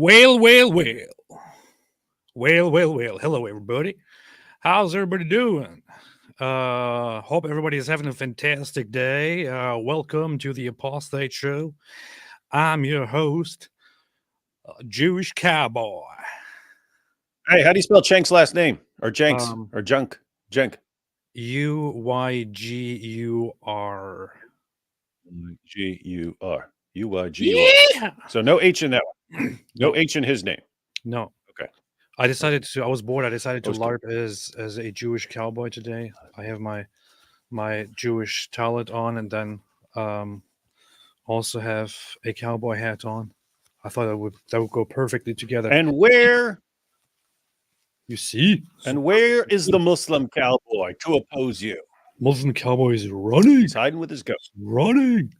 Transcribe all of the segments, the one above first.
Well, well, well. Well, well, well. Hello, everybody. How's everybody doing? Hope everybody is having a fantastic day. Welcome to the Apostate Show. I'm your host, Jewish Cowboy. Hey, how do you spell Cenk's last name? Or Jenks? Um, Or Junk? Jenk? Uygur. G-U-R. U-Y-G-U-R. Yeah. So no H in that one. No H in his name. No. Okay. I was bored. I decided to Roasted. LARP as a Jewish cowboy today. I have my Jewish talent on, and then also have a cowboy hat on. I thought that would go perfectly together. And where You see? is the Muslim cowboy to oppose you? Muslim cowboy is running. He's hiding with his ghost. Running.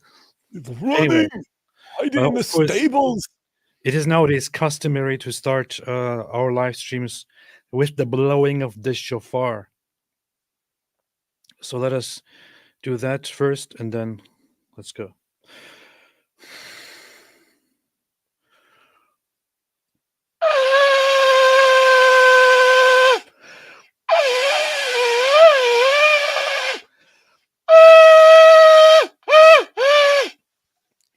He's running. Anyway, hiding in the of course, stables. It is nowadays customary to start our live streams with the blowing of the shofar. So let us do that first, and then let's go.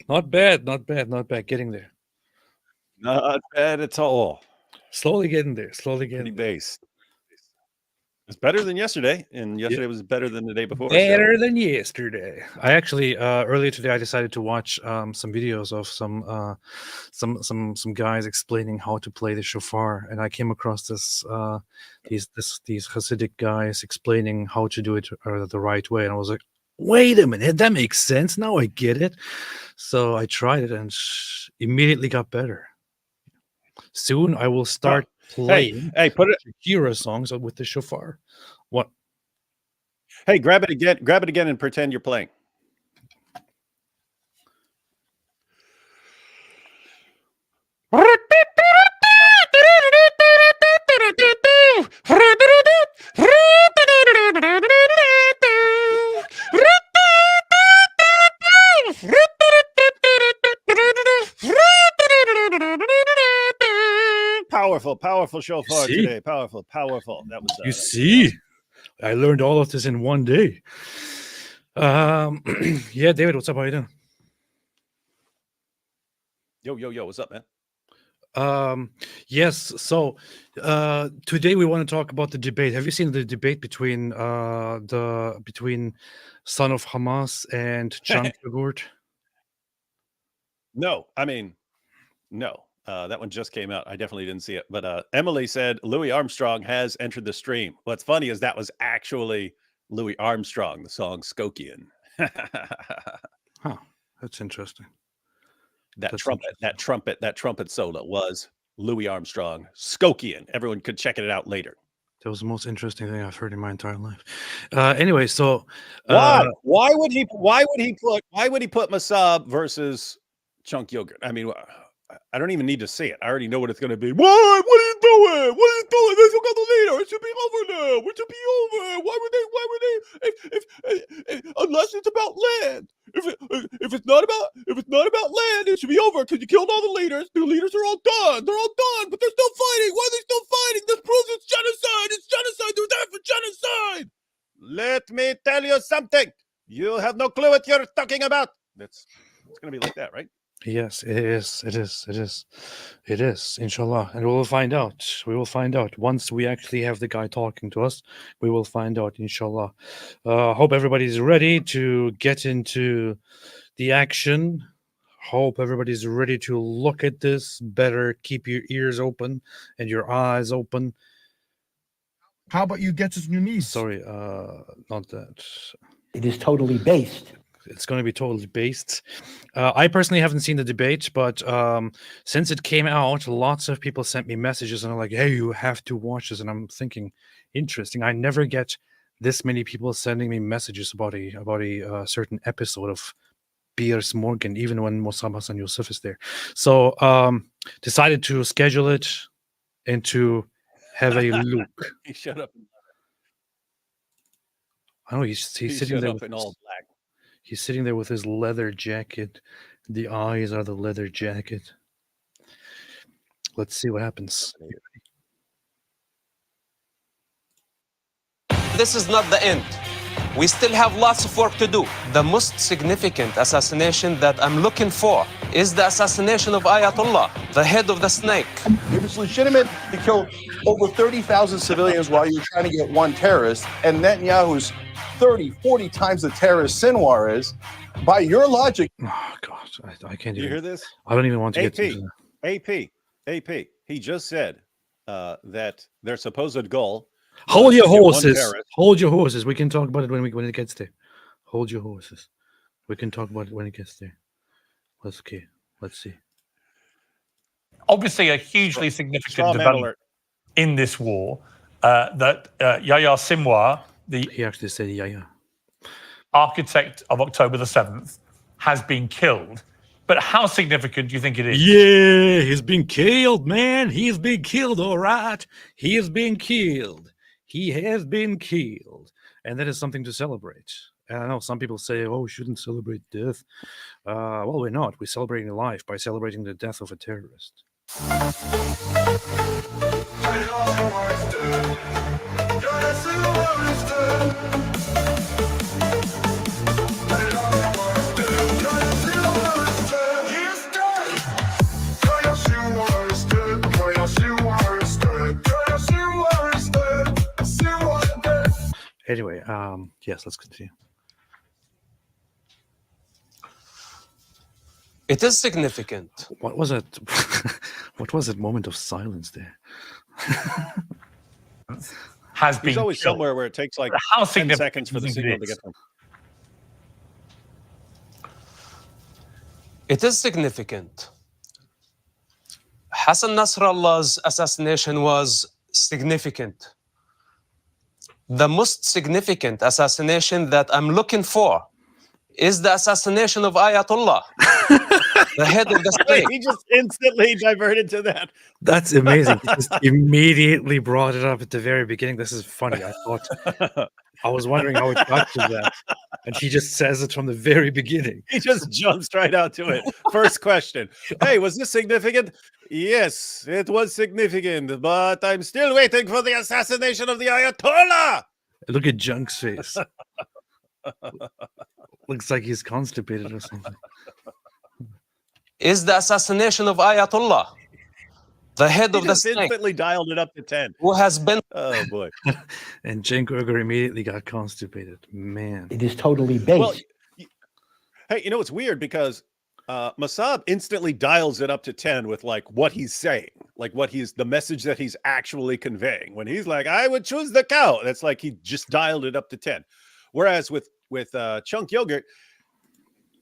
Not bad, not bad, not bad. Getting there. Not bad at all. Slowly getting there. Slowly Pretty getting there. based. It's better than yesterday, and yesterday was better than the day before. Better than yesterday. I actually earlier today I decided to watch some videos of some guys explaining how to play the shofar, and I came across these Hasidic guys explaining how to do it the right way, and I was like, wait a minute, that makes sense. Now I get it. So I tried it and immediately got better. Soon I will start playing put it Shakira songs with the shofar. What? Hey, grab it again and pretend you're playing. Powerful shofar today. Powerful. That was. You see, I learned all of this in one day. Yeah, David, what's up? How you doing? Yo, what's up, man? Yes. So, today we want to talk about the debate. Have you seen the debate between son of Hamas and Cenk Uygur? No, I mean, no. That one just came out. I definitely didn't see it. But Emily said Louis Armstrong has entered the stream. What's funny is that was actually Louis Armstrong, the song Skokian. Huh. That's interesting. That trumpet solo was Louis Armstrong, Skokian. Everyone could check it out later. That was the most interesting thing I've heard in my entire life. Anyway, so why would he put Mosab versus Cenk Uygur? I mean, I don't even need to see it. I already know what it's going to be. What are you doing? They still got the leader. It should be over now. It should be over. Why would they? Unless it's about land. If it's not about land, it should be over because you killed all the leaders. The leaders are all done. They're all done, but they're still fighting. Why are they still fighting? This proves it's genocide. It's genocide. They're there for genocide. Let me tell you something. You have no clue what you're talking about. It's going to be like that, right? Yes, it is, inshallah. And we will find out. Once we actually have the guy talking to us, we will find out, inshallah. Hope everybody's ready to get into the action. Hope everybody's ready to look at this. Better keep your ears open and your eyes open. How about you get to your knees? Sorry, not that. It is totally based. It's going to be totally based. I personally haven't seen the debate, but since it came out, lots of people sent me messages and are like, hey, you have to watch this. And I'm thinking, interesting. I never get this many people sending me messages about a certain episode of Piers Morgan, even when Mosab, Hassan, Yousef is there. So decided to schedule it and to have a look. He shut up. I know he's sitting there in all black. He's sitting there with his leather jacket. The eyes are the leather jacket. Let's see what happens. This is not the end. We still have lots of work to do. The most significant assassination that I'm looking for is the assassination of Ayatollah, the head of the snake. It was legitimate to kill over 30,000 civilians while you're trying to get one terrorist, and Netanyahu's 30, 40 times the terrorist Sinwar is. By your logic. Oh, God. I can't Do you even. hear this? I don't even want to get to AP. He just said that their supposed goal. Hold your to get one horses. terrorist. Hold your horses. We can talk about it when it gets there. Hold your horses. We can talk about it when it gets there. Let's see. Obviously, a hugely significant Straw man development alert. in this war that Yahya Sinwar, the He actually said, yeah. architect of October the 7th, has been killed. But how significant do you think it is? Yeah, he's been killed, man. He's been killed, all right. He has been killed. He has been killed. And that is something to celebrate. And I know some people say, oh, we shouldn't celebrate death. Well, we're not. We're celebrating life by celebrating the death of a terrorist. Anyway, yes, let's continue. It is significant. What was it? What was that moment of silence there? Has been He's always killed. somewhere where it takes like How 10 significant seconds for do the you think signal it to is? get them. It is significant. Hassan Nasrallah's assassination was significant. The most significant assassination that I'm looking for is the assassination of Ayatollah, the head of the state. He just instantly diverted to that. That's amazing. He just immediately brought it up at the very beginning. This is funny. I was wondering how it got to that. And he just says it from the very beginning. He just jumps right out to it. First question. Hey, was this significant? Yes, it was significant, but I'm still waiting for the assassination of the Ayatollah. Look at Junk's face. Looks like he's constipated or something. Is the assassination of Ayatollah, the head He of the just snake, instantly dialed it up to 10. who has been Oh, boy. And Cenk Uygur immediately got constipated. Man. It is totally based. Well, hey, you know, it's weird because Mosab instantly dials it up to 10 with like what he's saying, like the message that he's actually conveying. When he's like, I would choose the cow, that's like he just dialed it up to 10. Whereas with Cenk Uygur,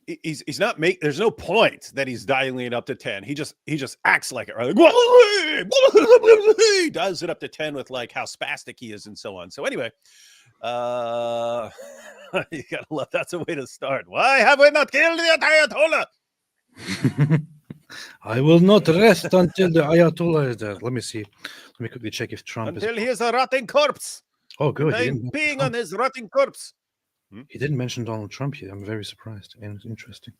he's not there's no point that he's dialing it up to 10. He just acts like it, right? Like, he dials it up to 10 with like how spastic he is and so on. So anyway, you gotta love, that's a way to start. Why have we not killed the Ayatollah? I will not rest until the Ayatollah is dead. Let me see. Let me quickly check if Trump Until is. he is a rotting corpse. Oh, good. He I'm didn't, peeing on his rotting corpse. he didn't mention Donald Trump here. I'm very surprised. And it's interesting.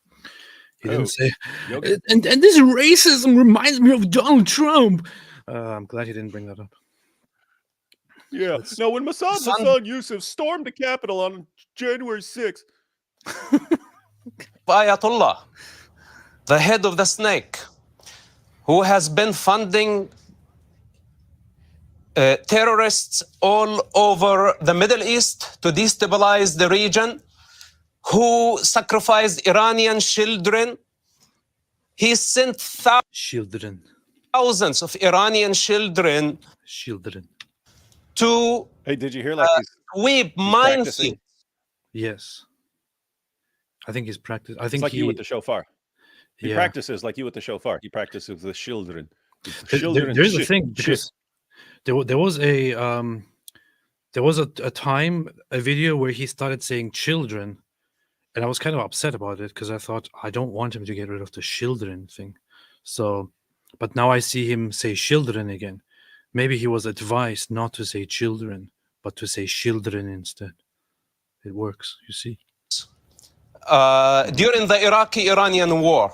He Oh, didn't say. Yogi? And this racism reminds me of Donald Trump. I'm glad he didn't bring that up. Yeah. No, when Mosab Hassan Yousef stormed the Capitol on January 6th. Ayatollah, the head of the snake, who has been funding terrorists all over the Middle East to destabilize the region, who sacrificed Iranian children. He sent Children. thousands of Iranian children to Hey, did you hear like sweep practicing? minefields. Yes. I think he's practiced. I It's think like he. you with the shofar. He Yeah. practices like you with the shofar. He practices with the children. There's a thing because there was a time, a video where he started saying children, and I was kind of upset about it because I thought I don't want him to get rid of the children thing. So, but now I see him say children again. Maybe he was advised not to say children, but to say children instead. It works, you see. During the Iraqi-Iranian war.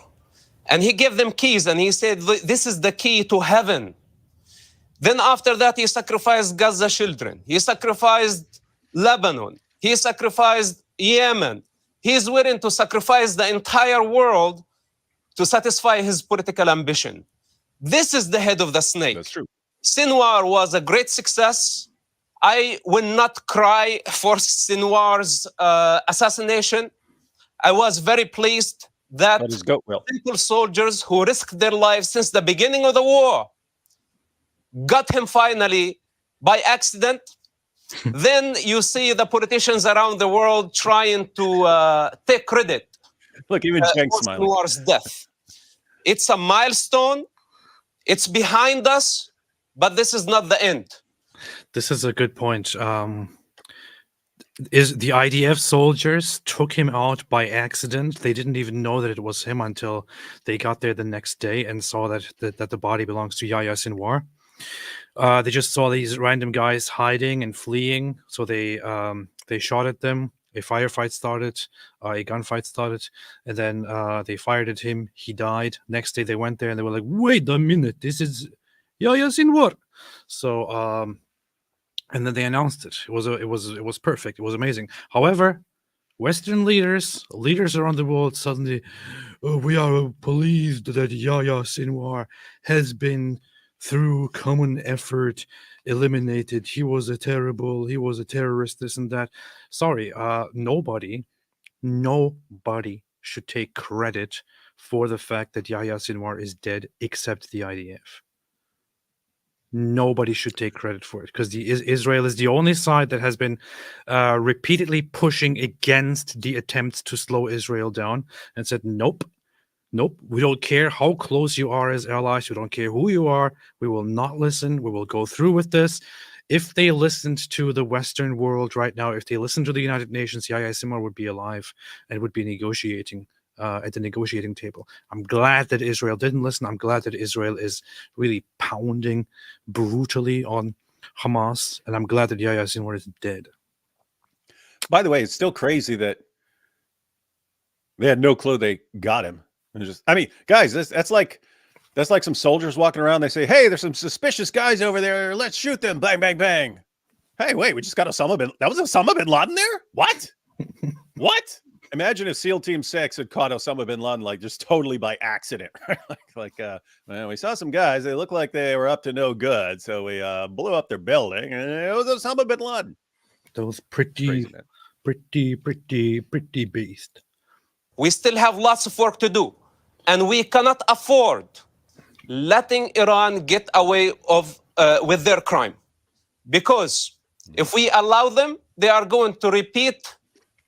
And he gave them keys and he said, this is the key to heaven. Then after that, he sacrificed Gaza children. He sacrificed Lebanon. He sacrificed Yemen. He is willing to sacrifice the entire world to satisfy his political ambition. This is the head of the snake. That's true. Sinwar was a great success. I will not cry for Sinwar's assassination. I was very pleased that But his goat will. simple soldiers who risked their lives since the beginning of the war got him finally by accident. Then you see the politicians around the world trying to take credit Look, even Cenk for smiling. Sinwar's death. It's a milestone. It's behind us, but this is not the end. This is a good point. Is the IDF soldiers took him out by accident? They didn't even know that it was him until they got there the next day and saw that the body belongs to Yahya Sinwar. They just saw these random guys hiding and fleeing, so they shot at them. A firefight started, a gunfight started, and then they fired at him. He died. Next day they went there and they were like, "Wait a minute, this is Yahya Sinwar." So and then they announced it. It was perfect. It was amazing. However, Western leaders around the world suddenly, we are pleased that Yahya Sinwar has been, through common effort, eliminated. He was a terrorist, this and that. Sorry, nobody should take credit for the fact that Yahya Sinwar is dead except the IDF. Nobody should take credit for it because Israel is the only side that has been repeatedly pushing against the attempts to slow Israel down and said, nope, we don't care how close you are as allies. We don't care who you are. We will not listen. We will go through with this. If they listened to the Western world right now, if they listened to the United Nations, Yahya Sinwar would be alive and would be negotiating at the negotiating table. I'm glad that Israel didn't listen. I'm glad that Israel is really pounding brutally on Hamas, and I'm glad that Yahya Sinwar is dead. By the way, it's still crazy that they had no clue they got him. And just, I mean, guys, that's like some soldiers walking around. They say, "Hey, there's some suspicious guys over there. Let's shoot them." Bang, bang, bang. Hey, wait, we just got that was Osama bin Laden there? What? What? Imagine if SEAL Team 6 had caught Osama bin Laden like just totally by accident. Well, we saw some guys. They looked like they were up to no good, so we blew up their building, and it was Osama bin Laden. Those pretty beast. We still have lots of work to do, and we cannot afford letting Iran get away with their crime, because if we allow them, they are going to repeat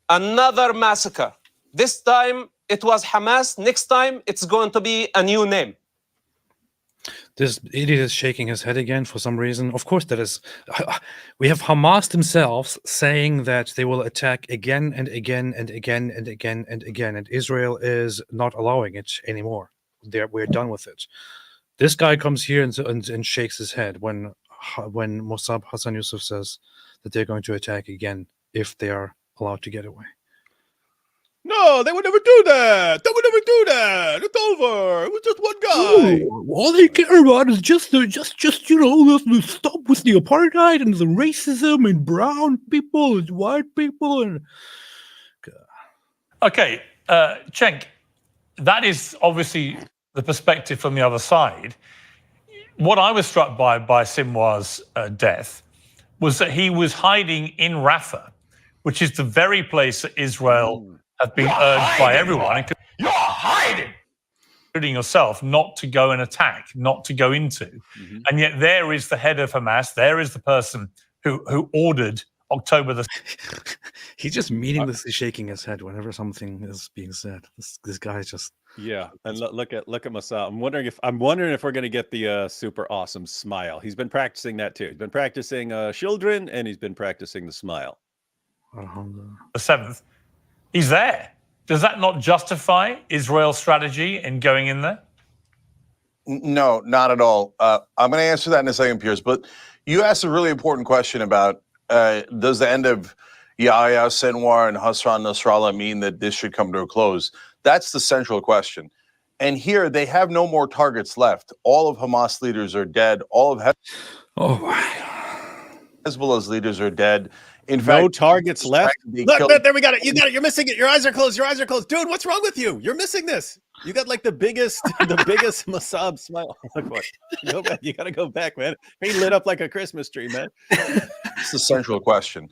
another massacre. This time it was Hamas. Next time it's going to be a new name. This idiot is shaking his head again for some reason. Of course, that is. We have Hamas themselves saying that they will attack again and again and again and again and again, and Israel is not allowing it anymore. We're done with it. This guy comes here and shakes his head when Mosab Hassan Yousef says that they're going to attack again if they are allowed to get away. No, they would never do that. They would never do that. It's over. It was just one guy. All they care about is just stop with the apartheid and the racism and brown people and white people and. Okay, Cenk, that is obviously the perspective from the other side. What I was struck by Sinwar's death was that he was hiding in Rafah, which is the very place that Israel have been urged by everyone, including yourself, not to go and attack, not to go into. Mm-hmm. And yet there is the head of Hamas, there is the person who ordered October the... He's just meaninglessly shaking his head whenever something is being said. This guy's just... Yeah, and look at Mosab. I'm wondering if we're going to get the super awesome smile. He's been practicing that too. He's been practicing children, and he's been practicing the smile. The 7th, he's there. Does that not justify Israel's strategy in going in there? No, not at all. I'm going to answer that in a second, Piers. But you asked a really important question about does the end of Yahya Sinwar and Hassan Nasrallah mean that this should come to a close? That's the central question. And here they have no more targets left. All of Hamas leaders are dead. All of Hezbollah's leaders are dead. In No fact, targets left. they Look, killed- there we got it. You got it. You're missing it. Your eyes are closed. Your eyes are closed, dude. What's wrong with you? You're missing this. You got like the biggest Mosab smile. Look what. Go back. You got to go back, man. He lit up like a Christmas tree, man. It's the central question.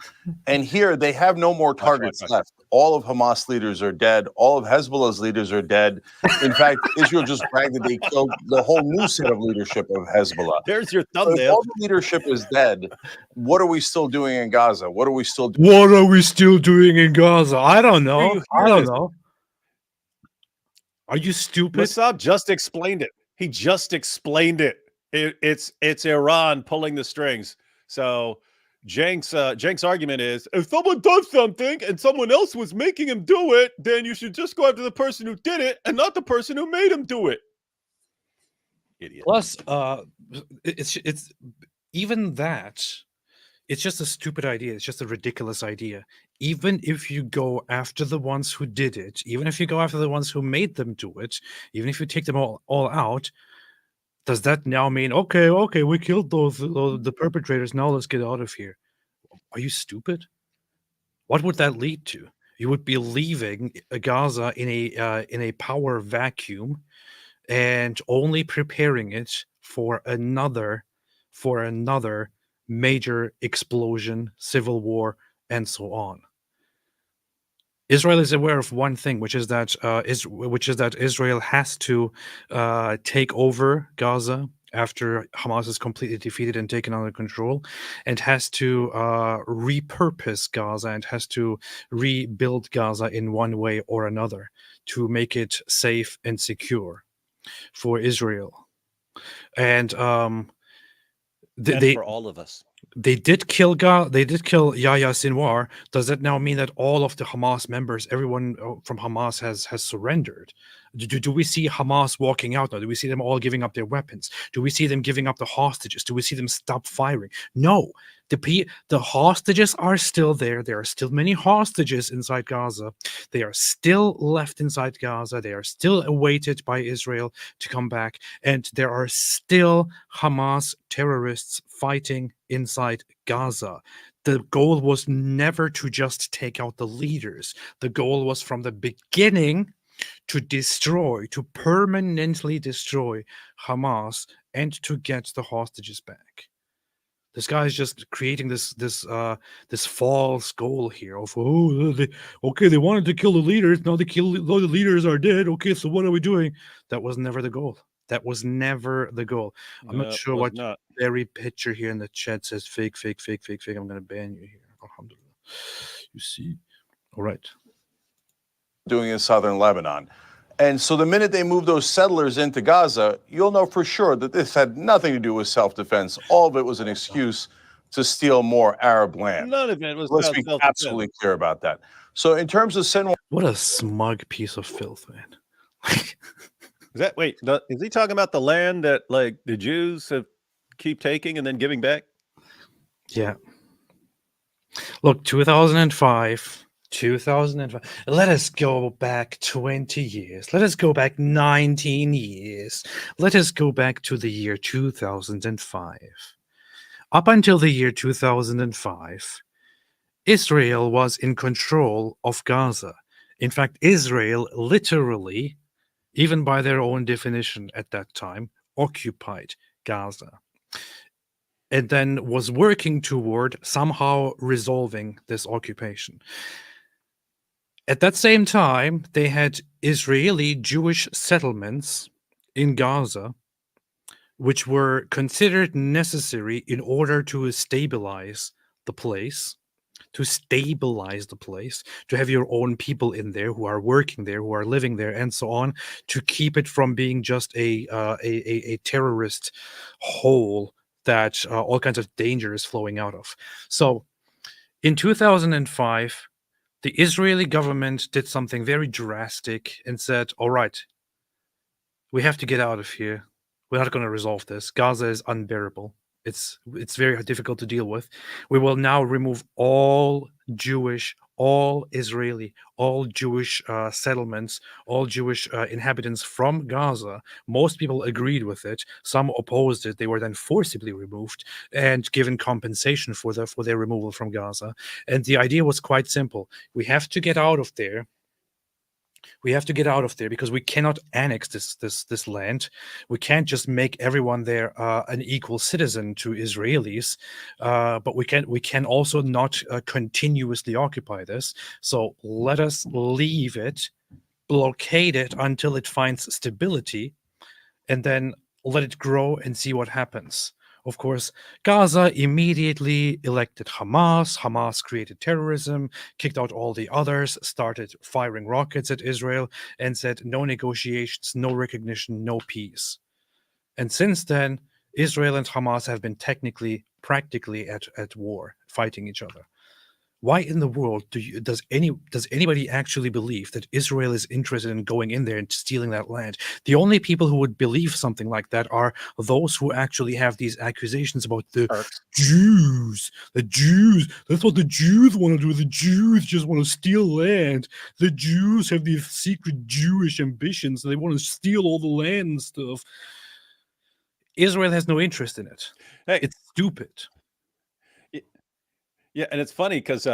And here they have no more targets left. All of Hamas leaders are dead. All of Hezbollah's leaders are dead. In fact, Israel just bragged that they killed the whole new set of leadership of Hezbollah. There's your So if thumbnail. all the leadership is dead, what are we still doing in Gaza? What are we still doing? What are we still doing in Gaza? I don't know. you I hear don't this? know. Are you stupid? Mosab just explained it. He just explained it. It's Iran pulling the strings. So Cenk's argument is, if someone does something and someone else was making him do it, then you should just go after the person who did it and not the person who made him do it. Idiot. Plus, it's even that. It's just a stupid idea. It's just a ridiculous idea. Even if you go after the ones who did it, even if you go after the ones who made them do it, even if you take them all out, does that now mean, okay, we killed those the perpetrators, now let's get out of here? Are you stupid? What would that lead to? You would be leaving Gaza in a power vacuum and only preparing it for another major explosion, civil war, and so on. Israel is aware of one thing, which is that Israel has to take over Gaza after Hamas is completely defeated and taken under control, and has to repurpose Gaza and has to rebuild Gaza in one way or another to make it safe and secure for Israel. And For all of us. they did kill Yahya Sinwar. Does that now mean that all of the Hamas members, everyone from Hamas has surrendered? Do we see Hamas walking out now? Do we see them all giving up their weapons? Do we see them giving up the hostages? Do we see them stop firing? No. The hostages are still there. There are still many hostages inside Gaza. They are still left inside Gaza. They are still awaited by Israel to come back. And there are still Hamas terrorists fighting inside Gaza. The goal was never to just take out the leaders. The goal was from the beginning to permanently destroy Hamas and to get the hostages back. This guy is just creating this false goal here of they wanted to kill the leaders, now the leaders are dead. Okay, so what are we doing? That was never the goal. That was never the goal. I'm not sure what Barry picture here in the chat says fake. I'm gonna ban you here. Alhamdulillah. You see? All right. Doing in southern Lebanon. And so the minute they move those settlers into Gaza, you'll know for sure that this had nothing to do with self-defense. All of it was an excuse to steal more Arab land. None of it was. Let's be absolutely clear about that. So in terms of Sinwar, what a smug piece of filth, man. Is he talking about the land that like the Jews keep taking and then giving back? Yeah. Look, 2005. Let us go back 20 years. Let us go back 19 years. Let us go back to the year 2005. Up until the year 2005, Israel was in control of Gaza. In fact, Israel literally, even by their own definition at that time, occupied Gaza. And then was working toward somehow resolving this occupation. At that same time, they had Israeli Jewish settlements in Gaza, which were considered necessary in order to stabilize the place, to have your own people in there who are working there, who are living there, and so on, to keep it from being just a terrorist hole that all kinds of danger is flowing out of. So in 2005, the Israeli government did something very drastic and said, all right, we have to get out of here. We're not going to resolve this. Gaza is unbearable. It's very difficult to deal with. We will now remove all Jewish all Israeli, all Jewish settlements, all Jewish inhabitants from Gaza. Most people agreed with it. Some opposed it. They were then forcibly removed and given compensation for their removal from Gaza. And the idea was quite simple: we have to get out of there. We have to get out of there because we cannot annex this land. We can't just make everyone there an equal citizen to Israelis, but we can also not continuously occupy this. So let us leave it, blockade it until it finds stability, and then let it grow and see what happens. Of course, Gaza immediately elected Hamas. Hamas created terrorism, kicked out all the others, started firing rockets at Israel, and said no negotiations, no recognition, no peace. And since then, Israel and Hamas have been practically at war, fighting each other. Why in the world does anybody actually believe that Israel is interested in going in there and stealing that land? The only people who would believe something like that are those who actually have these accusations about the Jews. The Jews. That's what the Jews want to do. The Jews just want to steal land. The Jews have these secret Jewish ambitions. They want to steal all the land and stuff. Israel has no interest in it. Hey. It's stupid. Yeah, and it's funny because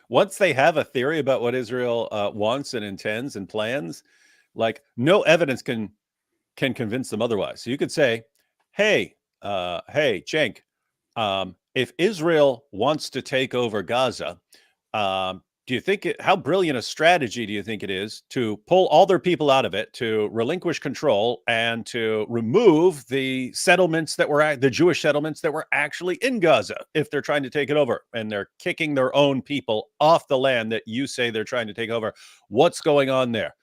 once they have a theory about what Israel wants and intends and plans, like no evidence can convince them otherwise. So you could say, hey, Cenk, if Israel wants to take over Gaza, do you think how brilliant a strategy do you think it is to pull all their people out of it, to relinquish control, and to remove the settlements that were the Jewish settlements that were actually in Gaza if they're trying to take it over and they're kicking their own people off the land that you say they're trying to take over? What's going on there?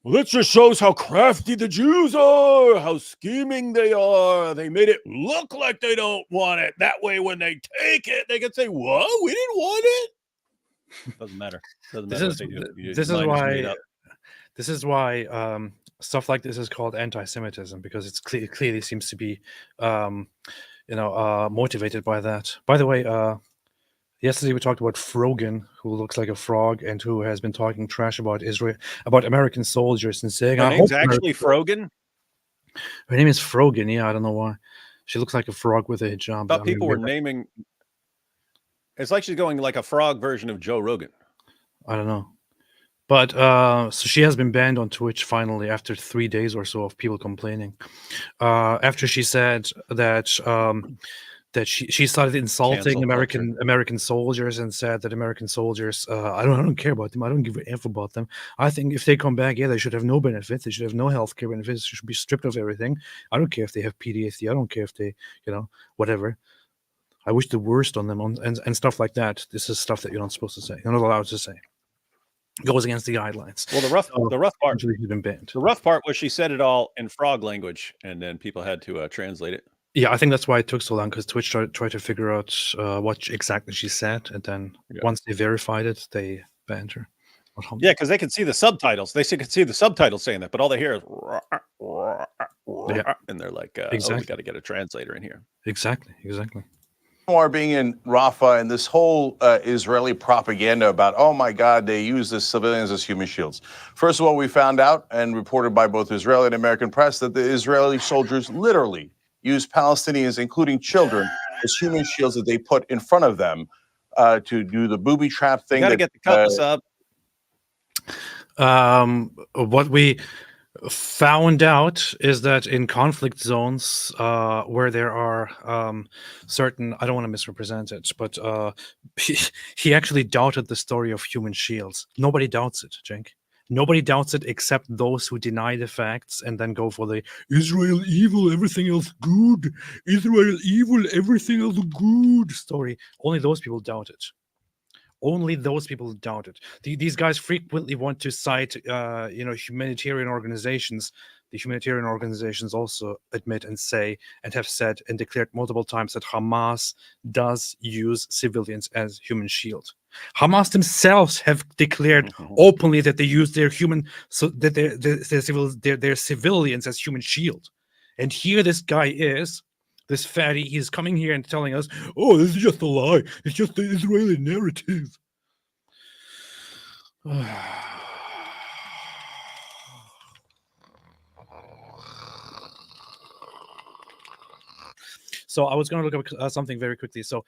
Well, that just shows how crafty the Jews are, how scheming they are. They made it look like they don't want it. That way, when they take it, they can say, "What? We didn't want it." Doesn't matter. This is why stuff like this is called anti-Semitism, because it clearly seems to be, motivated by that. By the way, yesterday we talked about Frogan, who looks like a frog and who has been talking trash about Israel, about American soldiers, and saying, her name's actually Frogan. Her name is Frogan. Yeah, I don't know why. She looks like a frog with a hijab. I thought people were naming. It's like she's going like a frog version of Joe Rogan. I don't know. But so she has been banned on Twitch finally after 3 days or so of people complaining. After she said that she started insulting American soldiers and said that American soldiers, I don't care about them. I don't give a f about them. I think if they come back, they should have no benefits. They should have no health care benefits. They should be stripped of everything. I don't care if they have PTSD. I don't care if they, whatever. I wish the worst on them and stuff like that. This is stuff that you're not supposed to say. You're not allowed to say. It goes against the guidelines. Well, the rough part. She's been banned. The rough part was she said it all in frog language, and then people had to translate it. Yeah, I think that's why it took so long, because Twitch tried to figure out what exactly she said, and then once they verified it, they banned her. Yeah, because they could see the subtitles. They could see the subtitles saying that, but all they hear is and they're like, exactly. Oh, we got to get a translator in here. Exactly. Are being in Rafah and this whole Israeli propaganda about, oh my God, they use the civilians as human shields. First of all, we found out and reported by both Israeli and American press that the Israeli soldiers literally use Palestinians, including children, as human shields that they put in front of them to do the booby trap thing. Got to get the compass up. What we found out is that in conflict zones where there are certain, I don't want to misrepresent it, but he actually doubted the story of human shields. Nobody doubts it, Cenk. Nobody doubts it except those who deny the facts and then go for the Israel evil, everything else good. Israel evil, everything else good story. Only those people doubt it. Only those people doubt it. These guys frequently want to cite, humanitarian organizations. The humanitarian organizations also admit and say and have said and declared multiple times that Hamas does use civilians as human shield. Hamas themselves have declared openly that they use their their civilians as human shield. And here this guy is. This fatty, he's coming here and telling us, oh, this is just a lie. It's just the Israeli narrative. So I was going to look up something very quickly. So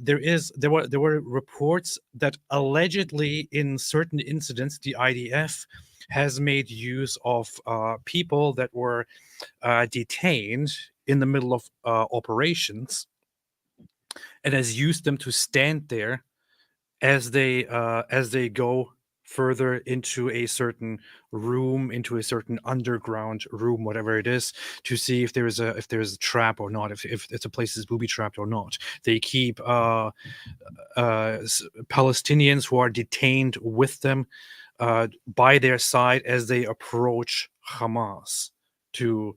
there were reports that allegedly in certain incidents the IDF has made use of people that were detained in the middle of operations, and has used them to stand there as they go further into a certain room, into a certain underground room, whatever it is, to see if there is a trap or not, if it's a place is booby trapped or not. They keep Palestinians who are detained with them by their side as they approach Hamas to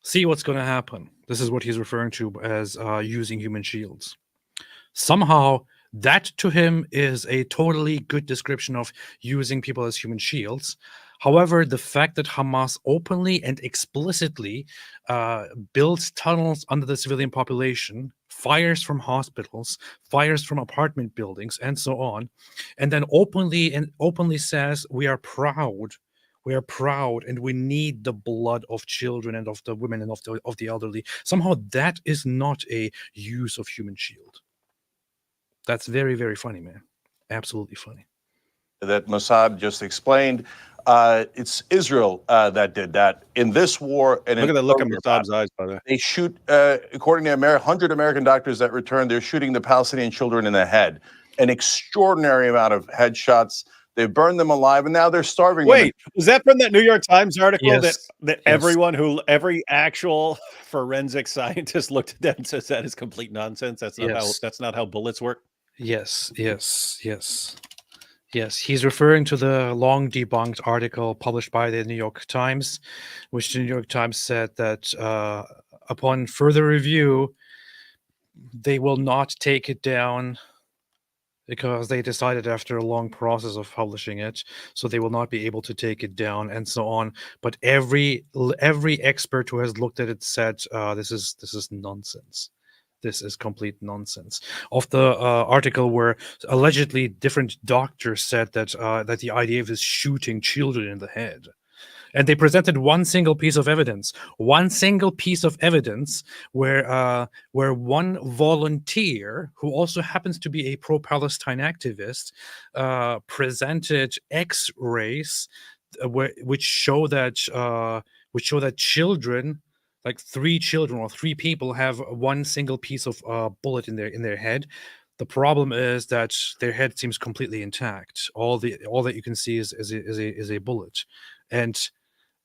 see what's going to happen. This is what he's referring to as using human shields. Somehow that to him is a totally good description of using people as human shields. However, the fact that Hamas openly and explicitly builds tunnels under the civilian population, fires from hospitals, fires from apartment buildings, and so on, and then openly says, we are proud, and we need the blood of children and of the women and of the elderly. Somehow that is not a use of human shield. That's very, very funny, man. Absolutely funny. That Mosab just explained. It's Israel that did that in this war. And Look at that look in earlier Mosab's eyes, by the way. They shoot, according to 100 American doctors that returned, they're shooting the Palestinian children in the head. An extraordinary amount of headshots. They burned them alive, and now they're starving. Wait, was that from that New York Times article Yes. that Yes. every actual forensic scientist looked at that and says that is complete nonsense? That's not how bullets work. Yes. He's referring to the long debunked article published by the New York Times, which the New York Times said that upon further review, they will not take it down because they decided after a long process of publishing it, so they will not be able to take it down and so on. But every expert who has looked at it said this is nonsense. This is complete nonsense. Of the article where allegedly different doctors said that that the IDF is shooting children in the head. And they presented one single piece of evidence where one volunteer, who also happens to be a pro-Palestine activist, presented X-rays which show that children, like 3 children or 3 people, have one single piece of bullet in their head. The problem is that their head seems completely intact. All that you can see is a bullet, and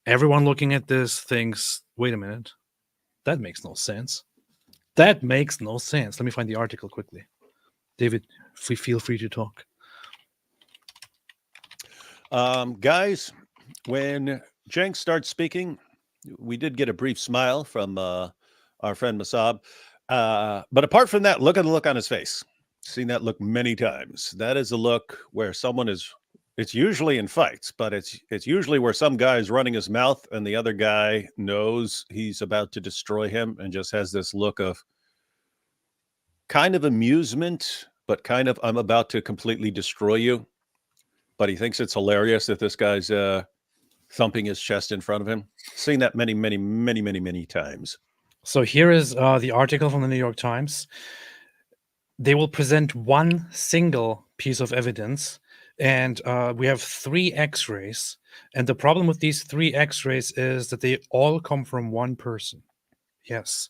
everyone looking at this thinks, wait a minute, that makes no sense. Let me find the article quickly. David, feel free to talk. Guys, when Cenk starts speaking, we did get a brief smile from our friend Mosab. But apart from that, look at the look on his face. Seen that look many times. That is a look where someone is, it's usually in fights, but it's usually where some guy is running his mouth and the other guy knows he's about to destroy him and just has this look of kind of amusement, but kind of, I'm about to completely destroy you. But he thinks it's hilarious that this guy's thumping his chest in front of him. Seen that many times. So here is the article from the New York Times. They will present one single piece of evidence, and we have 3 X-rays. And the problem with these 3 X-rays is that they all come from one person. Yes.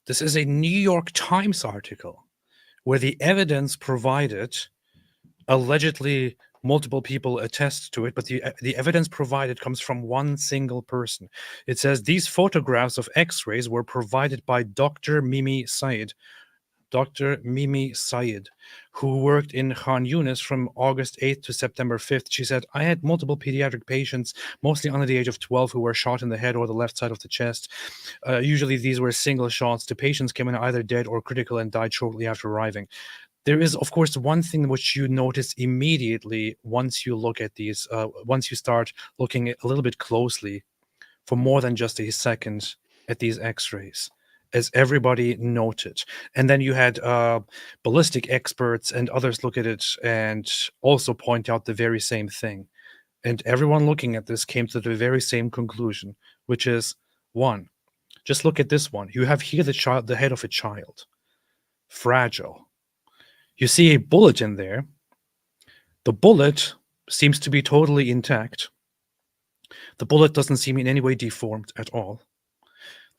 This is a New York Times article where the evidence provided, allegedly multiple people attest to it, but the evidence provided comes from one single person. It says these photographs of X-rays were provided by Dr. Mimi Sayed, who worked in Khan Yunis from August 8th to September 5th. She said, I had multiple pediatric patients, mostly under the age of 12, who were shot in the head or the left side of the chest. Usually these were single shots. The patients came in either dead or critical and died shortly after arriving. There is, of course, one thing which you notice immediately once you look at these, once you start looking a little bit closely for more than just a second at these X-rays. as everybody noted. And then you had ballistic experts and others look at it and also point out the very same thing. And everyone looking at this came to the very same conclusion, which is, one, just look at this one. You have here the head of a child, fragile. You see a bullet in there. The bullet seems to be totally intact. The bullet doesn't seem in any way deformed at all.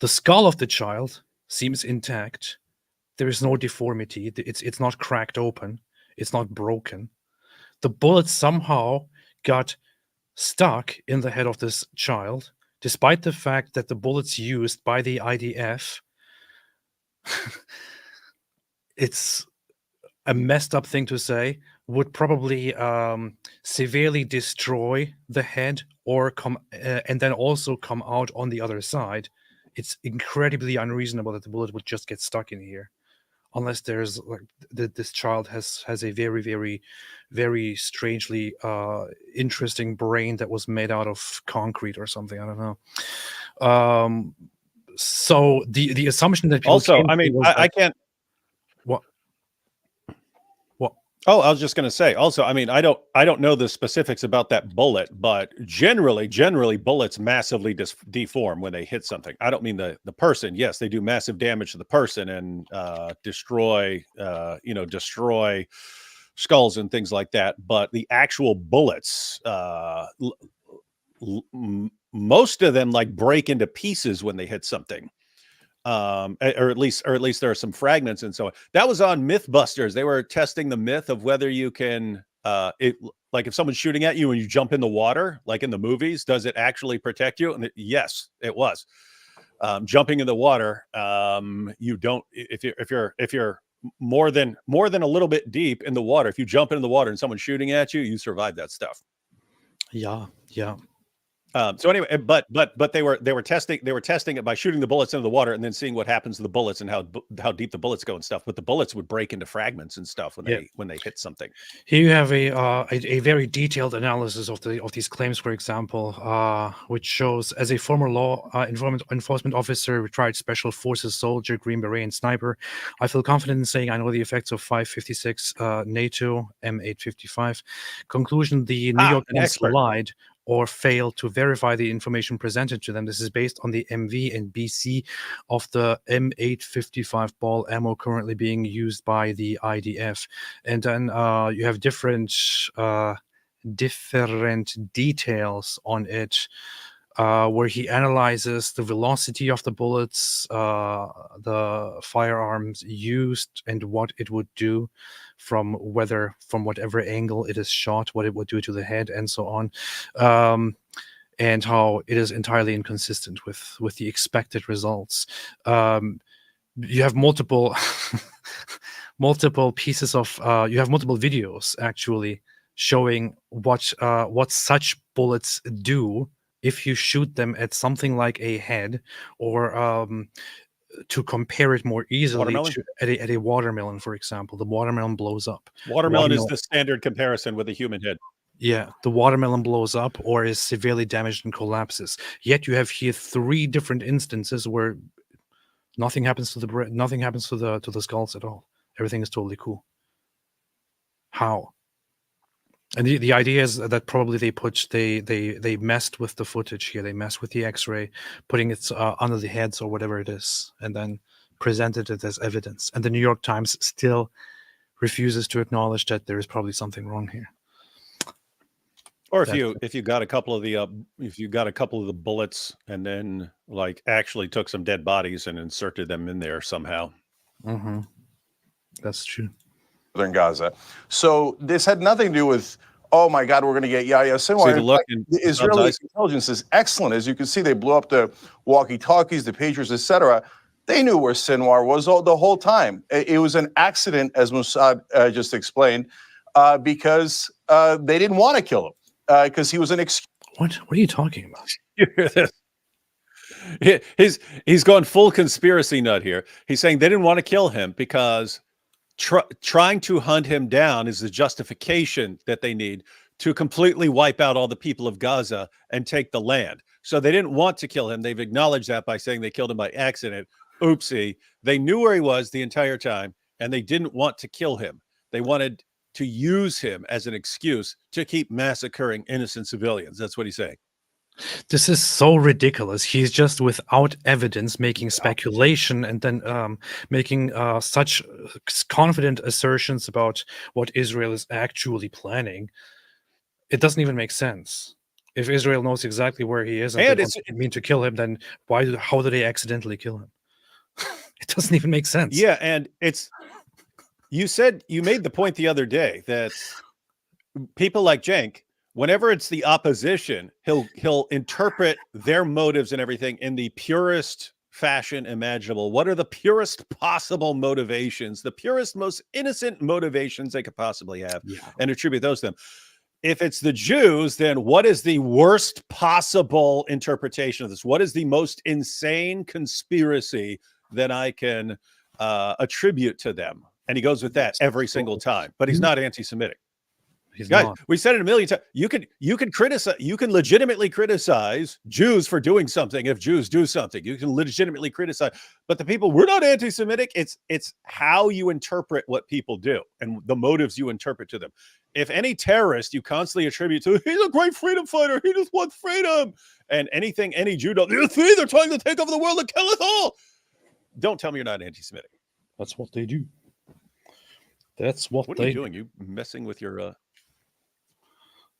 The skull of the child seems intact. There is no deformity. It's not cracked open. It's not broken. The bullet somehow got stuck in the head of this child, despite the fact that the bullets used by the IDF, it's a messed up thing to say, would probably severely destroy the head or come and then also come out on the other side. It's incredibly unreasonable that the bullet would just get stuck in here, unless there's like this child has a very, very, very strangely interesting brain that was made out of concrete or something. I don't know. So the assumption that people Also, I mean, I can't. What? Oh, I was just going to say. Also, I mean, I don't know the specifics about that bullet, but generally, bullets massively deform when they hit something. I don't mean the person. Yes, they do massive damage to the person and destroy skulls and things like that. But the actual bullets, most of them like break into pieces when they hit something. Or at least there are some fragments and so on. That was on Mythbusters. They were testing the myth of whether you can, like if someone's shooting at you and you jump in the water, like in the movies, does it actually protect you? And yes, it was. Jumping in the water, you don't. If you're more than a little bit deep in the water, if you jump into the water and someone's shooting at you, you survive that stuff. Yeah. So anyway, but they were testing it by shooting the bullets into the water and then seeing what happens to the bullets and how deep the bullets go and stuff. But the bullets would break into fragments and stuff when they hit something. Here you have a very detailed analysis of these claims, for example, which shows, as a former law enforcement officer, retired special forces soldier, Green Beret, and sniper, I feel confident in saying I know the effects of 5.56 NATO M855. Conclusion: the New York Times lied or failed to verify the information presented to them. This is based on the MV and BC of the M855 ball ammo currently being used by the IDF. And then you have different details on it, where he analyzes the velocity of the bullets, the firearms used, and what it would do from whatever angle it is shot, what it would do to the head, and so on, and how it is entirely inconsistent with the expected results. You have multiple pieces of you have multiple videos actually showing what such bullets do if you shoot them at something like a head, or to compare it more easily to, at a watermelon, for example. The watermelon blows up. Watermelon is the standard comparison with a human head. Yeah, the watermelon blows up or is severely damaged and collapses. Yet you have here 3 different instances where nothing happens to the skulls at all. Everything is totally cool. How? And the idea is that probably they messed with the footage here. They messed with the X-ray, putting it under the heads or whatever it is, and then presented it as evidence. And the New York Times still refuses to acknowledge that there is probably something wrong here. Or if you got a couple of the bullets and then like actually took some dead bodies and inserted them in there somehow. Mm-hmm. That's true. In Gaza. So this had nothing to do with, oh my God, we're going to get Yahya Sinwar. The Israeli intelligence is excellent. As you can see, they blew up the walkie-talkies, the pagers, etc. They knew where Sinwar was the whole time. It was an accident, as Mosab just explained, because they didn't want to kill him because he was an excuse. What are you talking about? You hear this? He's gone full conspiracy nut here. He's saying they didn't want to kill him because trying to hunt him down is the justification that they need to completely wipe out all the people of Gaza and take the land. So they didn't want to kill him. They've acknowledged that by saying they killed him by accident, oopsie. They knew where he was the entire time, and they didn't want to kill him. They wanted to use him as an excuse to keep massacring innocent civilians. That's what he's saying. This is so ridiculous. He's just without evidence making speculation and then making such confident assertions about what Israel is actually planning. It doesn't even make sense. If Israel knows exactly where he is and they don't mean to kill him, then how do they accidentally kill him? It doesn't even make sense. Yeah, and you made the point the other day that people like Cenk, whenever it's the opposition, he'll interpret their motives and everything in the purest fashion imaginable. What are the purest possible motivations, the purest, most innocent motivations they could possibly have, and attribute those to them? If it's the Jews, then what is the worst possible interpretation of this? What is the most insane conspiracy that I can attribute to them? And he goes with that every single time. But he's not anti-Semitic. Guys, we said it a million times. You can criticize, you can legitimately criticize Jews for doing something if Jews do something. You can legitimately criticize, but the people, we're not anti-Semitic. It's how you interpret what people do and the motives you interpret to them. If any terrorist you constantly attribute to, he's a great freedom fighter, he just wants freedom, and anything any Jew does, they're trying to take over the world and kill us all. Don't tell me you're not anti-Semitic. That's what they do. That's what are you doing? You messing with your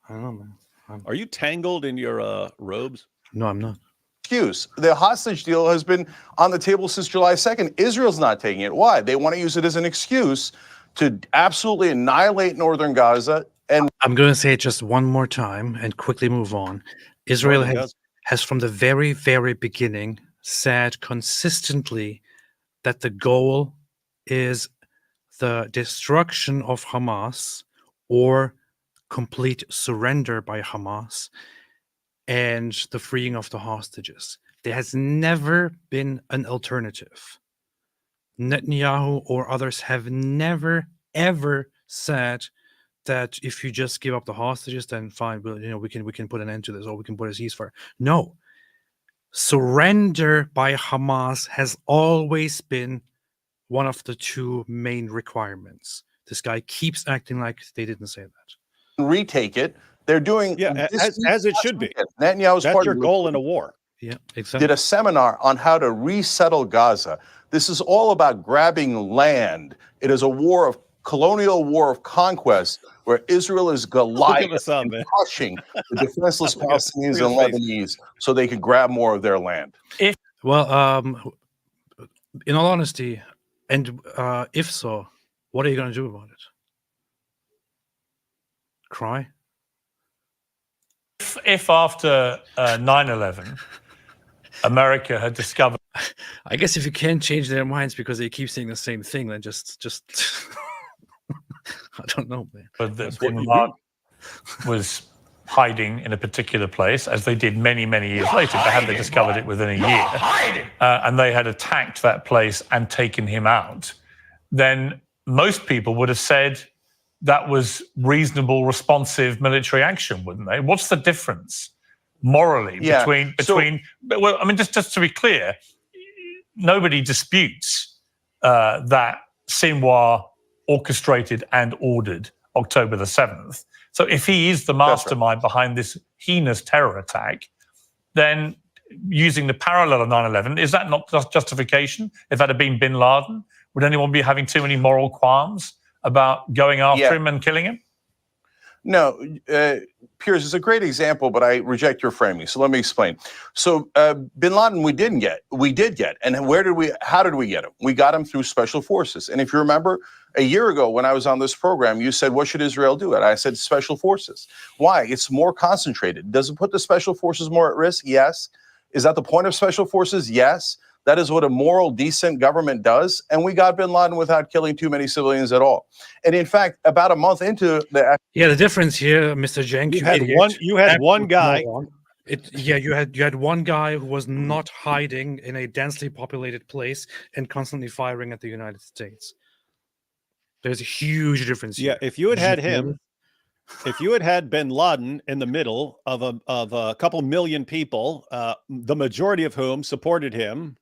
I don't know, man. Are you tangled in your robes? No, I'm not. Excuse. The hostage deal has been on the table since July 2nd. Israel's not taking it. Why? They want to use it as an excuse to absolutely annihilate northern Gaza. And I'm going to say it just one more time and quickly move on. Israel has from the very, very beginning said consistently that the goal is the destruction of Hamas or complete surrender by Hamas and the freeing of the hostages. There has never been an alternative. Netanyahu or others have never, ever said that if you just give up the hostages, then fine, we can put an end to this, or we can put a ceasefire. No. Surrender by Hamas has always been one of the two main requirements. This guy keeps acting like they didn't say that. Retake it. They're doing as it should be. Netanyahu's That's party your goal in a war. Yeah, exactly. Did a seminar on how to resettle Gaza. This is all about grabbing land. It is a war of colonial war of conquest where Israel is Goliath and crushing the defenseless Palestinians and Lebanese so they can grab more of their land. Well, in all honesty, and if so, what are you going to do about it? Cry? If after 9/11, America had discovered, I guess if you can't change their minds because they keep saying the same thing, then just I don't know, man. But that Bin Laden was hiding in a particular place, as they did many, many years later. But had they discovered it within a year, and they had attacked that place and taken him out, then most people would have said that was reasonable, responsive military action, wouldn't they? What's the difference morally between? Well, I mean, just to be clear, nobody disputes that Sinwar orchestrated and ordered October the 7th. So if he is the mastermind behind this heinous terror attack, then using the parallel of 9/11, is that not just justification? If that had been Bin Laden, would anyone be having too many moral qualms about going after him and killing him? No, Piers is a great example, but I reject your framing. So let me explain. So Bin Laden, we did get, and how did we get him? We got him through special forces. And if you remember, a year ago when I was on this program, you said, what should Israel do? And I said, special forces. Why? It's more concentrated. Does it put the special forces more at risk? Yes. Is that the point of special forces? Yes. That is what a moral, decent government does. And we got Bin Laden without killing too many civilians at all. And in fact, about a month into the the difference here, Mr. Cenk, you had one guy. You had one guy who was not hiding in a densely populated place and constantly firing at the United States. There's a huge difference. Yeah, if you had him, if you had Bin Laden in the middle of a couple million people, the majority of whom supported him,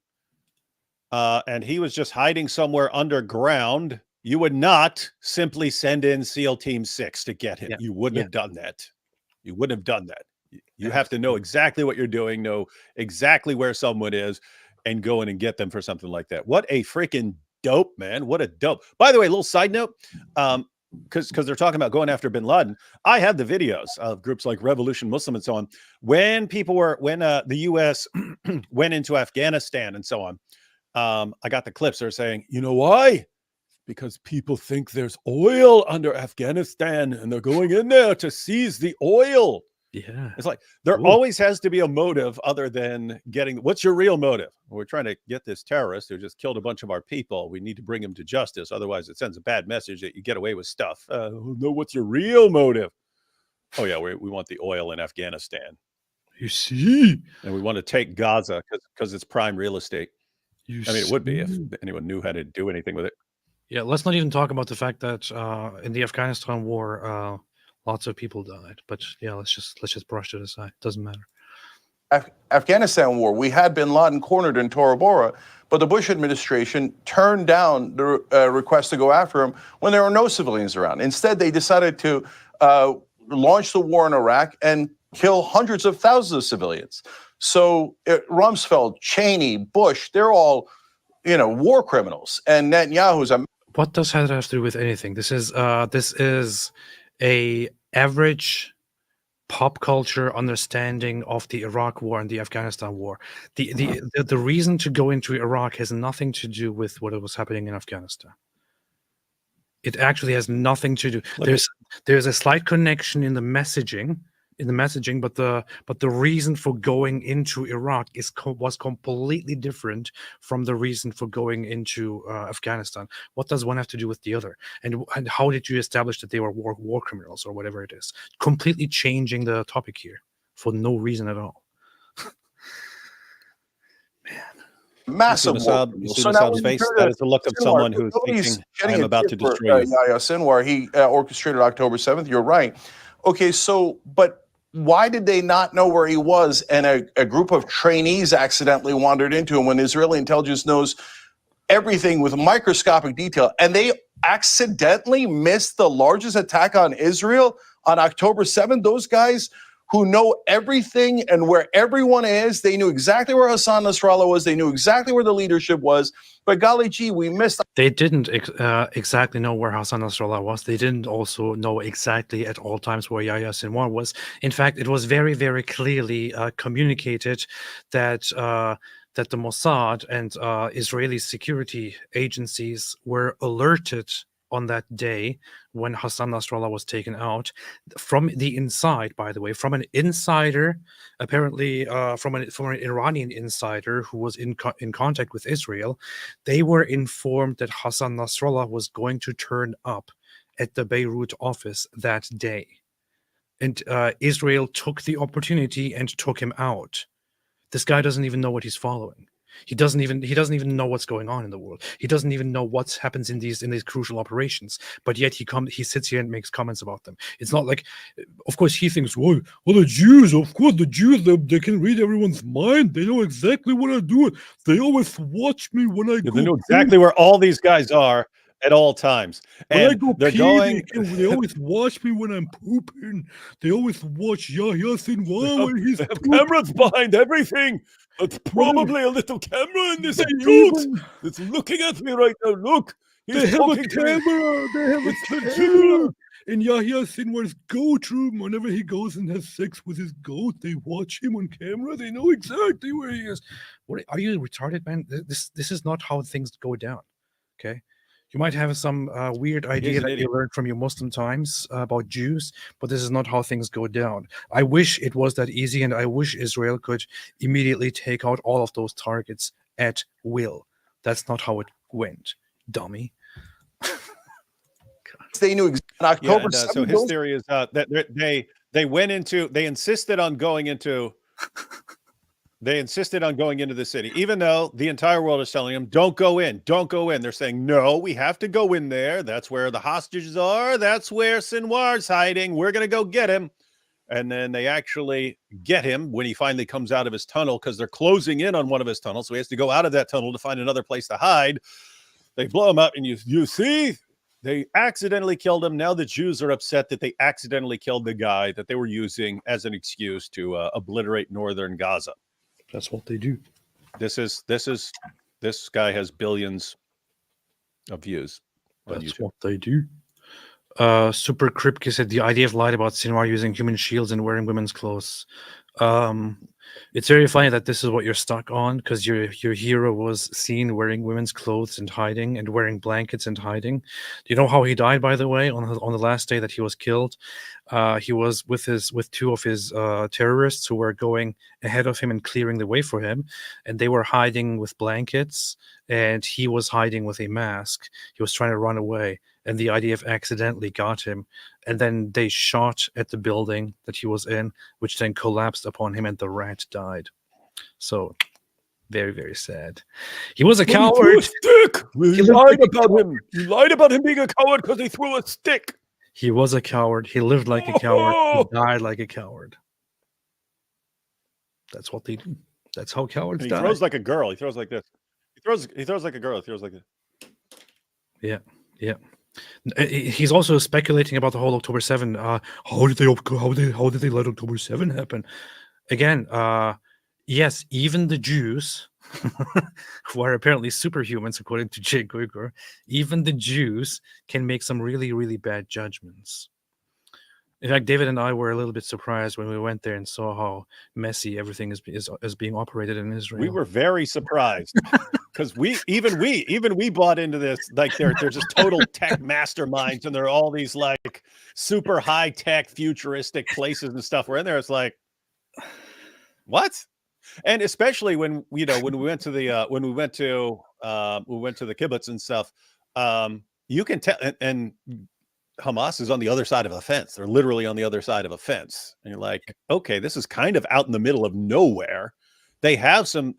and he was just hiding somewhere underground, you would not simply send in SEAL Team 6 to get him. Yeah. You wouldn't Yeah. have done that. You wouldn't have done that. You have to know exactly what you're doing, know exactly where someone is, and go in and get them for something like that. What a freaking dope, man. What a dope. By the way, a little side note, because they're talking about going after bin Laden. I had the videos of groups like Revolution Muslim and so on. When the US went into Afghanistan and so on, I got the clips. They're saying, you know why? Because people think there's oil under Afghanistan and they're going in there to seize the oil. Yeah. It's like there always has to be a motive other than getting. What's your real motive? We're trying to get this terrorist who just killed a bunch of our people. We need to bring him to justice. Otherwise, it sends a bad message that you get away with stuff. No, what's your real motive? Oh, yeah, we want the oil in Afghanistan. You see? And we want to take Gaza because it's prime real estate. It would be if anyone knew how to do anything with it. Yeah, let's not even talk about the fact that in the Afghanistan war, lots of people died. But yeah, let's just brush it aside. Doesn't matter. Afghanistan war, we had bin Laden cornered in Tora Bora, but the Bush administration turned down the request to go after him when there were no civilians around. Instead, they decided to launch the war in Iraq and kill hundreds of thousands of civilians. So Rumsfeld, Cheney, Bush, they're all, war criminals. And Netanyahu's What does that have to do with anything? This is a average pop culture understanding of the Iraq war and the Afghanistan war. The reason to go into Iraq has nothing to do with what was happening in Afghanistan. It actually has nothing to do. There's a slight connection in the messaging, but the reason for going into Iraq was completely different from the reason for going into Afghanistan. What does one have to do with the other? And how did you establish that they were war criminals or whatever it is? Completely changing the topic here for no reason at all. massive war. So now face, that is the look of someone who's thinking, I'm about to destroy you. Yahya Sinwar, he orchestrated October 7th. You're right. Okay, but why did they not know where he was? And a group of trainees accidentally wandered into him when Israeli intelligence knows everything with microscopic detail. And they accidentally missed the largest attack on Israel on October 7th. Those guys who know everything and where everyone is, they knew exactly where Hassan Nasrallah was. They knew exactly where the leadership was. But golly gee, we missed. They didn't exactly know where Hassan Nasrallah was. They didn't also know exactly at all times where Yahya Sinwar was. In fact, it was very, very clearly communicated that that the Mossad and Israeli security agencies were alerted on that day when Hassan Nasrallah was taken out from the inside, by the way, from an insider, apparently from an Iranian insider who was in contact with Israel. They were informed that Hassan Nasrallah was going to turn up at the Beirut office that day. And Israel took the opportunity and took him out. This guy doesn't even know what he's following. He doesn't even know what's going on in the world. He doesn't even know what happens in these crucial operations. But yet he sits here and makes comments about them. It's not like, of course, he thinks, well, the Jews, of course, the Jews, they can read everyone's mind. They know exactly what I'm doing. They always watch me when I go. They know exactly where all these guys are at all times. When and they're going. They always watch me when I'm pooping. They always watch Yahya Sinwar when he's pooping. Cameras behind everything. It's probably a little camera in this suit. It's looking at me right now. Look, they have a camera. They have a camera. In Yahya Sinwar's goat room, whenever he goes and has sex with his goat, they watch him on camera. They know exactly where he is. What are you retarded, man? This is not how things go down. Okay. You might have some weird idea that you learned from your Muslim times about Jews, but this is not how things go down. I wish it was that easy, and I wish Israel could immediately take out all of those targets at will. That's not how it went, dummy. They knew October 7th. So his theory is that they insisted on going into. They insisted on going into the city, even though the entire world is telling them, don't go in, don't go in. They're saying, no, we have to go in there. That's where the hostages are. That's where Sinwar's hiding. We're going to go get him. And then they actually get him when he finally comes out of his tunnel, because they're closing in on one of his tunnels. So he has to go out of that tunnel to find another place to hide. They blow him up, and you see, they accidentally killed him. Now the Jews are upset that they accidentally killed the guy that they were using as an excuse to obliterate northern Gaza. That's what they do. This guy has billions of views. That's what they do. Super Kripke said the IDF lied about Sinwar using human shields and wearing women's clothes. It's very funny that this is what you're stuck on, because your hero was seen wearing women's clothes and hiding, and wearing blankets and hiding. Do you know how he died, by the way? On the last day that he was killed, he was with two of his terrorists who were going ahead of him and clearing the way for him, and they were hiding with blankets, and he was hiding with a mask. He was trying to run away, and the IDF accidentally got him, and then they shot at the building that he was in, which then collapsed upon him, and the rat died. So, very, very sad. He was a coward. Stick. You lied about him. You lied about him being a coward because he threw a stick. He was a coward. He lived like a coward. He died like a coward. That's what they do. That's how cowards die. He throws like a girl. He throws like this. He throws like a girl. He throws like this. Yeah, yeah. He's also speculating about the whole October 7. How did they let October 7 happen? Again, yes, even the Jews, who are apparently superhumans according to Cenk Uygur, even the Jews can make some really, really bad judgments. In fact, David and I were a little bit surprised when we went there and saw how messy everything is being operated in Israel. We were very surprised because we bought into this, like they're just total tech masterminds, and there are all these like super high tech futuristic places and stuff. We're in there, it's like, what? And especially when we went to the kibbutz and stuff, you can tell, and Hamas is on the other side of a fence. They're literally on the other side of a fence. And you're like, okay, this is kind of out in the middle of nowhere. They have some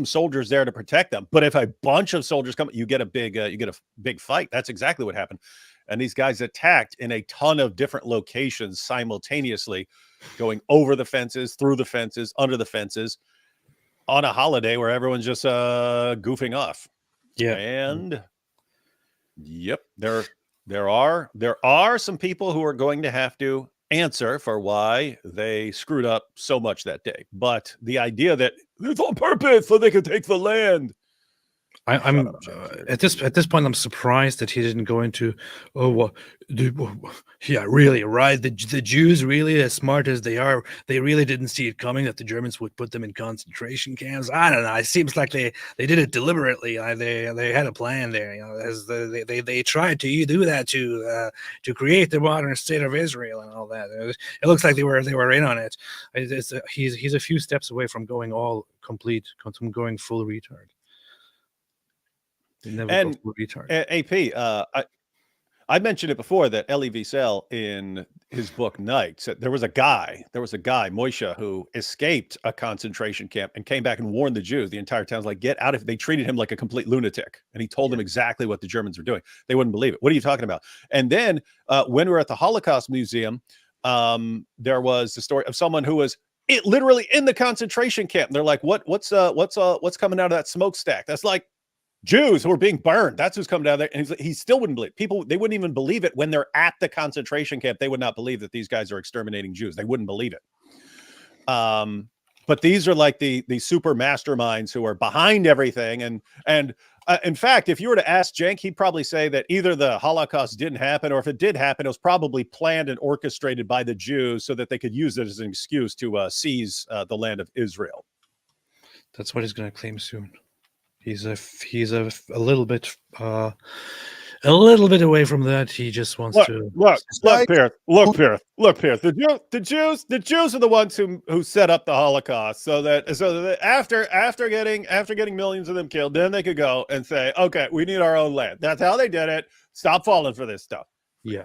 soldiers there to protect them. But if a bunch of soldiers come, you get a big fight. That's exactly what happened. And these guys attacked in a ton of different locations simultaneously, going over the fences, through the fences, under the fences, on a holiday where everyone's just goofing off. Yeah. And yep, there are some people who are going to have to answer for why they screwed up so much that day. But the idea that it's on purpose so they can take the land. I'm at this point, I'm surprised that he didn't go into, yeah, really, right? The Jews, really, as smart as they are, they really didn't see it coming that the Germans would put them in concentration camps. I don't know. It seems like they did it deliberately. They had a plan there. You know, as they tried to do that to create the modern state of Israel and all that. It looks like they were in on it. He's a few steps away from going all complete, from going full retard. And AP, I mentioned it before that Elie Wiesel in his book Night said there was a guy, Moshe, who escaped a concentration camp and came back and warned the Jews. The entire town's like, get out of it. They treated him like a complete lunatic. And he told them exactly what the Germans were doing. They wouldn't believe it. What are you talking about? And then when we were at the Holocaust Museum, there was the story of someone who was literally in the concentration camp. And they're like, what's coming out of that smokestack? That's like Jews who are being burned. That's who's coming down there. And he still wouldn't believe. People, they wouldn't even believe it when they're at the concentration camp. They would not believe that these guys are exterminating Jews. They wouldn't believe it. But these are like the super masterminds who are behind everything. And in fact, if you were to ask Cenk, he'd probably say that either the Holocaust didn't happen, or if it did happen, it was probably planned and orchestrated by the Jews so that they could use it as an excuse to seize the land of Israel. That's what he's going to claim soon. He's a little bit away from that. He just wants to look, Piers. The Jews are the ones who set up the Holocaust, so that after getting millions of them killed, then they could go and say, okay, we need our own land. That's how they did it. Stop falling for this stuff. Yeah.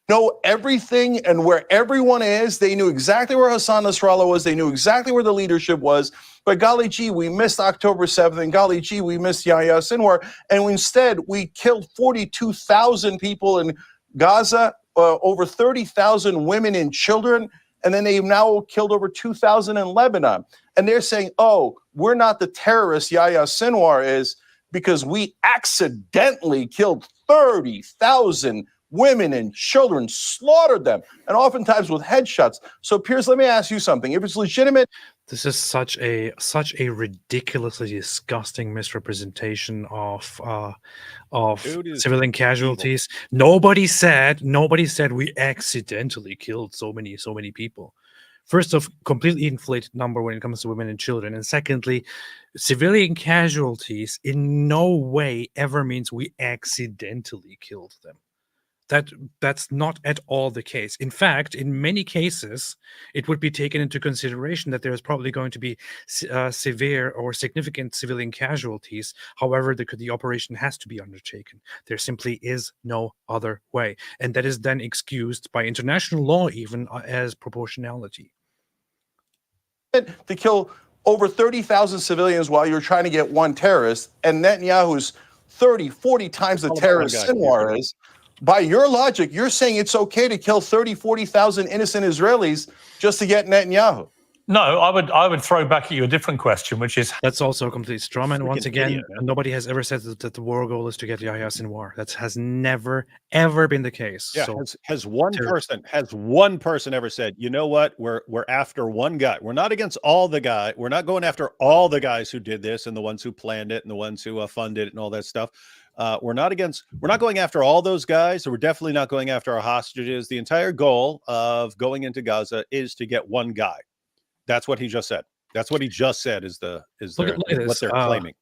Know everything and where everyone is. They knew exactly where Hassan Nasrallah was. They knew exactly where the leadership was. But golly gee, we missed October 7th, and golly gee, we missed Yahya Sinwar. And instead, we killed 42,000 people in Gaza, over 30,000 women and children. And then they've now killed over 2,000 in Lebanon. And they're saying, oh, we're not the terrorists Yahya Sinwar is because we accidentally killed 30,000 women and children, slaughtered them, and oftentimes with headshots. So, Piers, let me ask you something. If it's legitimate, this is such a ridiculously disgusting misrepresentation of civilian casualties. Nobody said we accidentally killed so many people. First off, completely inflated number when it comes to women and children, and secondly, civilian casualties in no way ever means we accidentally killed them. That's not at all the case. In fact, in many cases, it would be taken into consideration that there's probably going to be severe or significant civilian casualties. However, the operation has to be undertaken. There simply is no other way. And that is then excused by international law, even as proportionality. To kill over 30,000 civilians while you're trying to get one terrorist, and Netanyahu's 30, 40 times the terrorist Sinwar is, by your logic, you're saying it's okay to kill 30, 40,000 innocent Israelis just to get Netanyahu. No, I would throw back at you a different question, which is that's also a complete straw man. Once again, nobody has ever said that the war goal is to get Yahya Sinwar. That has never ever been the case. Yeah, so, has one person ever said, you know what, we're after one guy. We're not against all the guy. We're not going after all the guys who did this and the ones who planned it and the ones who funded it and all that stuff. We're not going after all those guys. So we're definitely not going after our hostages. The entire goal of going into Gaza is to get one guy. That's what he just said. That's what he just said is what they're claiming.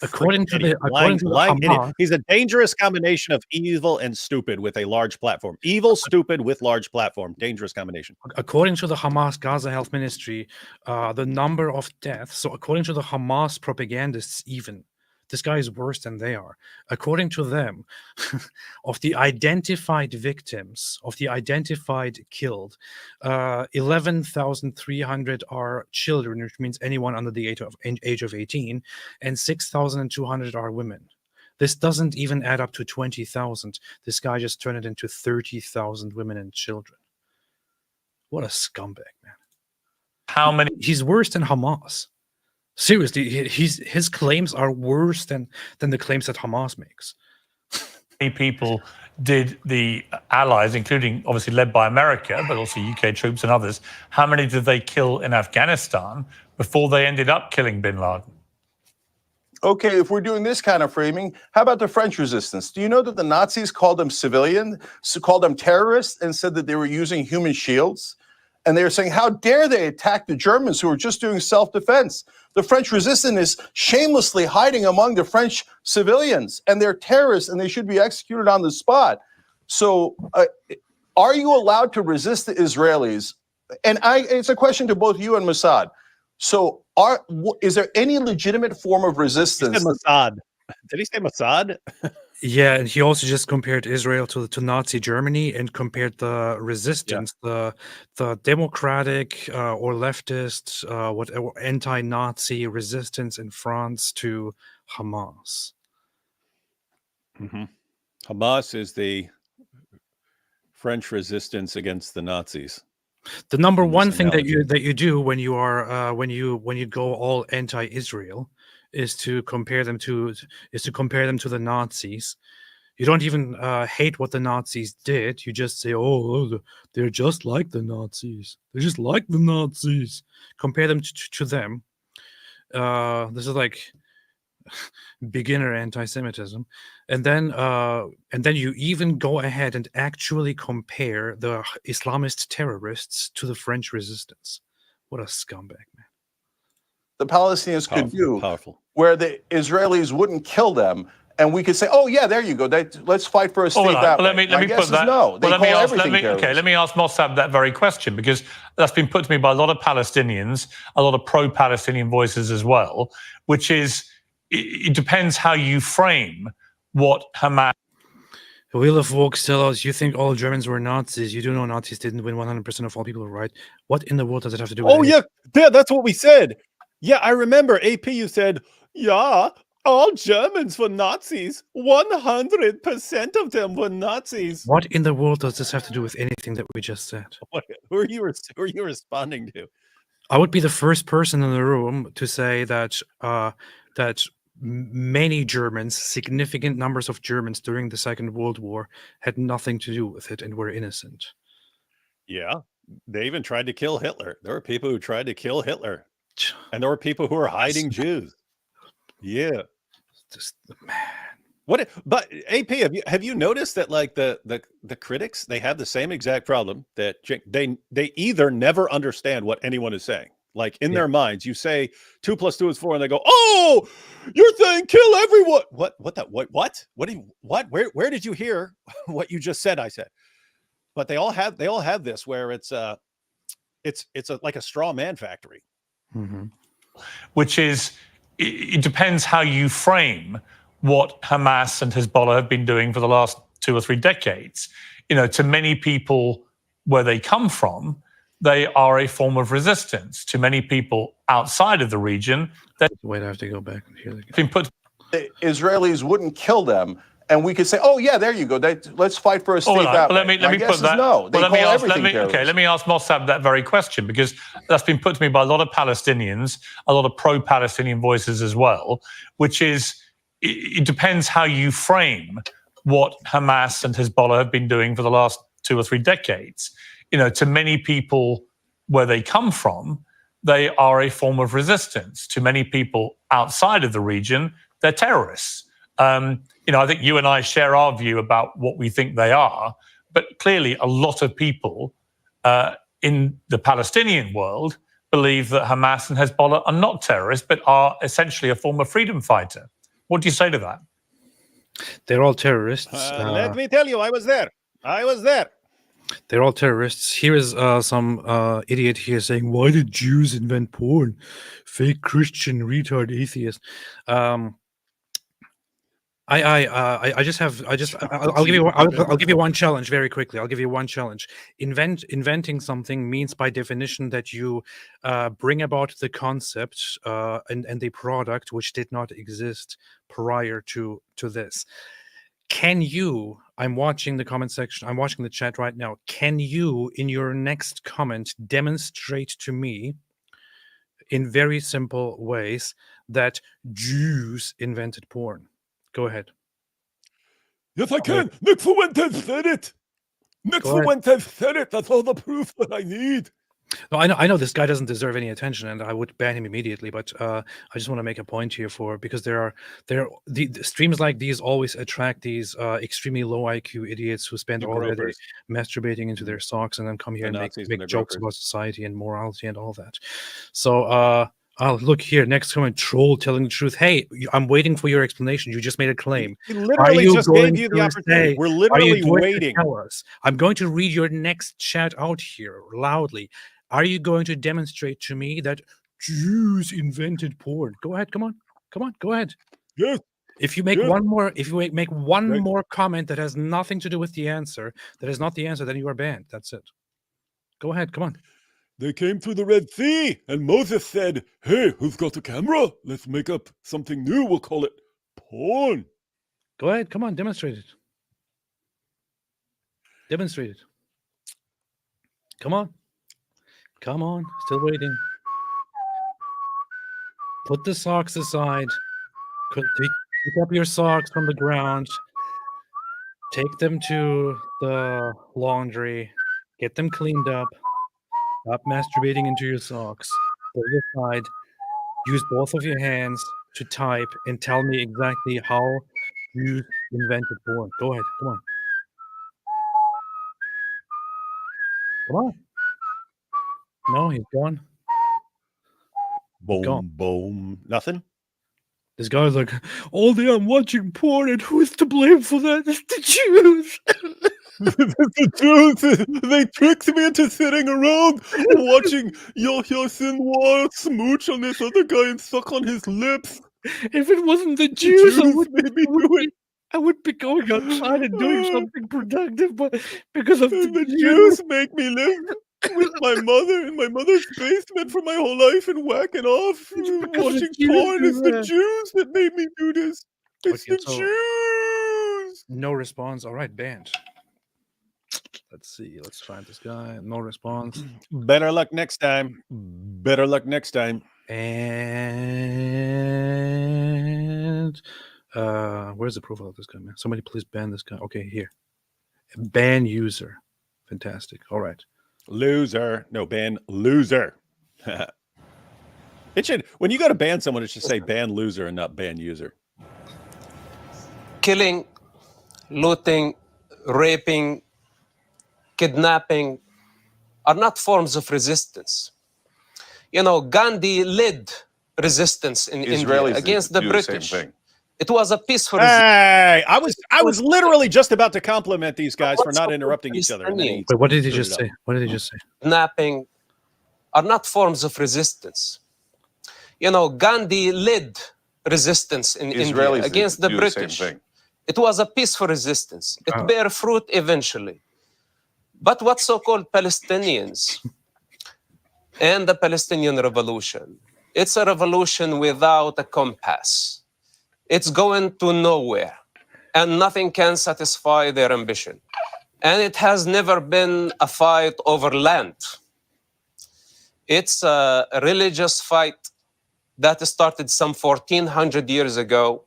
According to the Hamas, he's a dangerous combination of evil and stupid with a large platform. Evil, stupid with large platform. Dangerous combination. According to the Hamas Gaza Health Ministry, the number of deaths. So according to the Hamas propagandists, even this guy is worse than they are. According to them, of the identified victims, of the identified killed, 11,300 are children, which means anyone under the age of 18, and 6,200 are women. This doesn't even add up to 20,000. This guy just turned it into 30,000 women and children. What a scumbag, man. How many? He's worse than Hamas. Seriously, his claims are worse than the claims that Hamas makes. Many people did the allies, including obviously led by America, but also UK troops and others, how many did they kill in Afghanistan before they ended up killing bin Laden? Okay, if we're doing this kind of framing, how about the French resistance? Do you know that the Nazis called them called them terrorists, and said that they were using human shields? And they were saying, how dare they attack the Germans who were just doing self-defense? The French resistance is shamelessly hiding among the French civilians, and they're terrorists, and they should be executed on the spot. So are you allowed to resist the Israelis? And it's a question to both you and Mossad. So is there any legitimate form of resistance? He said Mossad. Did he say Mossad? Yeah, and he also just compared Israel to Nazi Germany and compared the resistance, the democratic or leftist, whatever anti-Nazi resistance in France to Hamas. Mm-hmm. Hamas is the French resistance against the Nazis. The number one thing that you do when you are when you go all anti-Israel is to compare them to the Nazis. You don't even hate what the Nazis did. You just say, "Oh, they're just like the Nazis. They're just like the Nazis." Compare them to them. This is like beginner anti-Semitism, and then you even go ahead and actually compare the Islamist terrorists to the French resistance. What a scumbag, man! The Palestinians could do, where the Israelis wouldn't kill them, and we could say, "Oh yeah, there you go. Let's fight for a state that way." Let me put that. No, they call everything terrorism. Okay, let me ask Mosab that very question, because that's been put to me by a lot of Palestinians, a lot of pro-Palestinian voices as well, which is it depends how you frame what Hamas. Wheel of Walks tell us you think all Germans were Nazis. You do know Nazis didn't win 100% of all people, right? What in the world does it have to do with yeah, that's what we said. Yeah, I remember, AP, you said, yeah, All Germans were Nazis. 100% of them were Nazis. What in the world does this have to do with anything that we just said? Who are you responding to? I would be the first person in the room to say that many Germans, significant numbers of Germans during the Second World War, had nothing to do with it and were innocent. Yeah, they even tried to kill Hitler. There were people who tried to kill Hitler, and there were people who were hiding Jews. Yeah. Just, man. What? But AP, have you noticed that like the critics, they have the same exact problem that they either never understand what anyone is saying. Like in their minds, you say 2 + 2 is 4, and they go, "Oh, you're saying kill everyone." What? Where did you hear what you just said? I said, but they all have this where it's like a straw man factory. Mm-hmm. Which is, it depends how you frame what Hamas and Hezbollah have been doing for the last 2 or 3 decades. You know, to many people where they come from, they are a form of resistance. To many people outside of the region, they've Wait, I have to go back and hear been put. The Israelis wouldn't kill them, and we could say, "Oh yeah, there you go. Let's fight for a state that way." Let me My guess put is that. no. They call everything terrorism. Let me ask Mosab that very question, because that's been put to me by a lot of Palestinians, a lot of pro-Palestinian voices as well, which is, it depends how you frame what Hamas and Hezbollah have been doing for the last 2 or 3 decades. You know, to many people where they come from, they are a form of resistance. To many people outside of the region, they're terrorists. You know, I think you and I share our view about what we think they are, but clearly a lot of people in the Palestinian world believe that Hamas and Hezbollah are not terrorists, but are essentially a form of freedom fighter. What do you say to that? They're all terrorists. Let me tell you, I was there. They're all terrorists. Here is some idiot here saying, "Why did Jews invent porn? Fake Christian, retard, atheist." I'll give you one challenge very quickly. I'll give you one challenge. Inventing something means by definition that you bring about the concept and the product which did not exist prior to this. Can you, I'm watching the comment section, I'm watching the chat right now. Can you, in your next comment, demonstrate to me in very simple ways that Jews invented porn? Go ahead. Yes, I can. Nick Fuentes said it. Nick Fuentes said it. That's all the proof that I need. No, I know this guy doesn't deserve any attention, and I would ban him immediately. But I just want to make a point here because the streams like these always attract these extremely low IQ idiots who spend all their day masturbating into their socks and then come here and make jokes about society and morality and all that. So look here, next comment, troll telling the truth. Hey, I'm waiting for your explanation. You just made a claim. He literally just gave you the opportunity. We're literally waiting. Tell us? I'm going to read your next chat out here loudly. Are you going to demonstrate to me that Jews invented porn? Go ahead, come on, go ahead. Yes. If you make one more, more comment that has nothing to do with the answer, that is not the answer, then you are banned. That's it. Go ahead, come on. They came through the Red Sea, and Moses said, "Hey, who's got a camera? Let's make up something new. We'll call it porn." Go ahead, come on, demonstrate it. Demonstrate it. Come on. Come on, still waiting. Put the socks aside. Pick up your socks from the ground. Take them to the laundry. Get them cleaned up. Stop masturbating into your socks. Put it aside. Use both of your hands to type and tell me exactly how you invented porn. Go ahead, come on. Come on. No, he's gone. Boom, boom. Nothing? This guy's like, all day I'm watching porn, and who's to blame for that? It's the Jews. The Jews, they tricked me into sitting around watching Yousef smooch on this other guy and suck on his lips. If it wasn't the Jews, I would be going outside and doing something productive, but because of the Jews make me live. with my mother in my mother's basement for my whole life and whacking off, watching porn. It's the Jews that made me do this. It's Okay, the so- Jews. No response. All right, banned. Let's see. Let's find this guy. No response. Better luck next time. Better luck next time. And where's the profile of this guy, man? Somebody please ban this guy. Okay, here. Ban user. Fantastic. All right. Loser. No, ban loser. It should, when you go to ban someone, it should say ban loser and not ban user. Killing, looting, raping, kidnapping are not forms of resistance. You know, Gandhi led resistance in India Israelis against the do the same British. thing. It was a peaceful resistance. Hey, I was literally just about to compliment these guys for not interrupting each other. And then he Wait, what did he screwed just it up. say? What did he just say? Kidnapping are not forms of resistance. You know, Gandhi led resistance in India Israelis against the do British. the same thing. It was a peaceful resistance. It Oh. bare fruit eventually. But what so-called Palestinians and the Palestinian revolution, it's a revolution without a compass. It's going to nowhere, and nothing can satisfy their ambition. And it has never been a fight over land. It's a religious fight that started some 1400 years ago.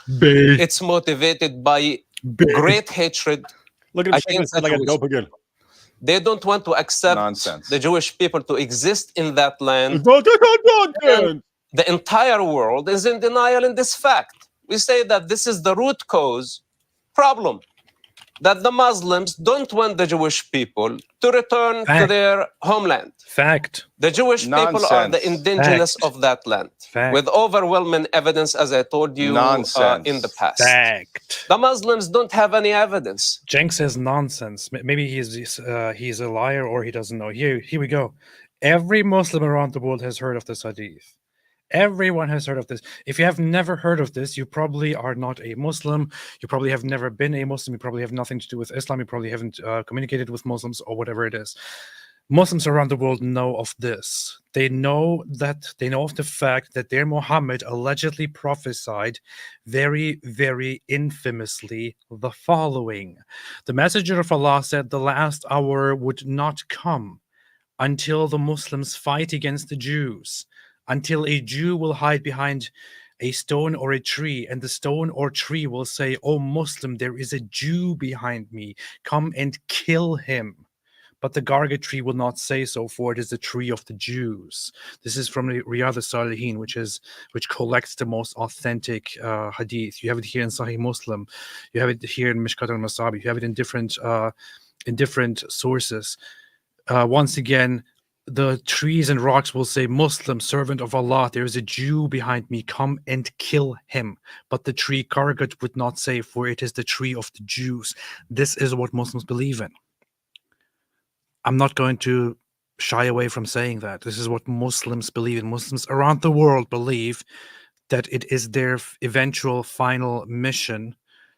It's motivated by great hatred. Look at him shaking his head like a dope again. They don't want to accept Nonsense. the Jewish people to exist in that land. Nonsense. The entire world is in denial in this fact. We say that this is the root cause problem, that the Muslims don't want the Jewish people to return to Fact. their homeland. Fact. The Jewish people are the Nonsense. indigenous Fact. of that land, Fact. with overwhelming evidence, as I told you Nonsense. in the past. Fact. The Muslims don't have any evidence. Cenk says nonsense. Maybe he's a liar or he doesn't know. Here we go. Every Muslim around the world has heard of this hadith. Everyone has heard of this. If you have never heard of this, you probably are not a Muslim. You probably have never been a Muslim. You probably have nothing to do with Islam. You probably haven't communicated with Muslims or whatever it is. Muslims around the world know of this. They know of the fact that their Muhammad allegedly prophesied very, very infamously the following. The Messenger of Allah said the last hour would not come until the Muslims fight against the Jews, until a Jew will hide behind a stone or a tree, and the stone or tree will say, "O Muslim, there is a Jew behind me. Come and kill him." But the Garga tree will not say so, for it is the tree of the Jews. This is from the Riyadh al-Salihin, which collects the most authentic hadith. You have it here in Sahih Muslim. You have it here in Mishkat al-Mosab. You have it in different sources. Once again, the trees and rocks will say, "Muslim, servant of Allah, there is a Jew behind me, come and kill him." But the tree Kargat would not say, for it is the tree of the Jews. This is what Muslims believe in. I'm not going to shy away from saying that. This is what Muslims believe in. Muslims around the world believe that it is their eventual final mission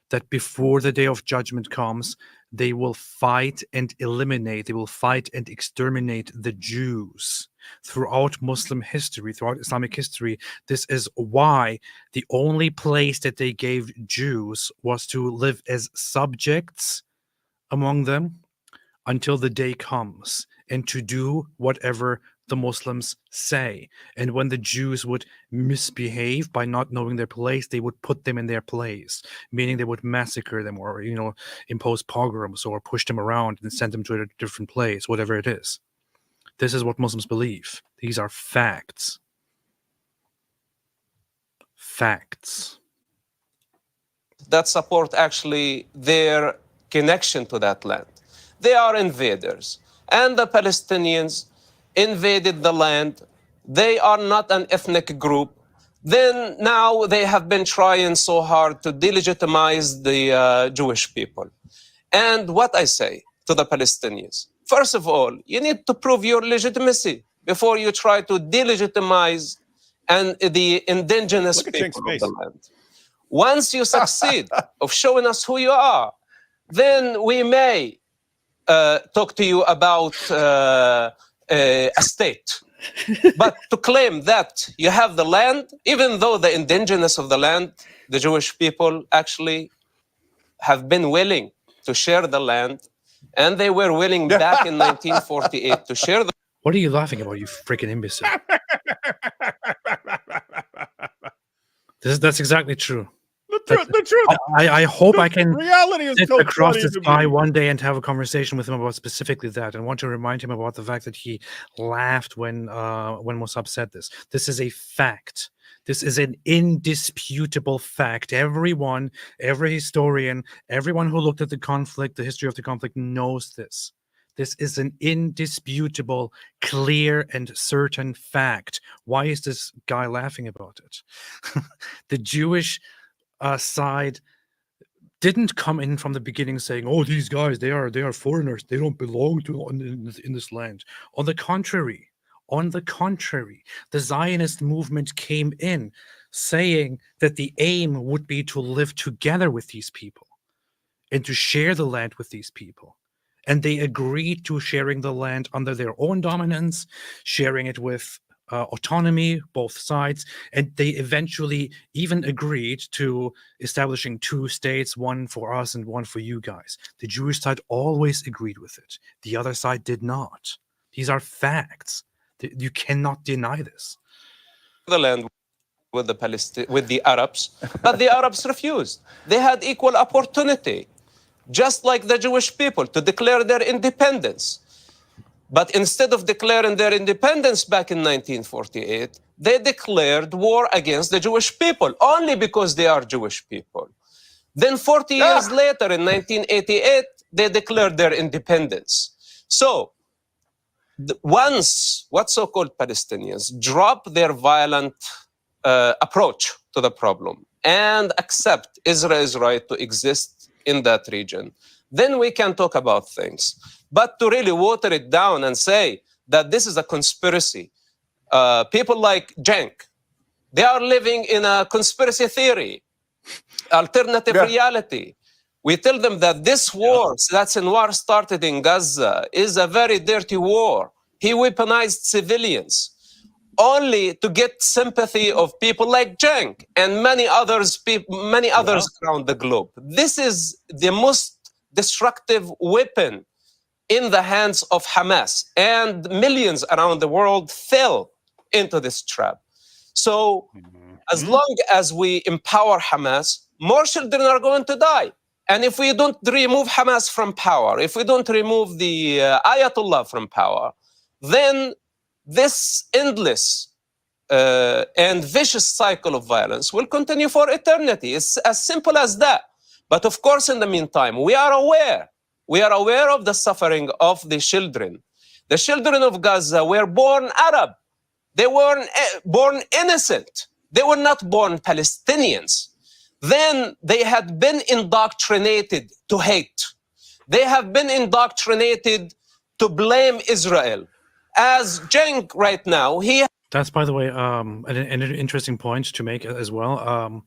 that before the day of judgment comes, they will fight and eliminate, they will fight and exterminate the Jews. Throughout Muslim history, throughout Islamic history, this is why the only place that they gave Jews was to live as subjects among them until the day comes, and to do whatever the Muslims say. And when the Jews would misbehave by not knowing their place, they would put them in their place, meaning they would massacre them or, impose pogroms or push them around and send them to a different place, whatever it is. This is what Muslims believe. These are facts. Facts. That support actually their connection to that land. They are invaders. And the Palestinians invaded the land. They are not an ethnic group. Then now they have been trying so hard to delegitimize the Jewish people. And what I say to the Palestinians, first of all, you need to prove your legitimacy before you try to delegitimize the indigenous Look at people Cenk's of face. the land. Once you succeed of showing us who you are, then we may talk to you about a state. But to claim that you have the land, even though the indigenous of the land, the Jewish people, actually have been willing to share the land, and they were willing back in 1948 to share the. What are you laughing about, you freaking imbecile? That's exactly true. The truth. I hope I can Reality is sit so across funny this to guy me. one day and have a conversation with him about specifically that, and want to remind him about the fact that he laughed when Mosab said this. This is a fact. This is an indisputable fact. Everyone, every historian, everyone who looked at the conflict, the history of the conflict, knows this. This is an indisputable, clear, and certain fact. Why is this guy laughing about it? The Jewish side didn't come in from the beginning saying, "Oh, these guys, they are foreigners. They don't belong to in this land." On the contrary, the Zionist movement came in saying that the aim would be to live together with these people and to share the land with these people. And they agreed to sharing the land under their own dominance, sharing it with autonomy, both sides, and they eventually even agreed to establishing 2 states, one for us and one for you guys. The Jewish side always agreed with it. The other side did not. These are facts. You cannot deny this. The land with the Arabs, but the Arabs refused. They had equal opportunity, just like the Jewish people, to declare their independence. But instead of declaring their independence back in 1948, they declared war against the Jewish people, only because they are Jewish people. Then 40 years later, in 1988, they declared their independence. So once what so-called Palestinians drop their violent approach to the problem and accept Israel's right to exist in that region, then we can talk about things. But to really water it down and say that this is a conspiracy, people like Cenk, they are living in a conspiracy theory, alternative reality. We tell them that this war, that Sinwar started in Gaza, is a very dirty war. He weaponized civilians only to get sympathy of people like Cenk and many others around the globe. This is the most destructive weapon in the hands of Hamas, and millions around the world fell into this trap. So as long as we empower Hamas, more children are going to die. And if we don't remove Hamas from power, if we don't remove the Ayatollah from power, then this endless and vicious cycle of violence will continue for eternity. It's as simple as that. But of course, in the meantime, we are aware of the suffering of the children. The children of Gaza were born Arab. They were born innocent. They were not born Palestinians. Then they had been indoctrinated to hate. They have been indoctrinated to blame Israel. As Cenk right now, That's, by the way, an interesting point to make as well.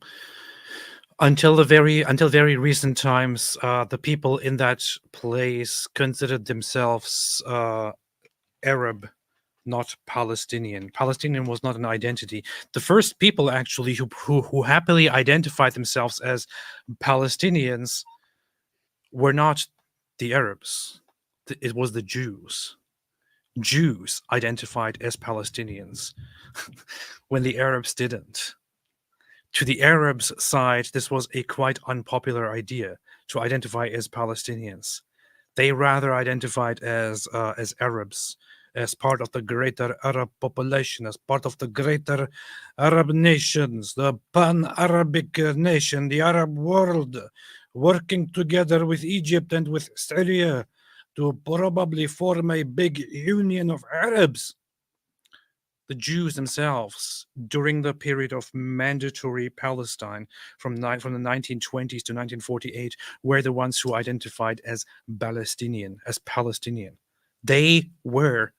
Until very recent times, the people in that place considered themselves Arab, not Palestinian. Palestinian was not an identity. The first people actually who happily identified themselves as Palestinians were not the Arabs. It was the Jews. Jews identified as Palestinians when the Arabs didn't. To the Arabs' side, this was a quite unpopular idea to identify as Palestinians. They rather identified as Arabs, as part of the greater Arab population, as part of the greater Arab nations, the pan-Arabic nation, the Arab world, working together with Egypt and with Syria to probably form a big union of Arabs. The Jews themselves, during the period of mandatory Palestine from the 1920s to 1948, were the ones who identified as Palestinian. They were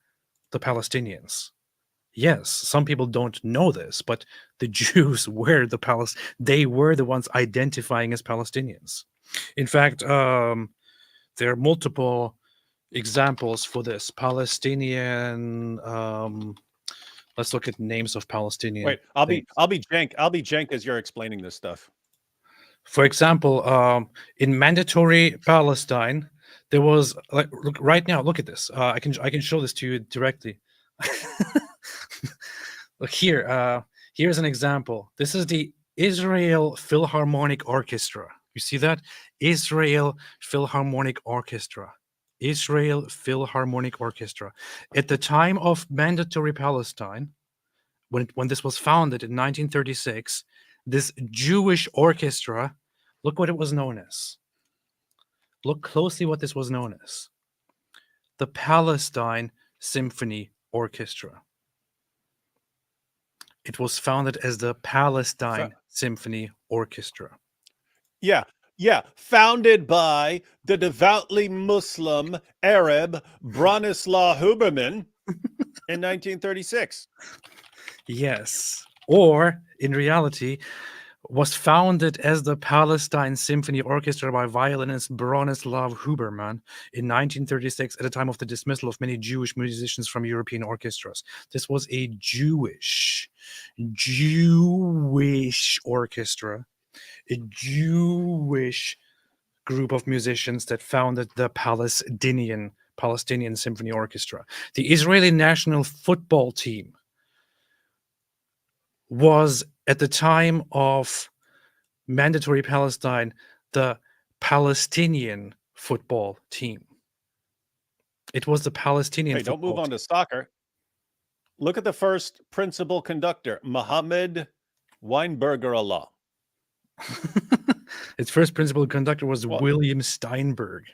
the Palestinians. Yes, some people don't know this, but the Jews were they were the ones identifying as Palestinians. In fact, there are multiple examples for this. Palestinian. Let's look at names of Palestinian. Wait, I'll be states. Cenk as you're explaining this stuff. For example, in mandatory Palestine, there was look right now. Look at this. I can show this to you directly. Look here. Here's an example. This is the Israel Philharmonic Orchestra. You see that? Israel Philharmonic Orchestra. Israel Philharmonic Orchestra. At the time of mandatory Palestine, when this was founded in 1936, this Jewish orchestra, look what it was known as. Look closely what this was known as. The Palestine Symphony Orchestra. It was founded as the Palestine Symphony Orchestra. Yeah, founded by the devoutly Muslim Arab Bronislaw Huberman in 1936. Yes. Or, in reality, was founded as the Palestine Symphony Orchestra by violinist Bronislaw Huberman in 1936 at the time of the dismissal of many Jewish musicians from European orchestras. This was a Jewish orchestra, a Jewish group of musicians that founded the Palestinian Symphony Orchestra. The Israeli national football team was, at the time of mandatory Palestine, the Palestinian football team. It was the Palestinian Hey, don't move football on to soccer. Look at the first principal conductor, Mohammed Weinberger Allah. Its first principal conductor was What? William Steinberg.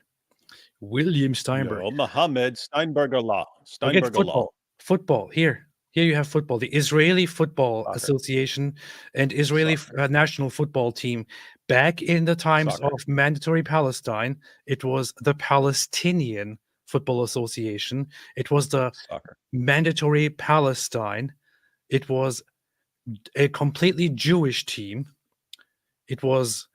William Steinberg. No, Mohammed Steinberger Allah. Look at football. Football. Here you have football. The Israeli Football Soccer. Association and Israeli national football team. Back in the times Soccer. of mandatory Palestine, it was the Palestinian Football Association. It was the Soccer. mandatory Palestine. It was a completely Jewish team. It was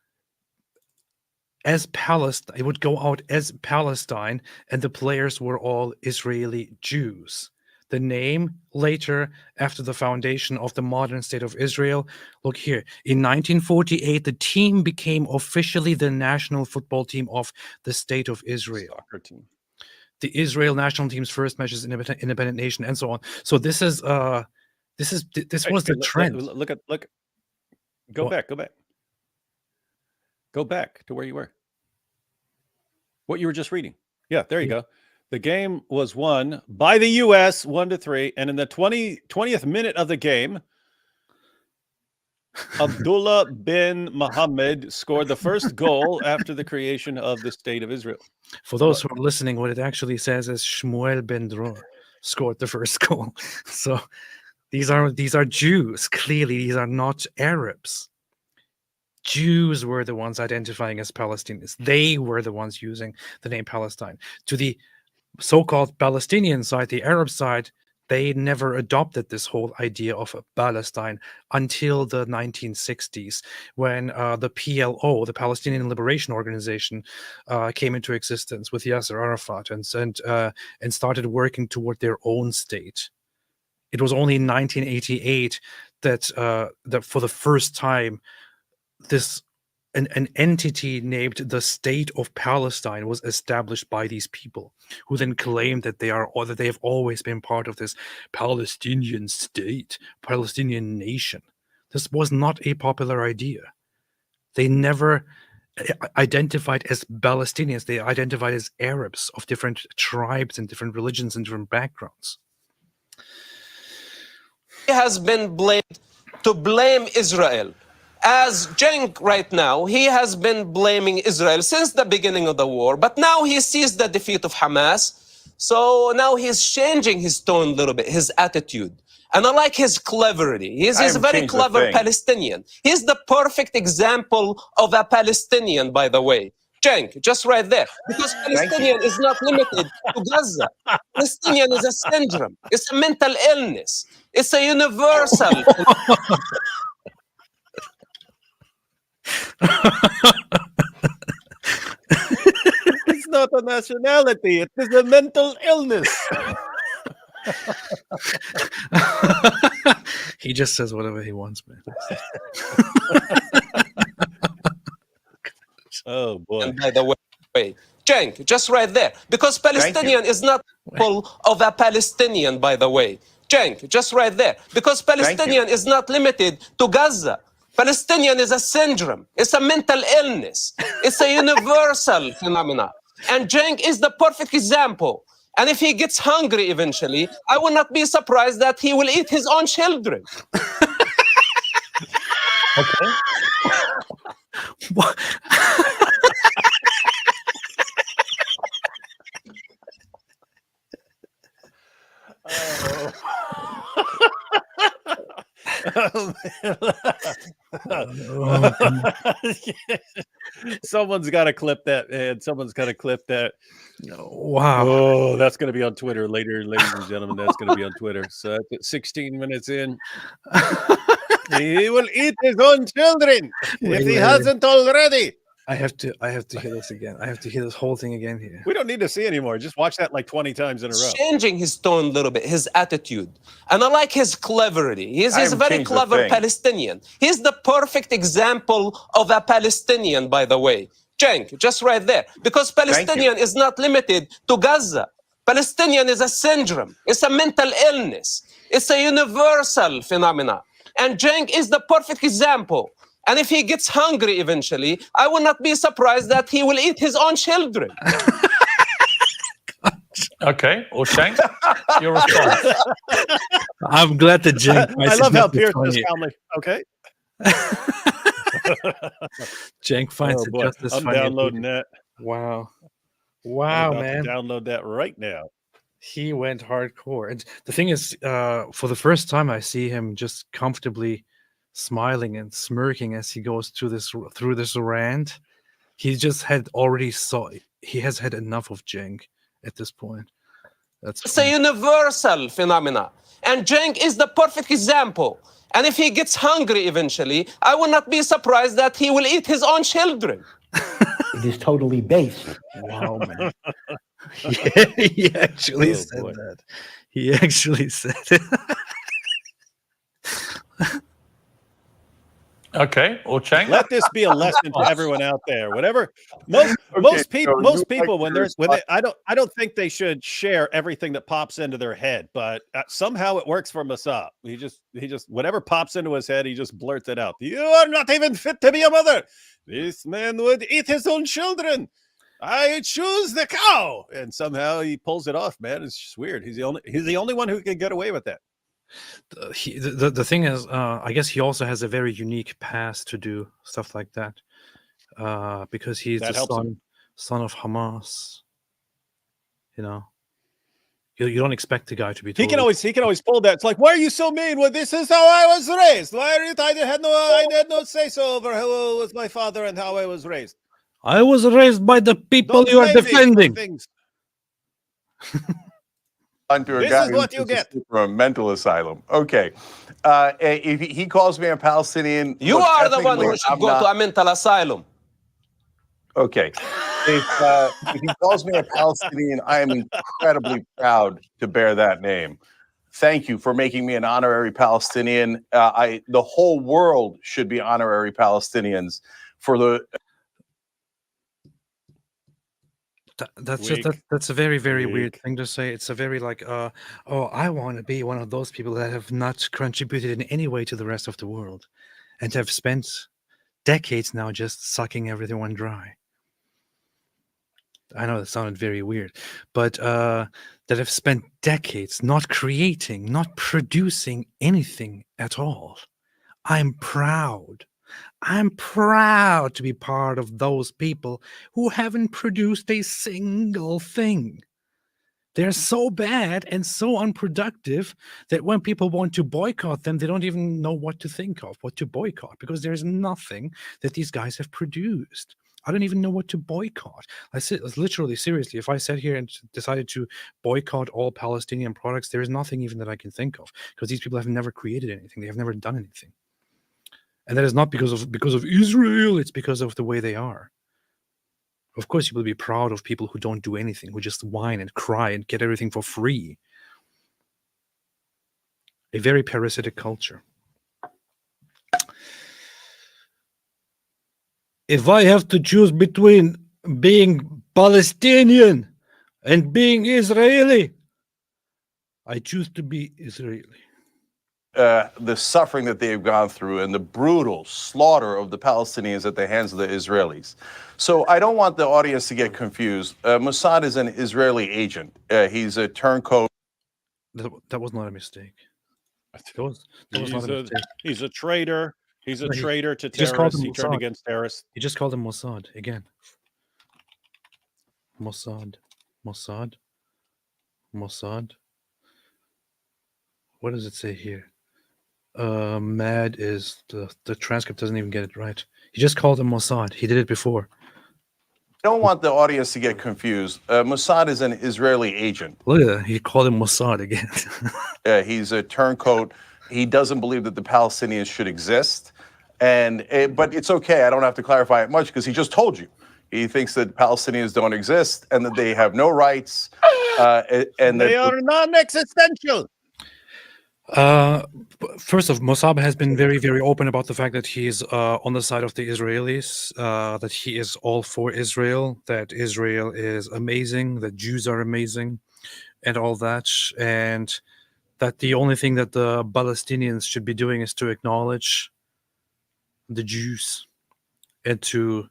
as Palestine. It would go out as Palestine, and the players were all Israeli Jews. The name later, after the foundation of the modern state of Israel, look here. In 1948, the team became officially the national football team of the state of Israel. Soccer team. The Israel national team's first match as independent nation, and so on. So this was the trend. Look. Go back. Go back to where you were. What you were just reading. Yeah, there you go. The game was won by the U.S. 1-3, and in the 20th minute of the game, Abdullah bin Muhammad scored the first goal after the creation of the state of Israel. For those who are listening, what it actually says is Shmuel ben Dror scored the first goal. So these are Jews. Clearly, these are not Arabs. Jews were the ones identifying as Palestinians. They were the ones using the name Palestine. To the so-called Palestinian side, the Arab side, they never adopted this whole idea of a Palestine until the 1960s, when the PLO, the Palestinian Liberation Organization, came into existence with Yasser Arafat and started working toward their own state. It was only in 1988 that for the first time, an entity named the State of Palestine was established by these people, who then claimed that they have always been part of this Palestinian state, Palestinian nation. This was not a popular idea. They never identified as Palestinians. They identified as Arabs of different tribes and different religions and different backgrounds. He has been blamed to blame Israel. As Cenk right now, he has been blaming Israel since the beginning of the war, but now he sees the defeat of Hamas. So now he's changing his tone a little bit, his attitude. And I like his cleverity. He's a very clever Palestinian. He's the perfect example of a Palestinian, by the way. Cenk, just right there. Because Palestinian is not limited to Gaza. Palestinian is a syndrome. It's a mental illness. It's a universal. It's not an nationality. It is a mental illness. He just says whatever he wants, man. Oh boy. And by the way, Cenk, just right there, because Palestinian is not full of a Palestinian, by the way. Cenk, just right there, because Palestinian is not limited to Gaza. Palestinian is a syndrome. It's a mental illness. It's a universal phenomenon. And Cenk is the perfect example. And if he gets hungry eventually, I will not be surprised that he will eat his own children. Okay. What? Someone's got to clip that, man. Someone's got to clip that. Wow. Oh, that's going to be on Twitter later, ladies and gentlemen. That's going to be on Twitter. So that's at 16 minutes in. He will eat his own children if he hasn't already. I have to hear this again. I have to hear this whole thing again here. We don't need to see anymore. Just watch that like 20 times in a row. Changing his tone a little bit, his attitude. And I like his cleverity. He's a very clever Palestinian. He's the perfect example of a Palestinian, by the way. Cenk, just right there. Because Palestinian is not limited to Gaza. Palestinian is a syndrome. It's a mental illness. It's a universal phenomenon. And Cenk is the perfect example. And if he gets hungry eventually, I will not be surprised that he will eat his own children. Okay. Or Cenk, your response. I'm glad that Cenk. I love how Piers is family. Okay. Cenk finds it just as I'm funny. downloading that. Wow. I'm Wow, about man. to download that right now. He went hardcore. And the thing is, for the first time, I see him just comfortably smiling and smirking as he goes through this rant. He just had he has had enough of Cenk at this point. It's a universal phenomenon. And Cenk is the perfect example. And if he gets hungry eventually, I will not be surprised that he will eat his own children. It is totally based. Wow, man. Yeah, he actually said boy. that. He actually said it. Okay. Or Cenk. Let this be a lesson to everyone out there. Whatever most people when they I don't think they should share everything that pops into their head, but somehow it works for Mosab. He just whatever pops into his head, he just blurts it out. You are not even fit to be a mother. This man would eat his own children. I choose the cow, and somehow he pulls it off. Man, it's just weird. He's the only one who can get away with that. The thing is, I guess he also has a very unique past to do stuff like that, because he's That the helps him. son of Hamas. You know, you don't expect the guy to be. He can always pull that. It's like, why are you so mean? Well, this is how I was raised. Why are you? I had no say so over who was my father and how I was raised. I was raised by the people you are defending. Under a This guy is what who's you get. from a mental asylum. Okay. If he calls me a Palestinian, You look, are the one ethnically, who should I'm go not- to a mental asylum. Okay. If he calls me a Palestinian, I am incredibly proud to bear that name. Thank you for making me an honorary Palestinian. The whole world should be honorary Palestinians for the. That's a very, very weird Weak. thing to say. It's a very like, oh, I want to be one of those people that have not contributed in any way to the rest of the world, and have spent decades now just sucking everyone dry. I know that sounded very weird, but that have spent decades not creating, not producing anything at all. I'm proud. I'm proud to be part of those people who haven't produced a single thing. They're so bad and so unproductive that when people want to boycott them, they don't even know what to think of, what to boycott, because there's nothing that these guys have produced. I don't even know what to boycott. Literally, seriously, if I sat here and decided to boycott all Palestinian products, there is nothing even that I can think of, because these people have never created anything. They have never done anything. And that is not because of Israel, it's because of the way they are. Of course, you will be proud of people who don't do anything, who just whine and cry and get everything for free. A very parasitic culture. If I have to choose between being Palestinian and being Israeli, I choose to be Israeli. The suffering that they've gone through and the brutal slaughter of the Palestinians at the hands of the Israelis. So I don't want the audience to get confused. Mossad is an Israeli agent. He's a turncoat. That was not a mistake. That was not He's a a, mistake. he's a traitor. He's a No, he- traitor to he just called terrorists. him He turned Mossad. against terrorists. You just called him Mossad again. Mossad. Mossad. Mossad. What does it say here? Mad is the transcript doesn't even get it right. He just called him Mossad. He did it before. I don't want the audience to get confused. Mossad is an Israeli agent. Look at that. He called him Mossad again. He's a turncoat. He doesn't believe that the Palestinians should exist. But it's okay. I don't have to clarify it much because he just told you. He thinks that Palestinians don't exist and that they have no rights. And They that are non-existential. First off, Mosab has been very, very open about the fact that he's on the side of the Israelis, that he is all for Israel, that Israel is amazing, that Jews are amazing, and all that, and that the only thing that the Palestinians should be doing is to acknowledge the Jews and to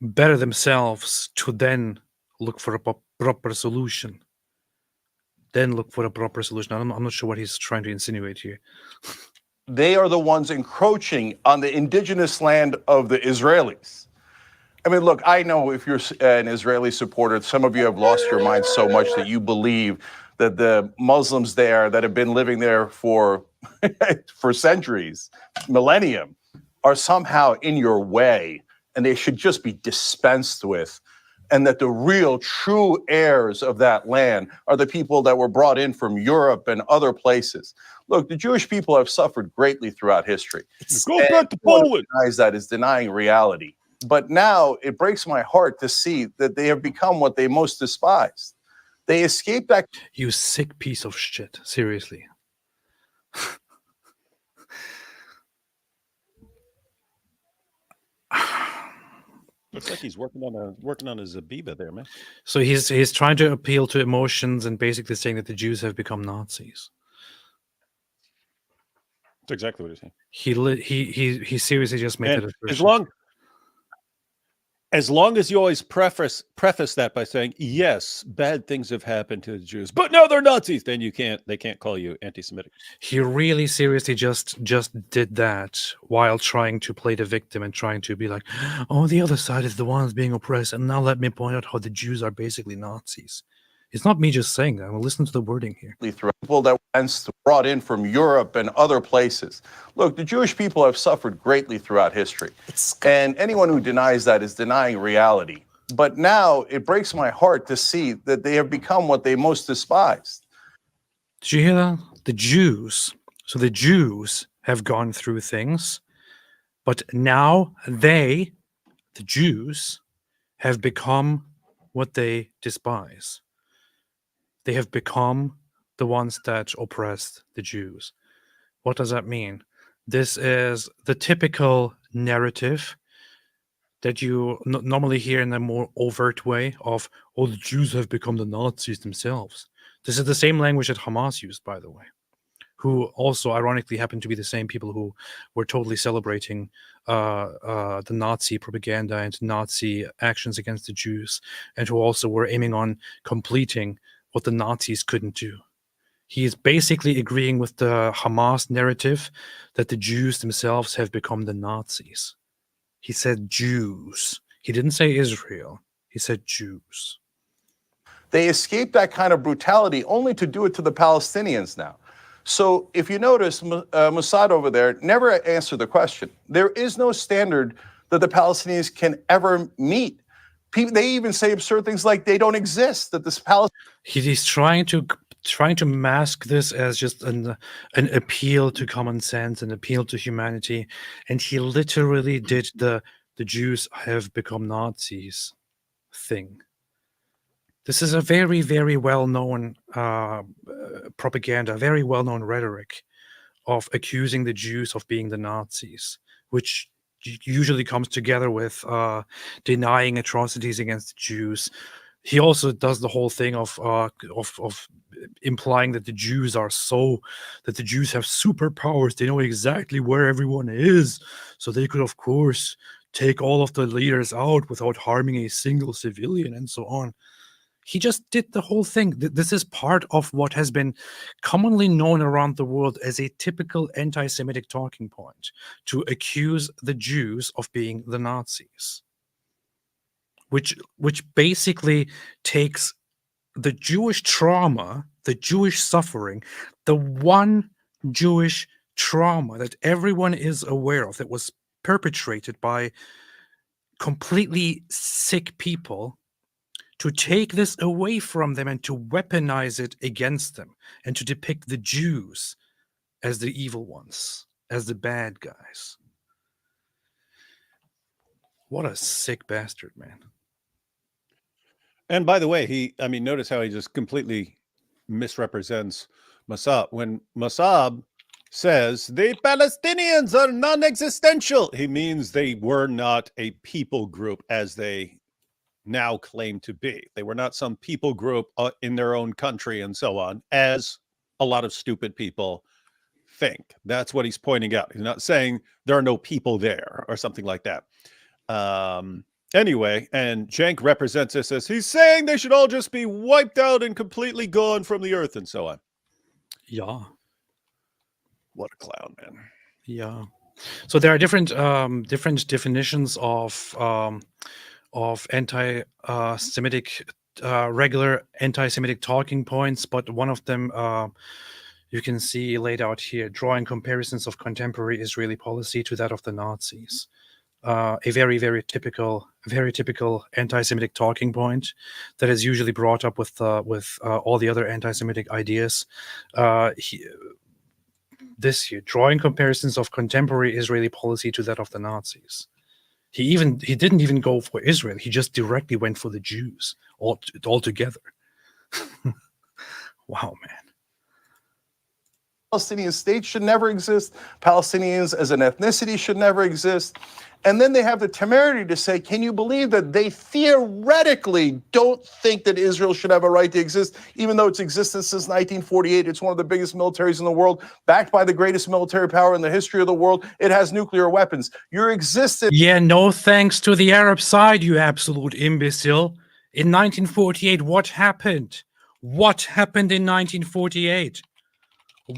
better themselves, to then look for a proper solution. Then look for a proper solution. I'm not sure what he's trying to insinuate here. they are the ones encroaching on the indigenous land of the Israelis. I mean, look, I know if you're an Israeli supporter, some of you have lost your mind so much that you believe that the Muslims there that have been living there for for centuries, millennium, are somehow in your way and they should just be dispensed with. And that the real true heirs of that land are the people that were brought in from Europe and other places. Look, the Jewish people have suffered greatly throughout history. Go back to Poland. Denies that is denying reality. But now it breaks my heart to see that they have become what they most despised. They escaped that. You sick piece of shit. Seriously. Looks like he's working on a Zabiba there, man. So he's trying to appeal to emotions and basically saying that the Jews have become Nazis. That's exactly what he's saying. He seriously just made that And assertion. as long as you always preface that by saying, yes, bad things have happened to the Jews, but now they're Nazis, then they can't call you anti-Semitic. He really seriously just did that while trying to play the victim and trying to be like, oh, the other side is the ones being oppressed, and now let me point out how the Jews are basically Nazis. It's not me just saying that. Well, listen to the wording here. Through people that were brought in from Europe and other places. Look, the Jewish people have suffered greatly throughout history. And anyone who denies that is denying reality. But now it breaks my heart to see that they have become what they most despised. Did you hear that? The Jews. So the Jews have gone through things, but now the Jews, have become what they despise. They have become the ones that oppressed the Jews. What does that mean? This is the typical narrative that you normally hear in a more overt way of, oh, the Jews have become the Nazis themselves. This is the same language that Hamas used, by the way, who also ironically happen to be the same people who were totally celebrating the Nazi propaganda and Nazi actions against the Jews, and who also were aiming on completing what the Nazis couldn't do. He is basically agreeing with the Hamas narrative that the Jews themselves have become the Nazis. He said Jews. He didn't say Israel. He said Jews. They escaped that kind of brutality only to do it to the Palestinians now. So if you notice, Mossad over there never answered the question. There is no standard that the Palestinians can ever meet. They even say absurd things like they don't exist, that this He's trying to mask this as just an appeal to common sense, an appeal to humanity, and he literally did the the Jews have become Nazis thing. This is a very, very well-known propaganda, very well-known rhetoric of accusing the Jews of being the Nazis, which usually comes together with denying atrocities against the Jews. He also does the whole thing of implying that the Jews have superpowers. They know exactly where everyone is, so they could, of course, take all of the leaders out without harming a single civilian, and so on. He just did the whole thing. This is part of what has been commonly known around the world as a typical anti-Semitic talking point, to accuse the Jews of being the Nazis, which basically takes the Jewish trauma, the Jewish suffering, the one Jewish trauma that everyone is aware of that was perpetrated by completely sick people, to take this away from them and to weaponize it against them, and to depict the Jews as the evil ones, as the bad guys. What a sick bastard, man. And by the way, notice how he just completely misrepresents Mosab. When Mosab says the Palestinians are non-existential, he means they were not a people group as they now claim to be. They were not some people group in their own country and so on, as a lot of stupid people think. That's what he's pointing out. He's not saying there are no people there or something like that. Anyway, and Cenk represents this as he's saying they should all just be wiped out and completely gone from the earth and so on. Yeah. What a clown, man. Yeah. So there are different definitions of anti-Semitic, regular anti-Semitic talking points, but one of them you can see laid out here, drawing comparisons of contemporary Israeli policy to that of the Nazis. A very, very typical anti-Semitic talking point that is usually brought up with all the other anti-Semitic ideas. This here, drawing comparisons of contemporary Israeli policy to that of the Nazis. He didn't even go for Israel. He just directly went for the Jews altogether. Wow, man. Palestinian state should never exist. Palestinians as an ethnicity should never exist. And then they have the temerity to say, can you believe that they theoretically don't think that Israel should have a right to exist, even though it's existed since 1948. It's one of the biggest militaries in the world, backed by the greatest military power in the history of the world. It has nuclear weapons. Your existence... Yeah, no thanks to the Arab side, you absolute imbecile. In 1948, what happened? What happened in 1948?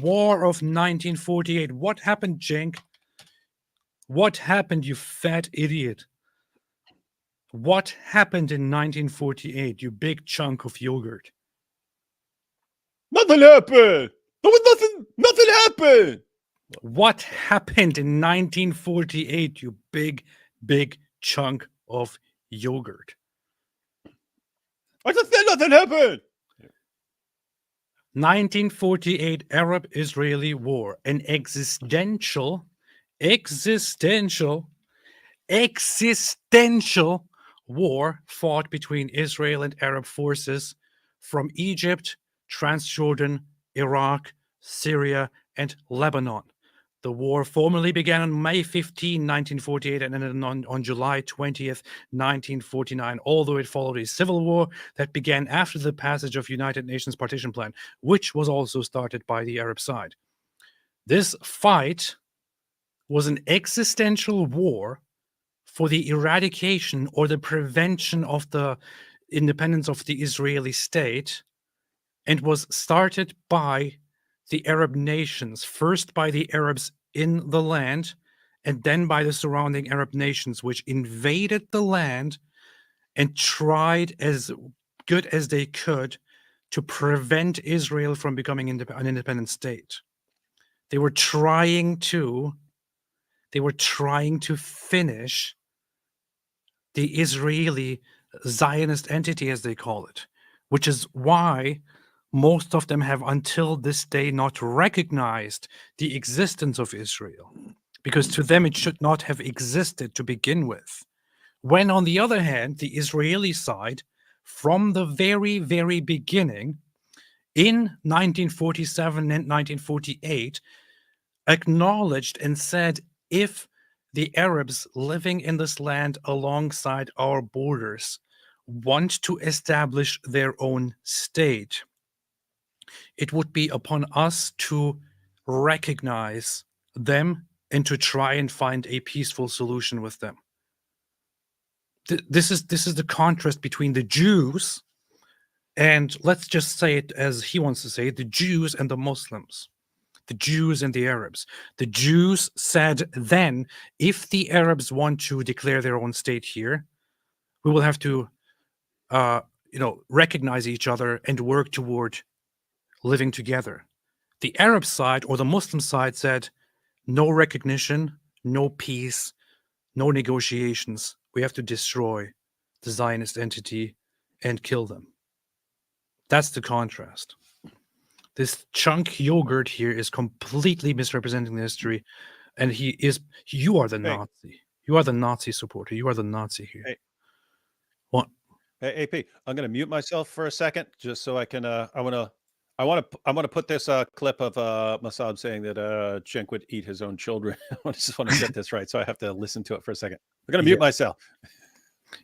War of 1948. What happened, Cenk? What happened, you fat idiot? What happened in 1948, you big chunk of yogurt? Nothing happened. There was nothing happened. What happened in 1948, you big chunk of yogurt? I just said nothing happened. 1948 Arab-Israeli War, an existential war fought between Israel and Arab forces from Egypt, Transjordan, Iraq, Syria, and Lebanon. The war formally began on May 15, 1948, and ended on July 20th, 1949, although it followed a civil war that began after the passage of United Nations Partition Plan, which was also started by the Arab side. This fight was an existential war for the eradication or the prevention of the independence of the Israeli state, and was started by the Arab nations, first by the Arabs in the land, and then by the surrounding Arab nations, which invaded the land and tried as good as they could to prevent Israel from becoming an independent state. They were trying to finish the Israeli Zionist entity, as they call it, which is why most of them have until this day not recognized the existence of Israel, because to them it should not have existed to begin with. When, on the other hand, the Israeli side, from the very, very beginning, in 1947 and 1948, acknowledged and said, if the Arabs living in this land alongside our borders want to establish their own state, it would be upon us to recognize them and to try and find a peaceful solution with them. This is the contrast between the Jews and, let's just say it as he wants to say it, the Jews and the Muslims, the Jews and the Arabs. The Jews said then, if the Arabs want to declare their own state here, we will have to, recognize each other and work toward living together. The Arab side or the Muslim side said, no recognition, no peace, no negotiations. We have to destroy the Zionist entity and kill them. That's the contrast. This Cenk Yogurt here is completely misrepresenting the history, and you are the Nazi. You are the Nazi supporter. You are the Nazi here. Hey. What? Hey, AP, I'm going to mute myself for a second just so I can. I want to put this clip of Mosab saying that Cenk would eat his own children. I just want to get this right, so I have to listen to it for a second. I'm going to mute myself.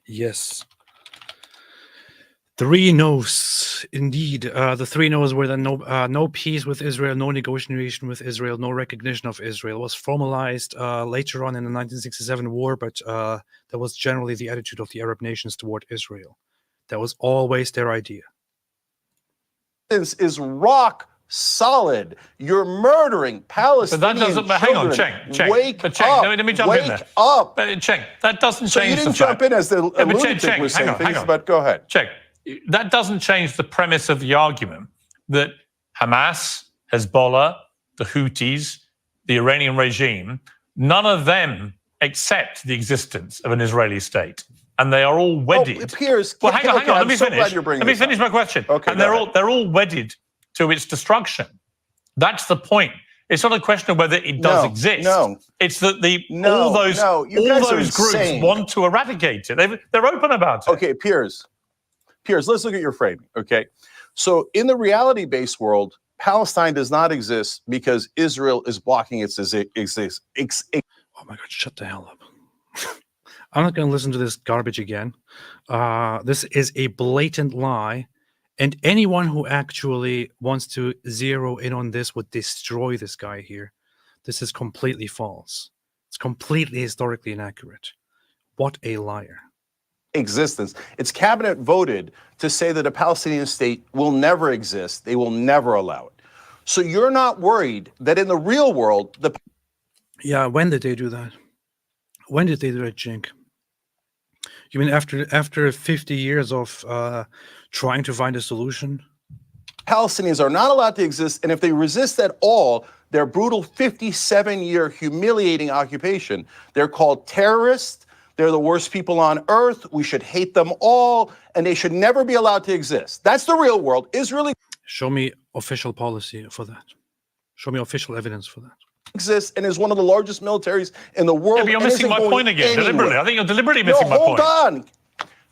Yes. 3 no's, indeed. The 3 no's were that no peace with Israel, no negotiation with Israel, no recognition of Israel. It was formalized later on in the 1967 war, but that was generally the attitude of the Arab nations toward Israel. That was always their idea. This is rock solid. You're murdering Palestinian But that doesn't. Hang on, Cenk. Wake Cenk, up. let me jump in there. Wake up. But Cenk, that doesn't So change you didn't the jump fact. in as the Yeah, but lunatic was saying things, but go ahead. Cenk, that doesn't change the premise of the argument that Hamas, Hezbollah, the Houthis, the Iranian regime, none of them accept the existence of an Israeli state. And they are all wedded. Piers, well, hang on. Let me so finish. glad you're bringing Let me finish my question. Okay, and they're all wedded to its destruction. That's the point. It's not a question of whether it does exist. No. It's that all those groups want to eradicate it. They're open about it. Okay, Piers, let's look at your framing. Okay, so in the reality-based world, Palestine does not exist because Israel is blocking its existence. Oh my God! Shut the hell up. I'm not going to listen to this garbage again. This is a blatant lie. And anyone who actually wants to zero in on this would destroy this guy here. This is completely false. It's completely historically inaccurate. What a liar. Existence. Its cabinet voted to say that a Palestinian state will never exist. They will never allow it. So you're not worried that in the real world, Yeah, when did they do that? When did they do that, Cenk? You mean after 50 years of trying to find a solution? Palestinians are not allowed to exist, and if they resist at all their brutal 57-year humiliating occupation, they're called terrorists. They're the worst people on earth. We should hate them all, and they should never be allowed to exist. That's the real world. Israeli Show me official policy for that. Show me official evidence for that. exists and is one of the largest militaries in the world. Yeah, but you're missing my point again, deliberately. I think you're deliberately missing my point. Hold on.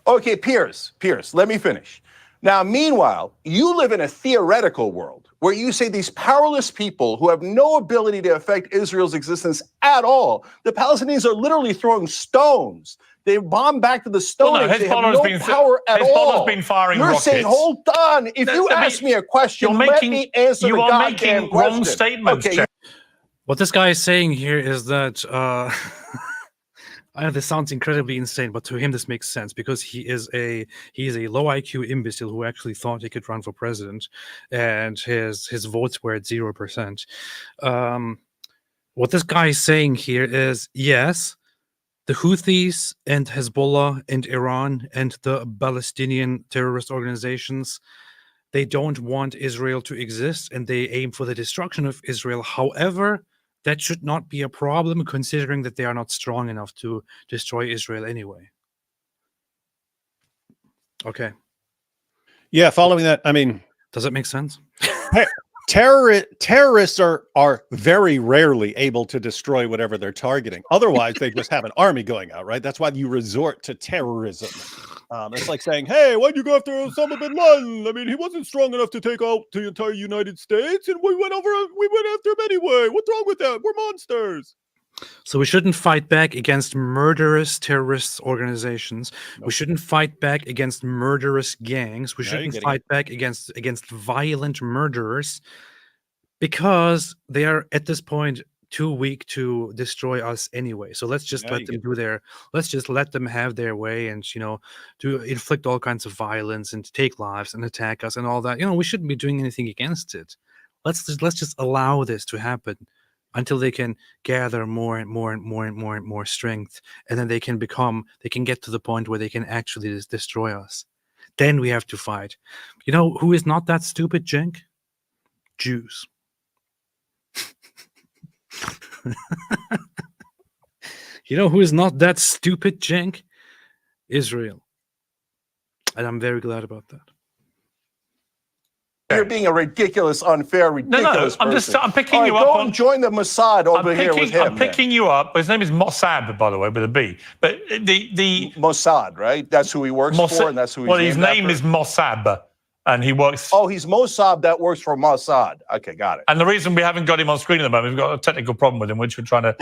Okay, Piers, let me finish. Now, meanwhile, you live in a theoretical world where you say these powerless people who have no ability to affect Israel's existence at all, the Palestinians are literally throwing stones. They bomb back to the Stone Age. They have no power at all. Hezbollah's been firing You're rockets. saying, hold on. If you ask me a question, let me answer the goddamn question. You are making wrong statements. Okay, what this guy is saying here is that I know this sounds incredibly insane, but to him this makes sense because he is a low IQ imbecile who actually thought he could run for president, and his votes were at 0%. What this guy is saying here is, yes, the Houthis and Hezbollah and Iran and the Palestinian terrorist organizations, they don't want Israel to exist and they aim for the destruction of Israel. However, that should not be a problem considering that they are not strong enough to destroy Israel anyway. Okay. Yeah, following that, I mean... Does that make sense? Terrorists are very rarely able to destroy whatever they're targeting. Otherwise, they just have an army going out, right? That's why you resort to terrorism. It's like saying, "Hey, why'd you go after Osama bin Laden? I mean, he wasn't strong enough to take out the entire United States, and we went after him anyway. What's wrong with that? We're monsters." So we shouldn't fight back against murderous terrorist organizations. Nope. We shouldn't fight back against murderous gangs. We Now you're shouldn't getting fight back against violent murderers, because they are at this point too weak to destroy us anyway. So let's just Now you let's just let them have their way, and to inflict all kinds of violence and take lives and attack us and all that. We shouldn't be doing anything against it. Let's just allow this to happen until they can gather more and more and more and more and more strength, and then they can get to the point where they can actually destroy us. Then we have to fight. Who is not that stupid, Cenk? Jews. Who is not that stupid, Cenk? Israel. And I'm very glad about that. You're being a ridiculous, unfair, ridiculous person. I'm picking All right, you up go on. and join the Mossad over here with him. I'm picking you up. His name is Mosab, by the way, with a B. But the Mossad, right? That's who he works for, and that's who he's well, his named name after? is Mosab, and he works. Oh, he's Mossab that works for Mossad. Okay, got it. And the reason we haven't got him on screen at the moment, we've got a technical problem with him, which we're trying to.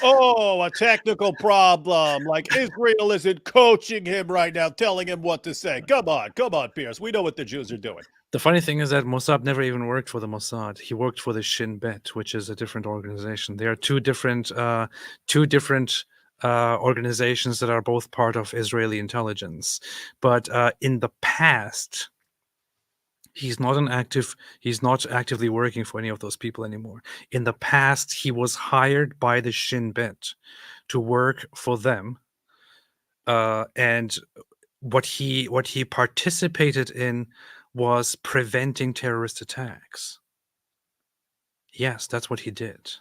Oh, a technical problem. Like Israel isn't coaching him right now, telling him what to say. Come on, Piers. We know what the Jews are doing. The funny thing is that Mosab never even worked for the Mossad. He worked for the Shin Bet, which is a different organization. They are two different organizations that are both part of Israeli intelligence. But in the past, he's not actively working for any of those people anymore. In the past, he was hired by the Shin Bet to work for them, and what he participated in was preventing terrorist attacks. Yes, that's what he did.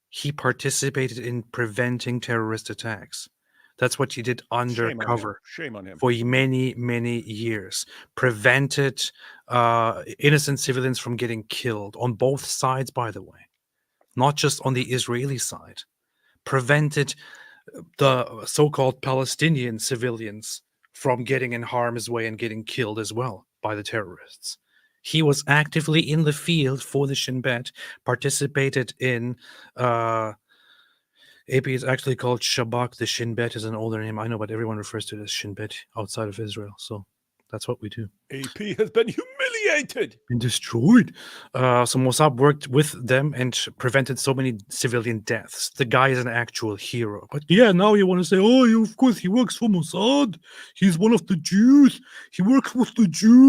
He participated in preventing terrorist attacks. That's what he did undercover. Shame on him. For many, many years. Prevented innocent civilians from getting killed on both sides, by the way. Not just on the Israeli side. Prevented the so-called Palestinian civilians from getting in harm's way and getting killed as well by the terrorists. He was actively in the field for the Shin Bet, participated in AP is actually called Shabak. The Shin Bet is an older name. I know, but everyone refers to it as Shin Bet outside of Israel. So that's what we do. AP has been humiliated. Been destroyed. So Mosab worked with them and prevented so many civilian deaths. The guy is an actual hero. But yeah, now you want to say, oh, of course, he works for Mossad. He's one of the Jews. He works with the Jews.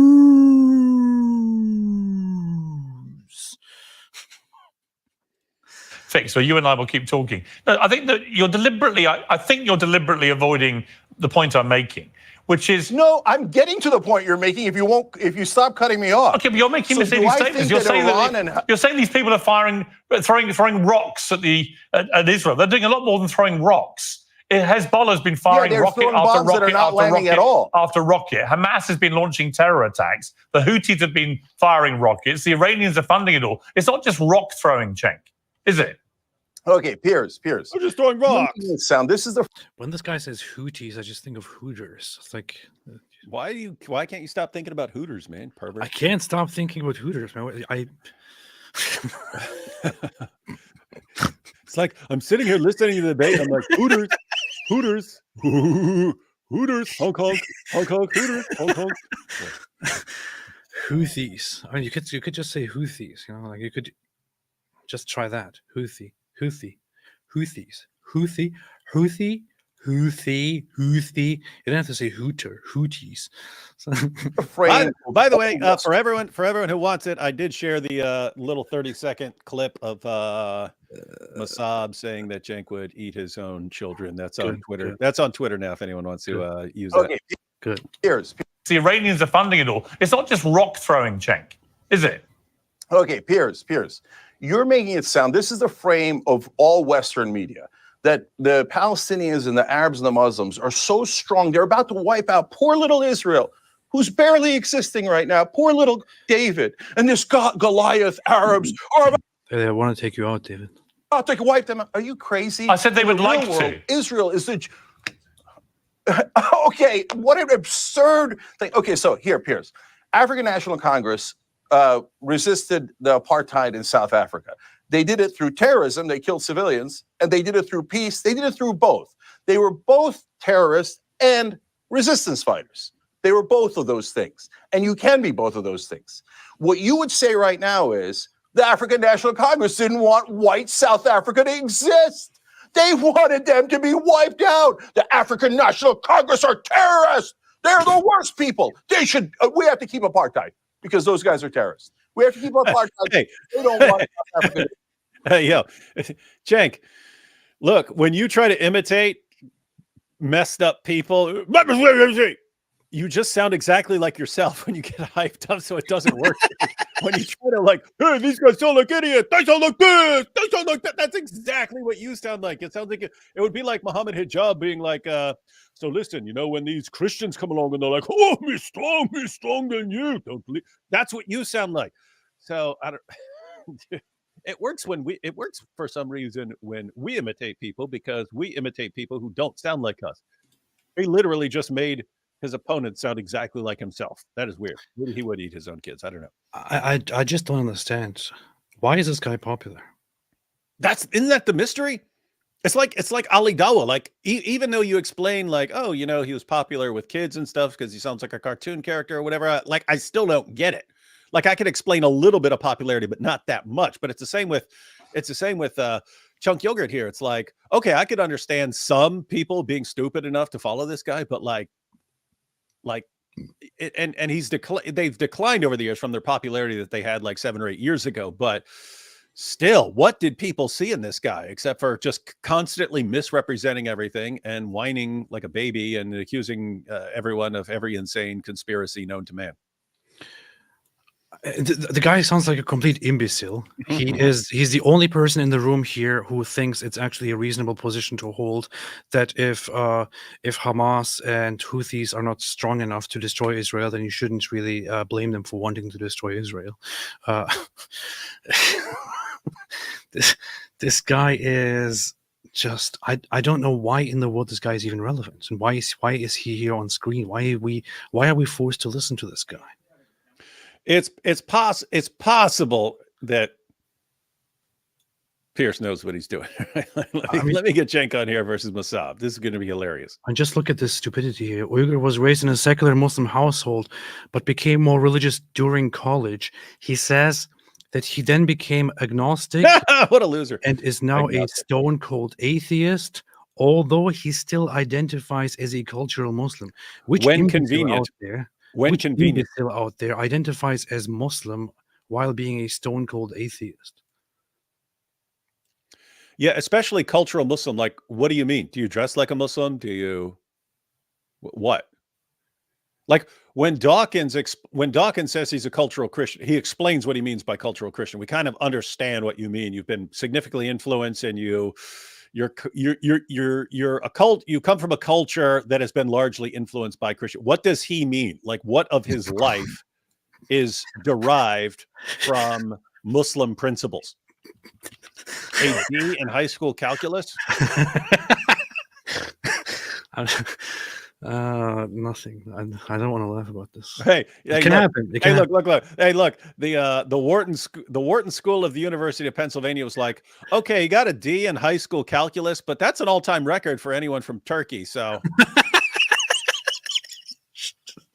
So you and I will keep talking. No, I think that you're deliberately. I think you're deliberately avoiding the point I'm making, which is No, I'm getting to the point you're making. If you stop cutting me off. okay. But you're making So misleading do I statements. think You're that saying Iran you're saying these people are throwing rocks at Israel. They're doing a lot more than throwing rocks. Hezbollah's been firing they're rocket throwing after bombs that are rocket not after landing rocket at all. after rocket. Hamas has been launching terror attacks. The Houthis have been firing rockets. The Iranians are funding it all. It's not just rock throwing, Cenk, is it? Okay, Piers. We're just throwing rocks. Sound. This is the When this guy says Houthis, I just think of Hooters. It's like, Why can't you stop thinking about Hooters, man? Pervert. I can't stop thinking about Hooters, man. It's like I'm sitting here listening to the debate. I'm like, Hooters, Hooters, Hong Kong, Hooters, Hong Kong. Houthis. I mean, you could just say Houthis. Like you could just try that. Houthis. You don't have to say Hooter. Houthis. So, By the way, for everyone who wants it, I did share the little 30-second clip of Mosab saying that Cenk would eat his own children. That's on Twitter. Good. That's on Twitter now. If anyone wants to use that. okay. good. Piers. The Iranians are funding it all. It's not just rock throwing, Cenk, is it? Okay, Piers. You're making it sound. This is the frame of all Western media. That the Palestinians and the Arabs and the Muslims are so strong, they're about to wipe out poor little Israel, who's barely existing right now. Poor little David and this Goliath Arabs are They want to take you out, David. about to wipe them out. Are you crazy? I said they In would the like real world, to. Israel is the. Okay, what an absurd thing. Okay, so here, Piers. African National Congress resisted the apartheid in South Africa. They did it through terrorism. They killed civilians. And they did it through peace. They did it through both. They were both terrorists and resistance fighters. They were both of those things. And you can be both of those things. What you would say right now is the African National Congress didn't want white South Africa to exist. They wanted them to be wiped out. The African National Congress are terrorists. They're the worst people. They should. We have to keep apartheid because those guys are terrorists. We have to keep apartheid. Hey. They don't want South Africa. Hey, yo, Cenk, look, when you try to imitate messed up people, you just sound exactly like yourself when you get hyped up, so it doesn't work. When you try to like, hey, these guys sound like idiots. They sound like this. They sound like that. That's exactly what you sound like. It sounds like it would be like Muhammad Hijab being like, so listen, you know, when these Christians come along and they're like, oh, me strong than you. Don't believe. That's what you sound like. So I don't. It works it works for some reason when we imitate people because we imitate people who don't sound like us. He literally just made his opponent sound exactly like himself. That is weird. Maybe he would eat his own kids. I don't know. I just don't understand. Why is this guy popular? Isn't that the mystery? It's like Ali Dawa. Like even though you explain like, oh, you know, he was popular with kids and stuff because he sounds like a cartoon character or whatever. I still don't get it. Like I can explain a little bit of popularity, but not that much. But it's the same with Chunk Yogurt here. It's like, okay, I could understand some people being stupid enough to follow this guy, but and they've declined over the years from their popularity that they had like 7 or 8 years ago. But still, what did people see in this guy except for just constantly misrepresenting everything and whining like a baby and accusing everyone of every insane conspiracy known to man? The guy sounds like a complete imbecile. He's the only person in the room here who thinks it's actually a reasonable position to hold that if Hamas and Houthis are not strong enough to destroy Israel, then you shouldn't really blame them for wanting to destroy Israel. This guy is just I don't know why in the world this guy is even relevant, and why is he here on screen? Why are we forced to listen to this guy? It's possible that Piers knows what he's doing. Let me get Cenk on here versus Mosab. This is going to be hilarious. And just look at this stupidity here. Uygur was raised in a secular Muslim household, but became more religious during college. He says that he then became agnostic. What a loser. And is now a stone-cold atheist, although he still identifies as a cultural Muslim. When convenient. When convenient. Still out there identifies as Muslim while being a stone-cold atheist. Yeah, especially cultural Muslim. Like, what do you mean? Do you dress like a Muslim? Do you what? Like when Dawkins says he's a cultural Christian, he explains what he means by cultural Christian. We kind of understand what you mean. You've been significantly influenced, and you're a cult. You come from a culture that has been largely influenced by Christian. What does he mean? Like, what of his life is derived from Muslim principles? A D in high school calculus? Nothing. I don't want to laugh about this. Hey, it can happen. It can happen. Look. Hey, look. The Wharton School of the University of Pennsylvania was like, okay, you got a D in high school calculus, but that's an all-time record for anyone from Turkey. So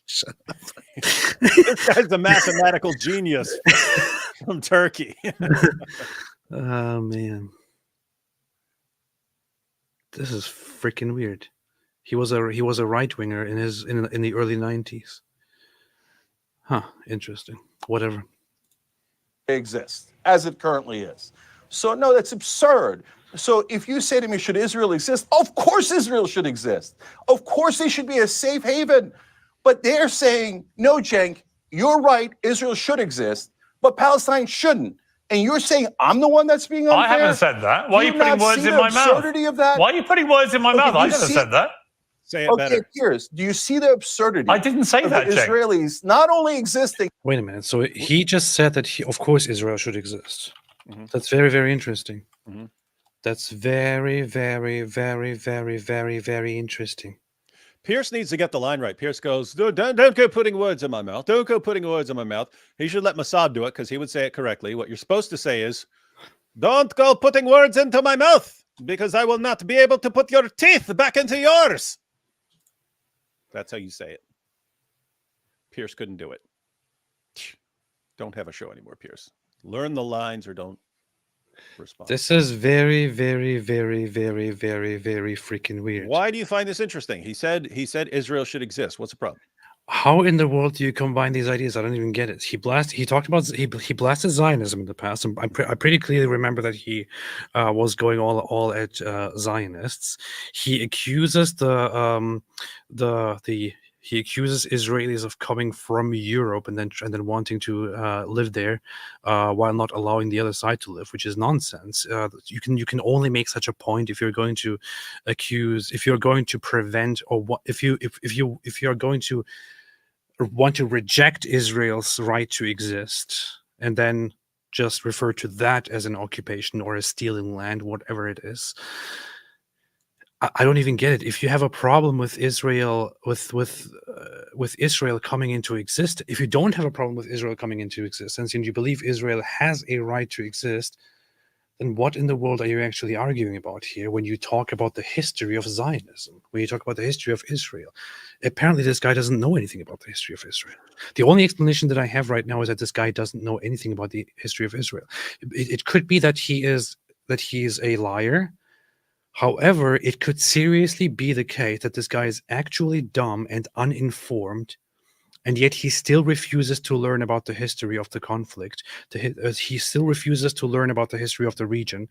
Shut up. This guy's a mathematical genius from Turkey. Oh man, this is freaking weird. He was a right winger in the early 90s. Huh, interesting. Whatever. Exists as it currently is. So no, that's absurd. So if you say to me, should Israel exist? Of course Israel should exist. Of course they should be a safe haven. But they're saying, no, Cenk, you're right, Israel should exist, but Palestine shouldn't. And you're saying I'm the one that's being unfair? I haven't said that. Why are you putting words in my mouth? Of that? Why are you putting words in my mouth? I never said that. Say it Okay, better. Piers, do you see the absurdity I didn't say of that, the Cenk. Israelis not only existing? Wait a minute. So he just said that of course Israel should exist. Mhm. That's very, very interesting. Mhm. That's very, very, very, very, very, very interesting. Pierce needs to get the line right. Pierce goes, don't go putting words in my mouth. Don't go putting words in my mouth. He should let Mosab do it because he would say it correctly. What you're supposed to say is, don't go putting words into my mouth because I will not be able to put your teeth back into yours. That's how you say it. Pierce couldn't do it. Don't have a show anymore, Pierce. Learn the lines or don't respond. This is very, very, very, very, very, very freaking weird. Why do you find this interesting? He said Israel should exist. What's the problem? How in the world do you combine these ideas? I don't even get it. He talked about he blasted Zionism in the past. I pretty clearly remember that he was going all at Zionists. He accuses he accuses Israelis of coming from Europe and then wanting to live there while not allowing the other side to live, which is nonsense. You can only make such a point if you're going to accuse, if you're going to prevent, or if you're going to want to reject Israel's right to exist and then just refer to that as an occupation or as stealing land, whatever it is. I don't even get it. If you have a problem with Israel, with Israel coming into existence, if you don't have a problem with Israel coming into existence and you believe Israel has a right to exist, then what in the world are you actually arguing about here when you talk about the history of Zionism, when you talk about the history of Israel? Apparently, this guy doesn't know anything about the history of Israel. The only explanation that I have right now is that this guy doesn't know anything about the history of Israel. It could be that he is a liar. However, it could seriously be the case that this guy is actually dumb and uninformed, and yet he still refuses to learn about the history of the conflict. He still refuses to learn about the history of the region,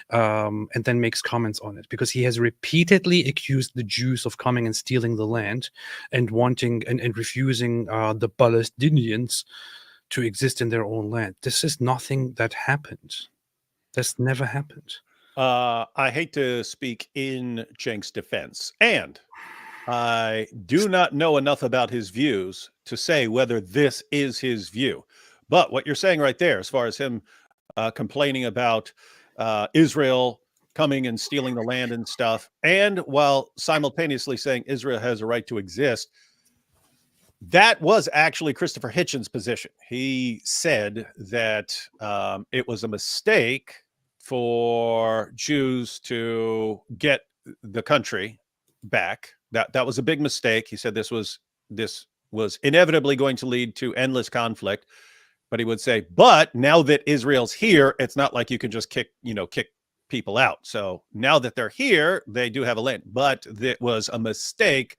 and then makes comments on it because he has repeatedly accused the Jews of coming and stealing the land and wanting and refusing the Palestinians to exist in their own land. This is nothing that happened. This never happened. I hate to speak in Cenk's defense, and I do not know enough about his views to say whether this is his view. But what you're saying right there, as far as him complaining about Israel coming and stealing the land and stuff, and while simultaneously saying Israel has a right to exist, that was actually Christopher Hitchens' position. He said that it was a mistake for Jews to get the country back. That was a big mistake. He said this was inevitably going to lead to endless conflict. But he would say, but now that Israel's here, it's not like you can just kick people out. So now that they're here, they do have a land. But it was a mistake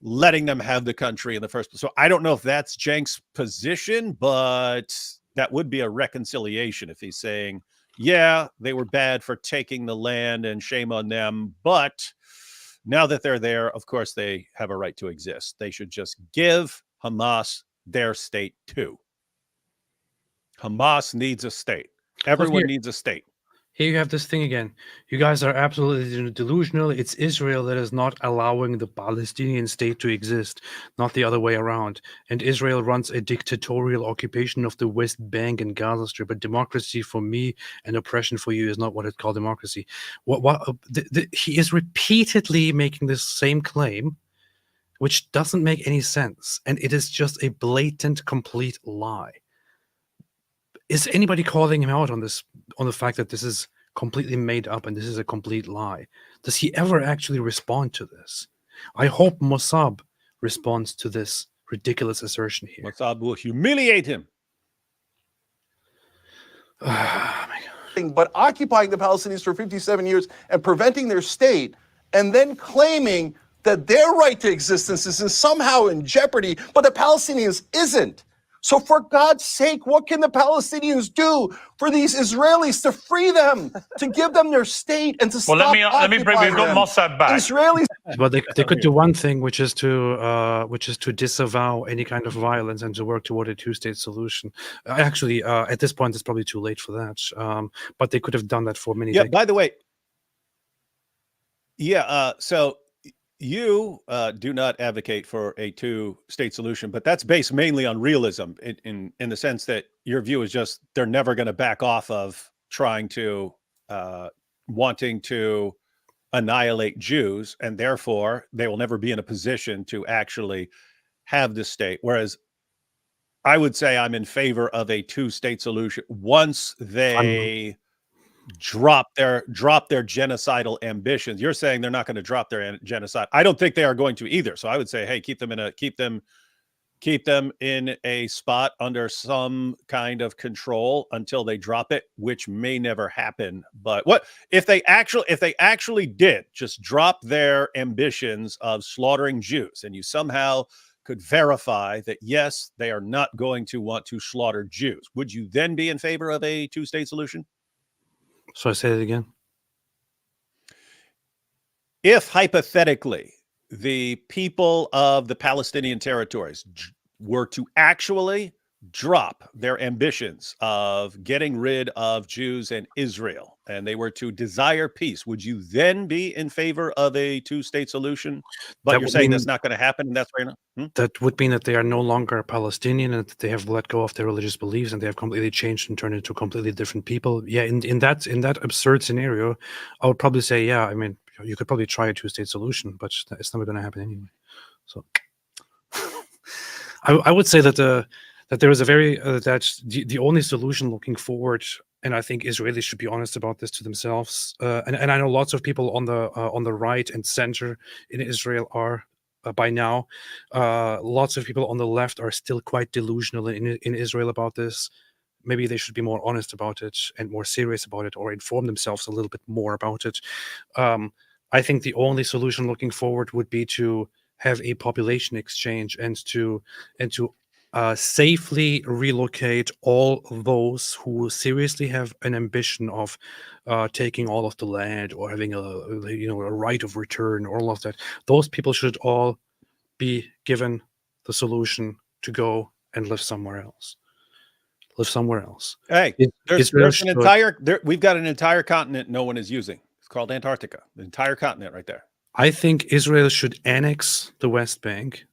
letting them have the country in the first place. So I don't know if that's Cenk's position, but that would be a reconciliation if he's saying, yeah, they were bad for taking the land and shame on them, but now that they're there, of course, they have a right to exist. They should just give Hamas their state too. Hamas needs a state. Everyone needs a state. Here you have this thing again. You guys are absolutely delusional. It's Israel that is not allowing the Palestinian state to exist, not the other way around. And Israel runs a dictatorial occupation of the West Bank and Gaza Strip. But democracy for me and oppression for you is not what it's called democracy. He is repeatedly making this same claim, which doesn't make any sense. And it is just a blatant, complete lie. Is anybody calling him out on this, on the fact that this is completely made up and this is a complete lie? Does he ever actually respond to this? I hope Mosab responds to this ridiculous assertion here. Mosab will humiliate him. Oh my God. But occupying the Palestinians for 57 years and preventing their state, and then claiming that their right to existence is somehow in jeopardy, but the Palestinians isn't. So for God's sake, what can the Palestinians do for these Israelis to free them, to give them their state and to stop Well, let me bring, we've got Mosab back. Israelis. But they could do one thing, which is to disavow any kind of violence and to work toward a two-state solution. Actually, at this point, it's probably too late for that. But they could have done that for many decades. By the way, so you do not advocate for a two-state solution, but that's based mainly on realism in the sense that your view is just they're never going to back off of trying to wanting to annihilate Jews, and therefore they will never be in a position to actually have this state. Whereas I would say I'm in favor of a two-state solution once they drop their genocidal ambitions. You're saying they're not going to drop their genocide. I don't think they are going to either. So I would say, hey, keep them in a spot under some kind of control until they drop it, which may never happen. But what if they actually did just drop their ambitions of slaughtering Jews, and you somehow could verify that, yes, they are not going to want to slaughter Jews? Would you then be in favor of a two-state solution? So I say it again. If hypothetically the people of the Palestinian territories were to actually drop their ambitions of getting rid of Jews and Israel, and they were to desire peace, would you then be in favor of a two-state solution? But That you're would saying mean- that's not going to happen, and that's right. That would mean that they are no longer Palestinian and that they have let go of their religious beliefs and they have completely changed and turned into completely different people. Yeah, in that absurd scenario, I would probably say, yeah, I mean, you could probably try a two-state solution, but it's never going to happen anyway. So I would say that there is a very that the only solution looking forward, and I think Israelis should be honest about this to themselves. And I know lots of people on the right and center in Israel are. By now, lots of people on the left are still quite delusional in Israel about this. Maybe they should be more honest about it and more serious about it, or inform themselves a little bit more about it. I think the only solution looking forward would be to have a population exchange and to safely relocate all of those who seriously have an ambition of taking all of the land or having a right of return or all of that. Those people should all be given the solution to go and live somewhere else. Hey, there's an we've got an entire continent no one is using. It's called Antarctica. The entire continent right there. I think Israel should annex the West Bank,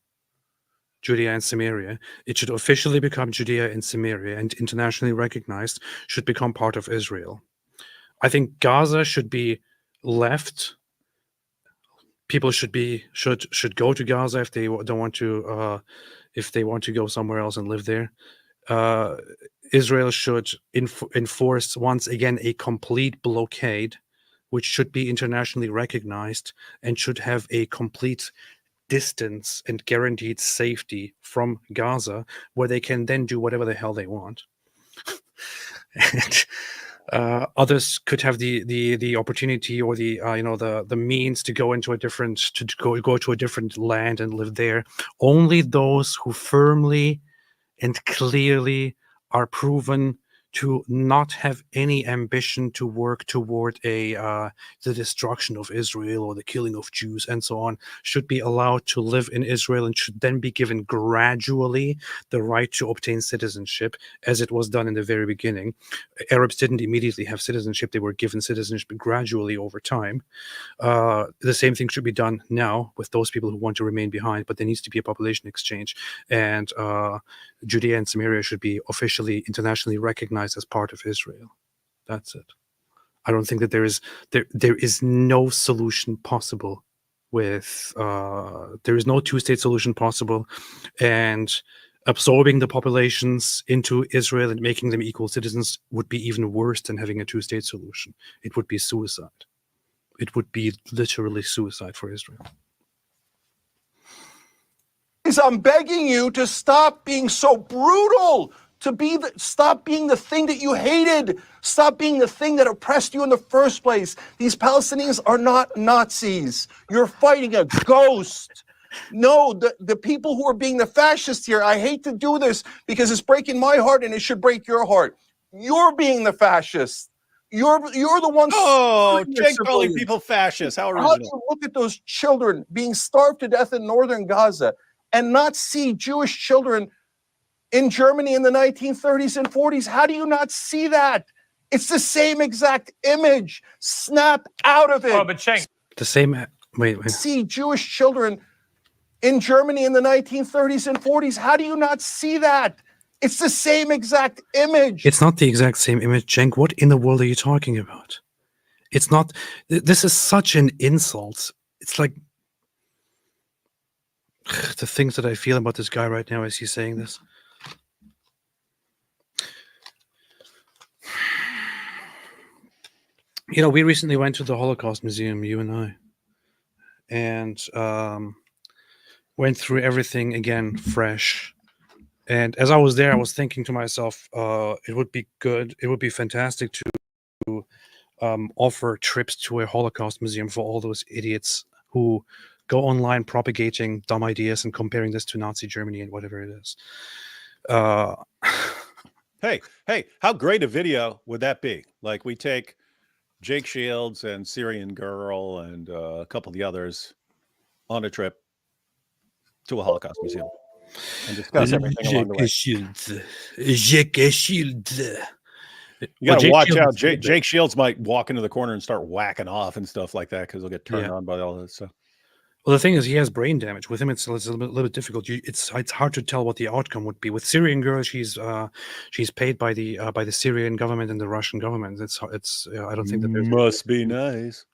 Judea and Samaria. It should officially become Judea and Samaria, and internationally recognized, should become part of Israel. I think Gaza should be left. People should go to Gaza if they don't want to, if they want to go somewhere else and live there. Israel should enforce once again a complete blockade, which should be internationally recognized and should have a complete distance and guaranteed safety from Gaza, where they can then do whatever the hell they want. And others could have the opportunity or the means to go into go to a different land and live there. Only those who firmly and clearly are proven to not have any ambition to work toward the destruction of Israel or the killing of Jews and so on should be allowed to live in Israel and should then be given gradually the right to obtain citizenship, as it was done in the very beginning. Arabs didn't immediately have citizenship. They were given citizenship gradually over time. The same thing should be done now with those people who want to remain behind, but there needs to be a population exchange, and Judea and Samaria should be officially internationally recognized as part of Israel. That's it. I don't think that there is no solution possible with there is no two-state solution possible, and absorbing the populations into Israel and making them equal citizens would be even worse than having a two-state solution. It would be suicide. It would be literally suicide for Israel. I'm begging you to stop being so brutal, stop being the thing that you hated, stop being the thing that oppressed you in the first place. These Palestinians are not Nazis. You're fighting a ghost. No, the people who are being the fascists here, I hate to do this because it's breaking my heart and it should break your heart. You're being the fascist. You're the one. Oh, Cenk calling people fascists. How original. How do you look at those children being starved to death in northern Gaza and not see Jewish children in Germany in the 1930s and 40s? How do you not see that? It's the same exact image. Snap out of it. Oh, but Cenk, The same Wait. See Jewish children in Germany in the 1930s and 40s. How do you not see that? It's the same exact image. It's not the exact same image, Cenk. What in the world are you talking about? It's not. This is such an insult. It's like the things that I feel about this guy right now as he's saying this. You know, we recently went to the Holocaust Museum, you and I, and went through everything again fresh. And as I was there, I was thinking to myself, it would be good, it would be fantastic to offer trips to a Holocaust museum for all those idiots who go online propagating dumb ideas and comparing this to Nazi Germany and whatever it is. Hey, how great a video would that be? Like, we take Jake Shields and Syrian Girl and a couple of the others on a trip to a Holocaust museum and discuss everything along the way. Jake Shields. You gotta watch Shields out. Jake Shields might walk into the corner and start whacking off and stuff like that because he'll get turned on by all that stuff. Well, the thing is, he has brain damage. With him, it's a little bit difficult. It's hard to tell what the outcome would be. With Syrian Girl, she's paid by the Syrian government and the Russian government. I don't think that there's must be nice.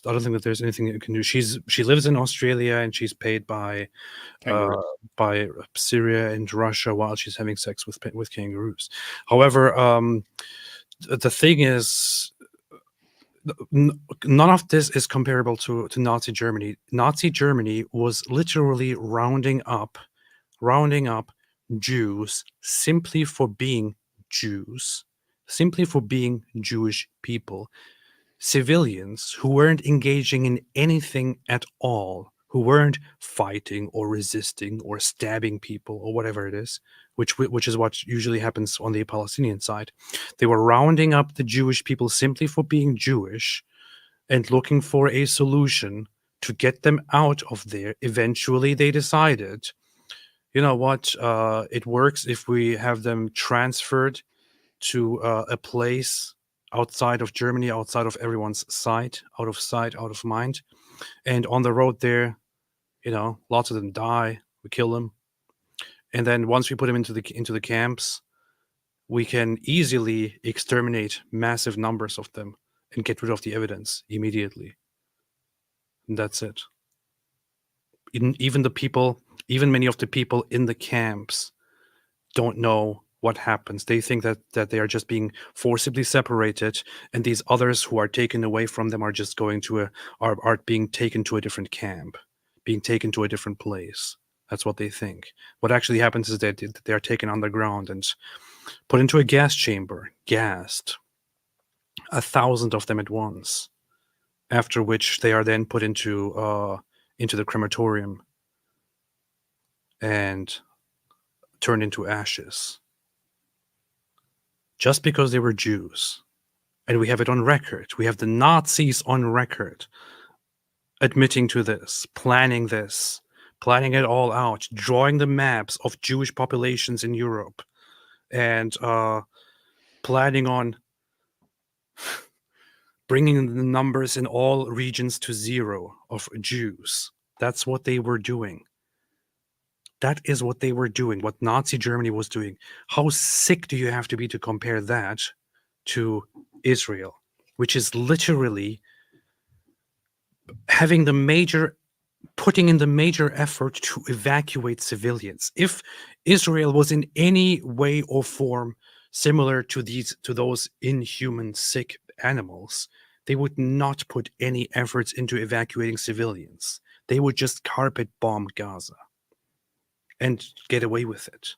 I don't think that there's anything that you can do. She lives in Australia and she's paid by Syria and Russia while she's having sex with kangaroos. However, the thing is, none of this is comparable to Nazi Germany. Nazi Germany was literally rounding up Jews simply for being Jews, simply for being Jewish people. Civilians who weren't engaging in anything at all, who weren't fighting or resisting or stabbing people or whatever it is, which is what usually happens on the Palestinian side. They were rounding up the Jewish people simply for being Jewish and looking for a solution to get them out of there. Eventually, they decided, you know what, it works if we have them transferred to a place outside of Germany, outside of everyone's sight, out of mind. And on the road there, you know, lots of them die. We kill them. And then once we put them into the camps, we can easily exterminate massive numbers of them and get rid of the evidence immediately. And that's it. Even many of the people in the camps don't know what happens. They think that they are just being forcibly separated, and these others who are taken away from them are just going to are being taken to a different camp, being taken to a different place. That's what they think. What actually happens is that they are taken underground and put into a gas chamber, gassed, 1,000 of them at once. After which they are then put into the crematorium and turned into ashes. Just because they were Jews. And we have it on record. We have the Nazis on record admitting to this, planning it all out, drawing the maps of Jewish populations in Europe, and planning on bringing the numbers in all regions to zero of Jews. That's what they were doing. That is what they were doing, what Nazi Germany was doing. How sick do you have to be to compare that to Israel, which is literally putting in the major effort to evacuate civilians? If Israel was in any way or form similar to those inhuman, sick animals, they would not put any efforts into evacuating civilians. They would just carpet bomb Gaza and get away with it.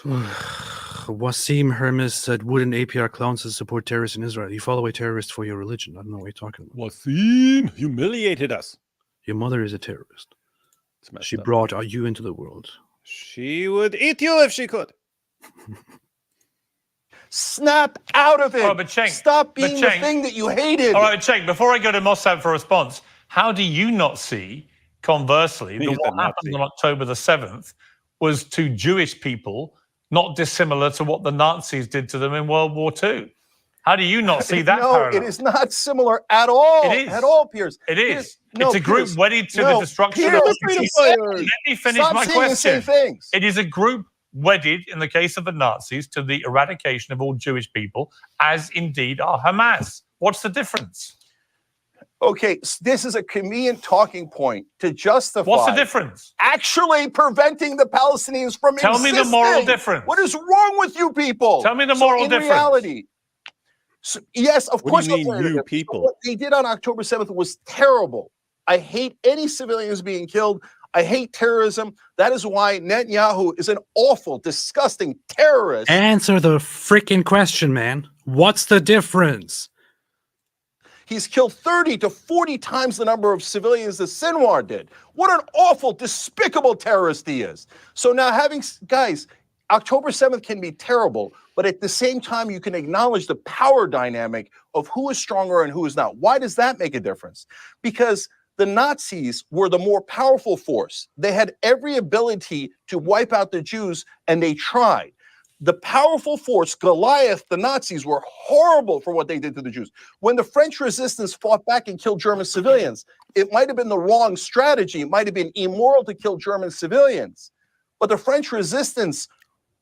Wasim Hermes said, wouldn't APR clowns support terrorists in Israel? You follow a terrorist for your religion. I don't know what you're talking about. Wasim humiliated us. Your mother is a terrorist. She brought you into the world. She would eat you if she could. Snap out of it. Oh, but Cenk, Stop being the thing that you hated. All right, Cenk, before I go to Mosab for a response, how do you not see, conversely, that what happened on October the 7th was to Jewish people not dissimilar to what the Nazis did to them in World War II? How do you not see that No, parallel? it is not similar at all. It is. At all, Piers. It is. No, It's a group Piers. wedded to No, the destruction Piers, of freedom Let fighters. me finish Stop my saying the same question. things. It is a group wedded, in the case of the Nazis, to the eradication of all Jewish people, as indeed are Hamas. What's the difference? Okay, this is a convenient talking point to justify. What's the difference? Actually preventing the Palestinians from Tell me existing. the moral difference. What is wrong with you people? Tell me the moral in difference. Reality, yes, of What course. do you mean, I'll tell you this. people? What they did on October 7th was terrible. I hate any civilians being killed. I hate terrorism. That is why Netanyahu is an awful, disgusting terrorist. Answer the freaking question, man. What's the difference? He's killed 30 to 40 times the number of civilians that Sinwar did. What an awful, despicable terrorist he is. So now guys, October 7th can be terrible, but at the same time, you can acknowledge the power dynamic of who is stronger and who is not. Why does that make a difference? Because the Nazis were the more powerful force. They had every ability to wipe out the Jews, and they tried. The powerful force, Goliath, the Nazis were horrible for what they did to the Jews. When the French resistance fought back and killed German civilians, it might have been the wrong strategy. It might have been immoral to kill German civilians. But the French resistance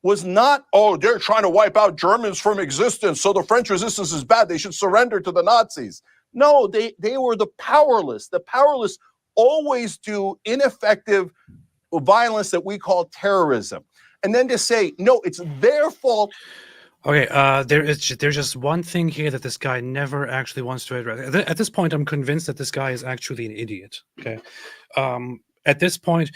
was not, oh, they're trying to wipe out Germans from existence, so the French resistance is bad. They should surrender to the Nazis. No, they were the powerless. The powerless always do ineffective violence that we call terrorism. And then to say, no, it's their fault. Okay, there's just one thing here that this guy never actually wants to address. At this point, I'm convinced that this guy is actually an idiot. Okay, at this point,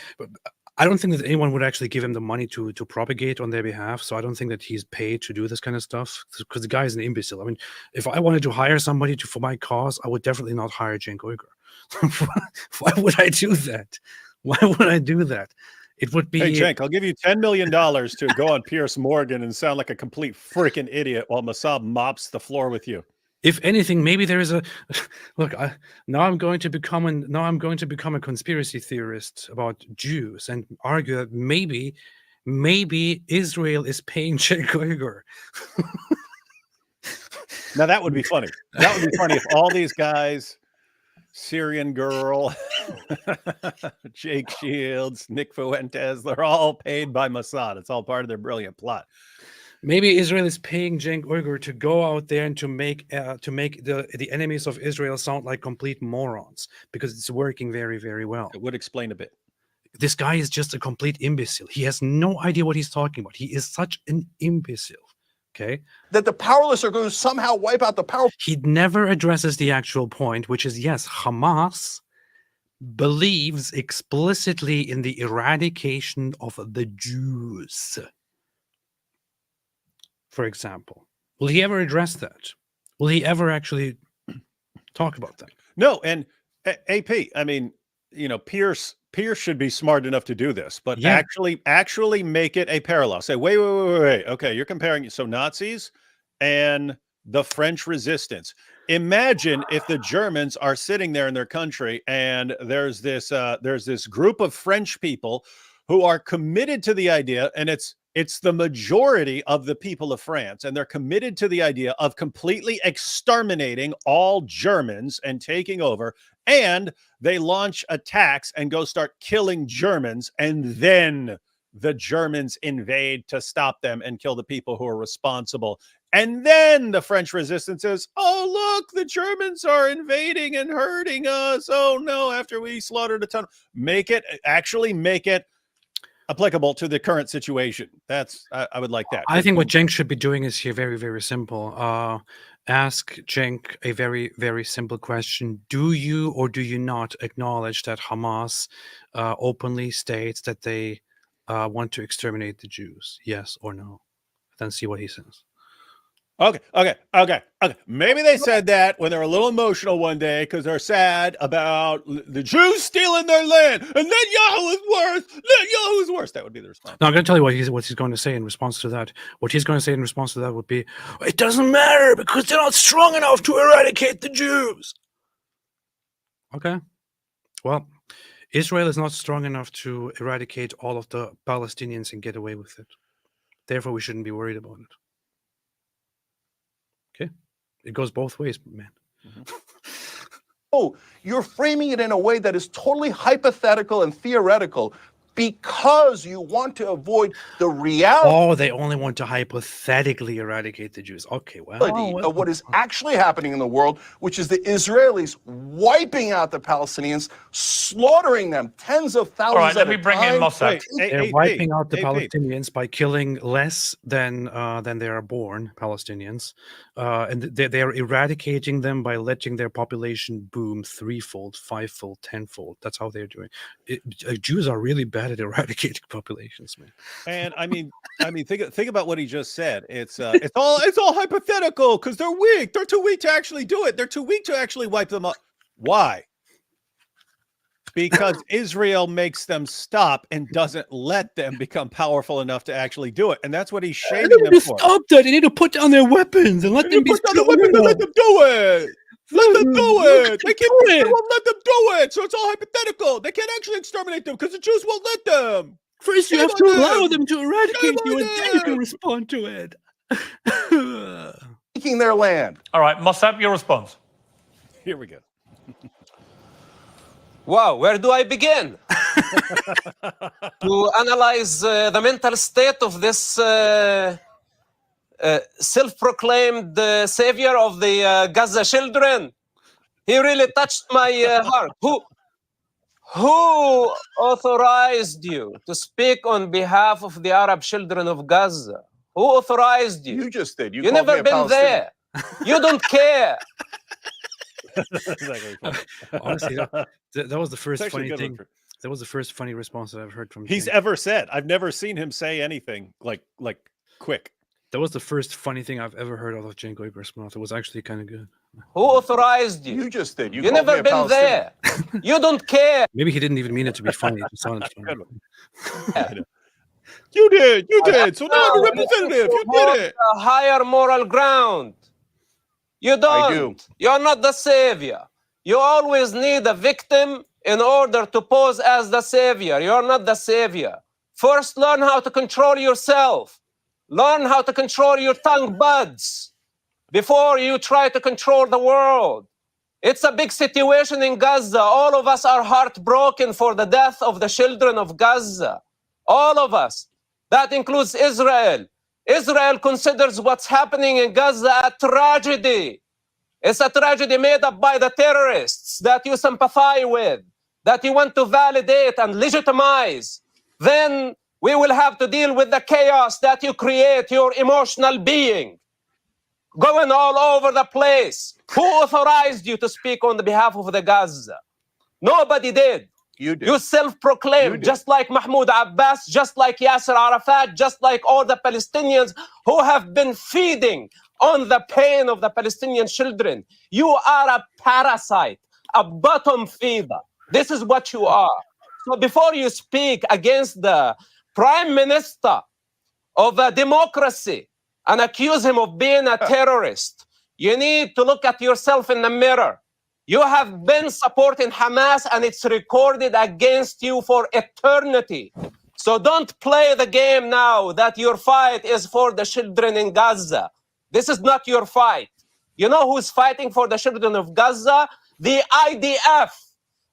I don't think that anyone would actually give him the money to propagate on their behalf. So I don't think that he's paid to do this kind of stuff, because the guy is an imbecile. I mean, if I wanted to hire somebody for my cause, I would definitely not hire Cenk Uygur. Why would I do that? Why would I do that? It would be. Hey, Cenk, I'll give you $10 million to go on Piers Morgan and sound like a complete freaking idiot while Mosab mops the floor with you. If anything, maybe there is a look. Now I'm going to become a conspiracy theorist about Jews and argue that maybe Israel is paying Cenk Uygur. Now that would be funny. That would be funny if all these guys, Syrian girl, Jake Shields, Nick Fuentes, they're all paid by Mossad. It's all part of their brilliant plot. Maybe Israel is paying Cenk Uygur to go out there and to make the enemies of Israel sound like complete morons, because it's working very, very well. It would explain a bit. This guy is just a complete imbecile. He has no idea what he's talking about. He is such an imbecile. Okay. That the powerless are going to somehow wipe out the powerful. He never addresses the actual point, which is, yes, Hamas believes explicitly in the eradication of the Jews. For example, will he ever address that? Will he ever actually talk about that? No, and AP, I mean, Piers should be smart enough to do this, but Yeah. actually make it a parallel. Say, wait. Okay, you're comparing Nazis and the French resistance. Imagine if the Germans are sitting there in their country and there's this group of French people who are committed to the idea, and it's the majority of the people of France, and they're committed to the idea of completely exterminating all Germans and taking over, and they launch attacks and go start killing Germans, and then the Germans invade to stop them and kill the people who are responsible. And then the French resistance says, oh, look, the Germans are invading and hurting us. Oh, no, after we slaughtered a ton. Make it applicable to the current situation. I would like that. I think what Cenk should be doing is here very, very simple. Ask Cenk a very, very simple question. Do you or do you not acknowledge that Hamas openly states that they want to exterminate the Jews? Yes or no? Then see what he says. Okay. Maybe they said that when they're a little emotional one day because they're sad about the Jews stealing their land, and Netanyahu is worse. Netanyahu is worse. That would be the response. No, I'm going to tell you what he's going to say in response to that. What he's going to say in response to that would be, it doesn't matter because they're not strong enough to eradicate the Jews. Okay. Well, Israel is not strong enough to eradicate all of the Palestinians and get away with it. Therefore, we shouldn't be worried about it. Okay. It goes both ways, man. Oh, you're framing it in a way that is totally hypothetical and theoretical because you want to avoid the reality Oh, they only want to hypothetically eradicate the Jews. Okay, well, of what is actually happening in the world, which is the Israelis wiping out the Palestinians, slaughtering them tens of thousands All right, let at me a bring in time. Mosab. they're wiping out the Palestinians by killing less than they are born Palestinians, and they're eradicating them by letting their population boom threefold, fivefold, tenfold. That's how they're doing it. Jews are really bad at eradicating populations, man. And I mean, think about what he just said. It's all hypothetical because they're weak. They're too weak to actually do it. They're too weak to actually wipe them up. Why? Because Israel makes them stop and doesn't let them become powerful enough to actually do it, and that's what he's shaming them for. Stop that! They need to put down their weapons and let them be Put down the weapons and let them do it. Let them do it. They won't let them do it. So it's all hypothetical. They can't actually exterminate them because the Jews won't let them. First, you Shame have to on allow them. them to eradicate Shame you, on and then you can them. respond to it. Taking their land. All right, Mosab, your response. Here we go. Wow, where do I begin? To analyze the mental state of this self-proclaimed savior of the Gaza children. He really touched my heart. Who authorized you to speak on behalf of the Arab children of Gaza? Who authorized you? You just did. You You called me never a been Palestinian. there. You don't care. Honestly, that was the first It's actually funny a good one thing. for- That was the first funny response that I've heard from he's Cenk. ever said. I've never seen him say anything like quick. That was the first funny thing I've ever heard out of Cenk Uyghur's mouth. It was actually kind of good. Who authorized you? You just did. You You called me never a been Palestinian. there. You don't care. Maybe he didn't even mean it to be funny. It just sounded funny. You did. So now I'm a representative. You hold did it. a higher moral ground. You don't. I do. You're not the savior. You always need a victim in order to pose as the savior. You're not the savior. First, learn how to control yourself. Learn how to control your tongue buds before you try to control the world. It's a big situation in Gaza. All of us are heartbroken for the death of the children of Gaza. All of us. That includes Israel. Israel considers what's happening in Gaza a tragedy. It's a tragedy made up by the terrorists that you sympathize with, that you want to validate and legitimize. Then we will have to deal with the chaos that you create, your emotional being, going all over the place. Who authorized you to speak on the behalf of the Gaza? Nobody did. You did. You self-proclaimed, just like Mahmoud Abbas, just like Yasser Arafat, just like all the Palestinians who have been feeding on the pain of the Palestinian children. You are a parasite, a bottom feeder. This is what you are. So before you speak against the prime minister of a democracy and accuse him of being a terrorist, you need to look at yourself in the mirror. You have been supporting Hamas and it's recorded against you for eternity. So don't play the game now that your fight is for the children in Gaza. This is not your fight. You know who's fighting for the children of Gaza? The IDF.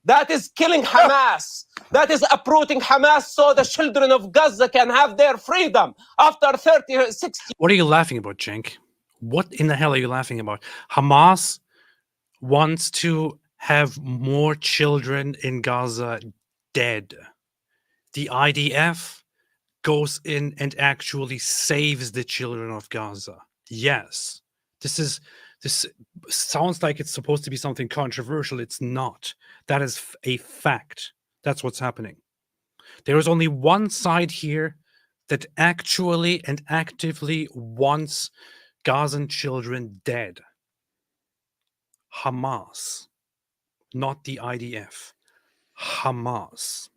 That is killing Hamas. That is uprooting Hamas so the children of Gaza can have their freedom after 36 What are you laughing about, Cenk? What in the hell are you laughing about? Hamas wants to have more children in Gaza dead. The IDF goes in and actually saves the children of Gaza. Yes. This sounds like it's supposed to be something controversial. It's not. That is a fact. That's what's happening. There is only one side here that actually and actively wants Gazan children dead. Hamas, not the IDF. Hamas.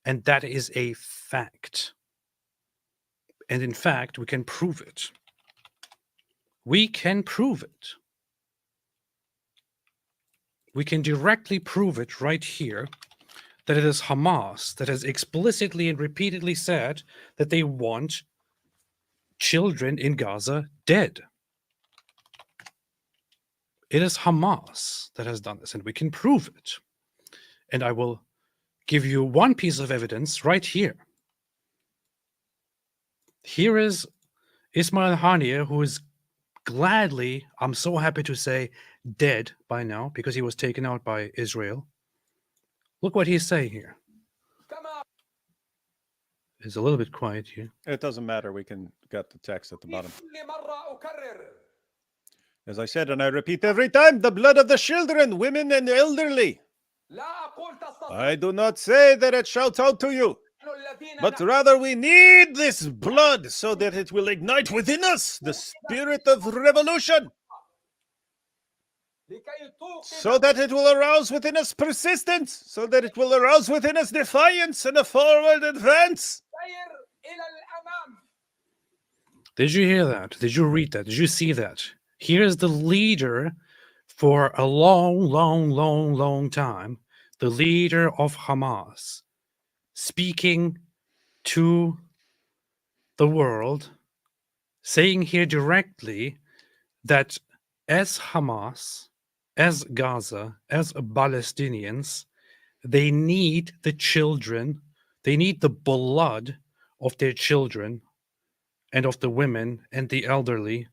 And that is a fact. And in fact, we can prove it. We can prove it. We can directly prove it right here that it is Hamas that has explicitly and repeatedly said that they want children in Gaza dead. It is Hamas that has done this, and we can prove it. And I will give you one piece of evidence right here. Here is Ismail Haniyeh, who is gladly, I'm so happy to say, dead by now because he was taken out by Israel. Look what he's saying here. It's a little bit quiet here. It doesn't matter. We can get the text at the bottom. As I said, and I repeat every time, the blood of the children, women, and elderly. I do not say that it shouts out to you, but rather we need this blood so that it will ignite within us the spirit of revolution, so that it will arouse within us persistence, so that it will arouse within us defiance and a forward advance. Did you hear that? Did you read that? Did you see that? Here's the leader for a long time, the leader of Hamas, speaking to the world, saying here directly that as Hamas, as Gaza, as Palestinians, they need the children, they need the blood of their children and of the women and the elderly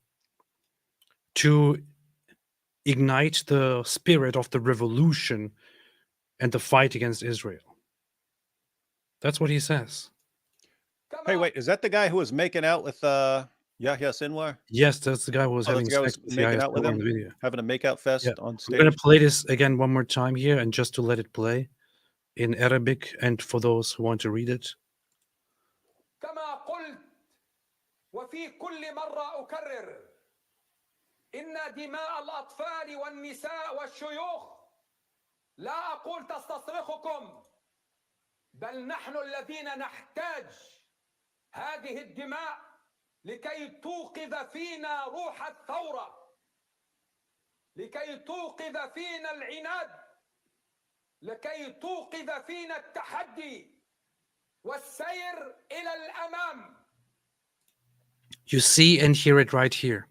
to ignite the spirit of the revolution and the fight against Israel. That's what he says. Hey, wait, is that the guy who was making out with Yahya Sinwar? Yes, that's the guy who was having That's the guy sex who was with making Yahya out with Sinwar him, in the video. having a make-out fest Yeah. on I'm stage. going to play this again one more time here, and just to let it play in Arabic, and for those who want to read it. كما قلت وفي كل مرة أكرر إن دماء الأطفال والنساء والشيوخ لا أقول تستصرخكم بل نحن الذين نحتاج هذه الدماء لكي توقظ فينا روح الثورة لكي توقظ فينا العناد لكي توقظ فينا التحدي والسير إلى الأمام. You see and hear it right here.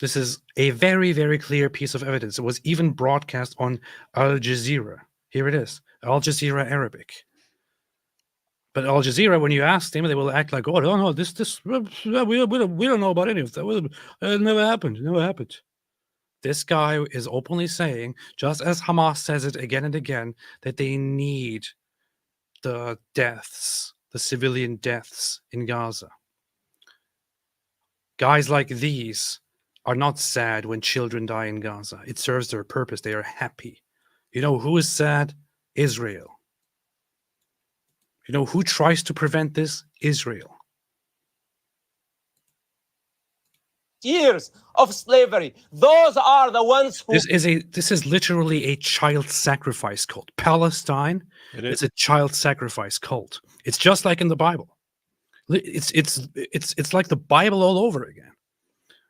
This is a very clear piece of evidence. It was even broadcast on Al Jazeera. Here it is, Al Jazeera Arabic. But Al Jazeera, when you ask them, they will act like, "Oh no, we don't know about any of that. It never happened. It never happened." This guy is openly saying, just as Hamas says it again and again, that they need the deaths, the civilian deaths in Gaza. Guys like these are not sad when children die in Gaza. It serves their purpose. They are happy. You know who is sad? Israel. You know who tries to prevent this? Israel. Years of slavery. Those are the ones who... This is literally a child sacrifice cult. Palestine is a child sacrifice cult. It's just like in the Bible. It's like the Bible all over again.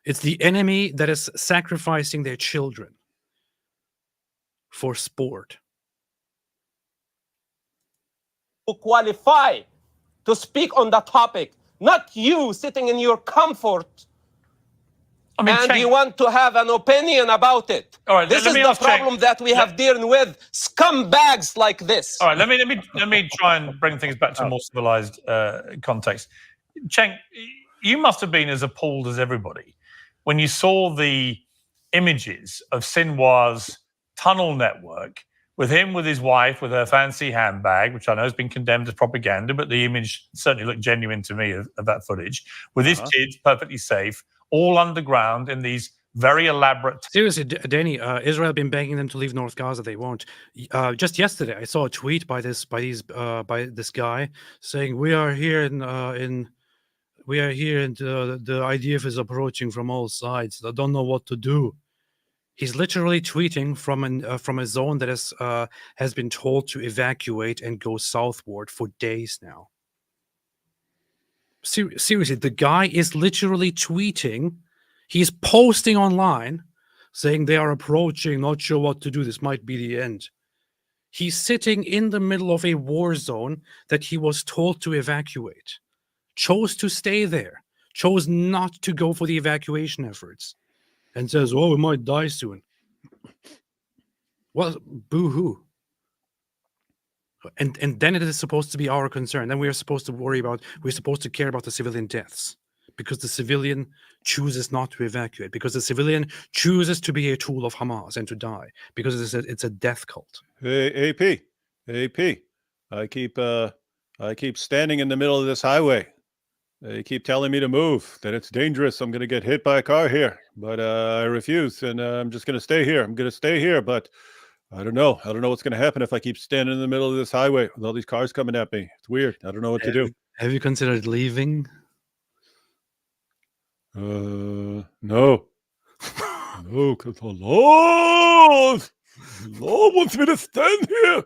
It's the enemy that is sacrificing their children for sport. who qualify to speak on the topic, not you sitting in your comfort. I mean, and Cenk, you want to have an opinion about it. All right, this let is me the ask Cenk. problem that we have dealing with scumbags like this. All right, let me try and bring things back to a more civilized context. Cenk, you must have been as appalled as everybody when you saw the images of Sinwar's tunnel network with him, with his wife, with her fancy handbag, which I know has been condemned as propaganda, but the image certainly looked genuine to me of that footage, with his kids perfectly safe, all underground in these very elaborate... Seriously, Danny, Israel have been begging them to leave North Gaza. They won't. Just yesterday, I saw a tweet by this guy saying, "We are here and the IDF is approaching from all sides. I don't know what to do." He's literally tweeting from a zone that has been told to evacuate and go southward for days now. Seriously, the guy is literally tweeting. He's posting online saying they are approaching, not sure what to do. This might be the end. He's sitting in the middle of a war zone that he was told to evacuate, chose to stay there, chose not to go for the evacuation efforts. and says, "Oh, we might die soon." Well, boo-hoo. And then it is supposed to be our concern. Then we're supposed to we're supposed to care about the civilian deaths because the civilian chooses not to evacuate, because the civilian chooses to be a tool of Hamas and to die, because it's a death cult. Hey, AP, I keep standing in the middle of this highway. They keep telling me to move, that it's dangerous. I'm going to get hit by a car here, but I refuse, and I'm just going to stay here. I'm going to stay here, but I don't know. I don't know what's going to happen if I keep standing in the middle of this highway with all these cars coming at me. It's weird. I don't know what to do. Have you considered leaving? No. No, because Allah wants me to stand here.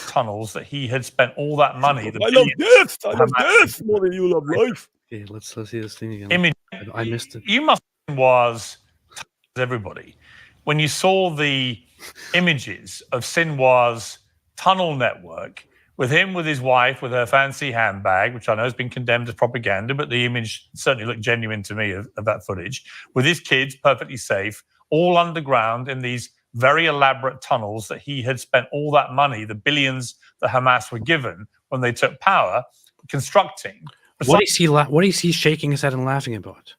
Tunnels that he had spent all that money. I love death. I love death more than you love life. Okay, let's see this thing again. Image. I missed it. You must was everybody when you saw the images of Sinwar's tunnel network with him, with his wife, with her fancy handbag, which I know has been condemned as propaganda, but the image certainly looked genuine to me of that footage, with his kids perfectly safe, all underground in these very elaborate tunnels that he had spent all that money, the billions that Hamas were given when they took power, constructing. What is he shaking his head and laughing about?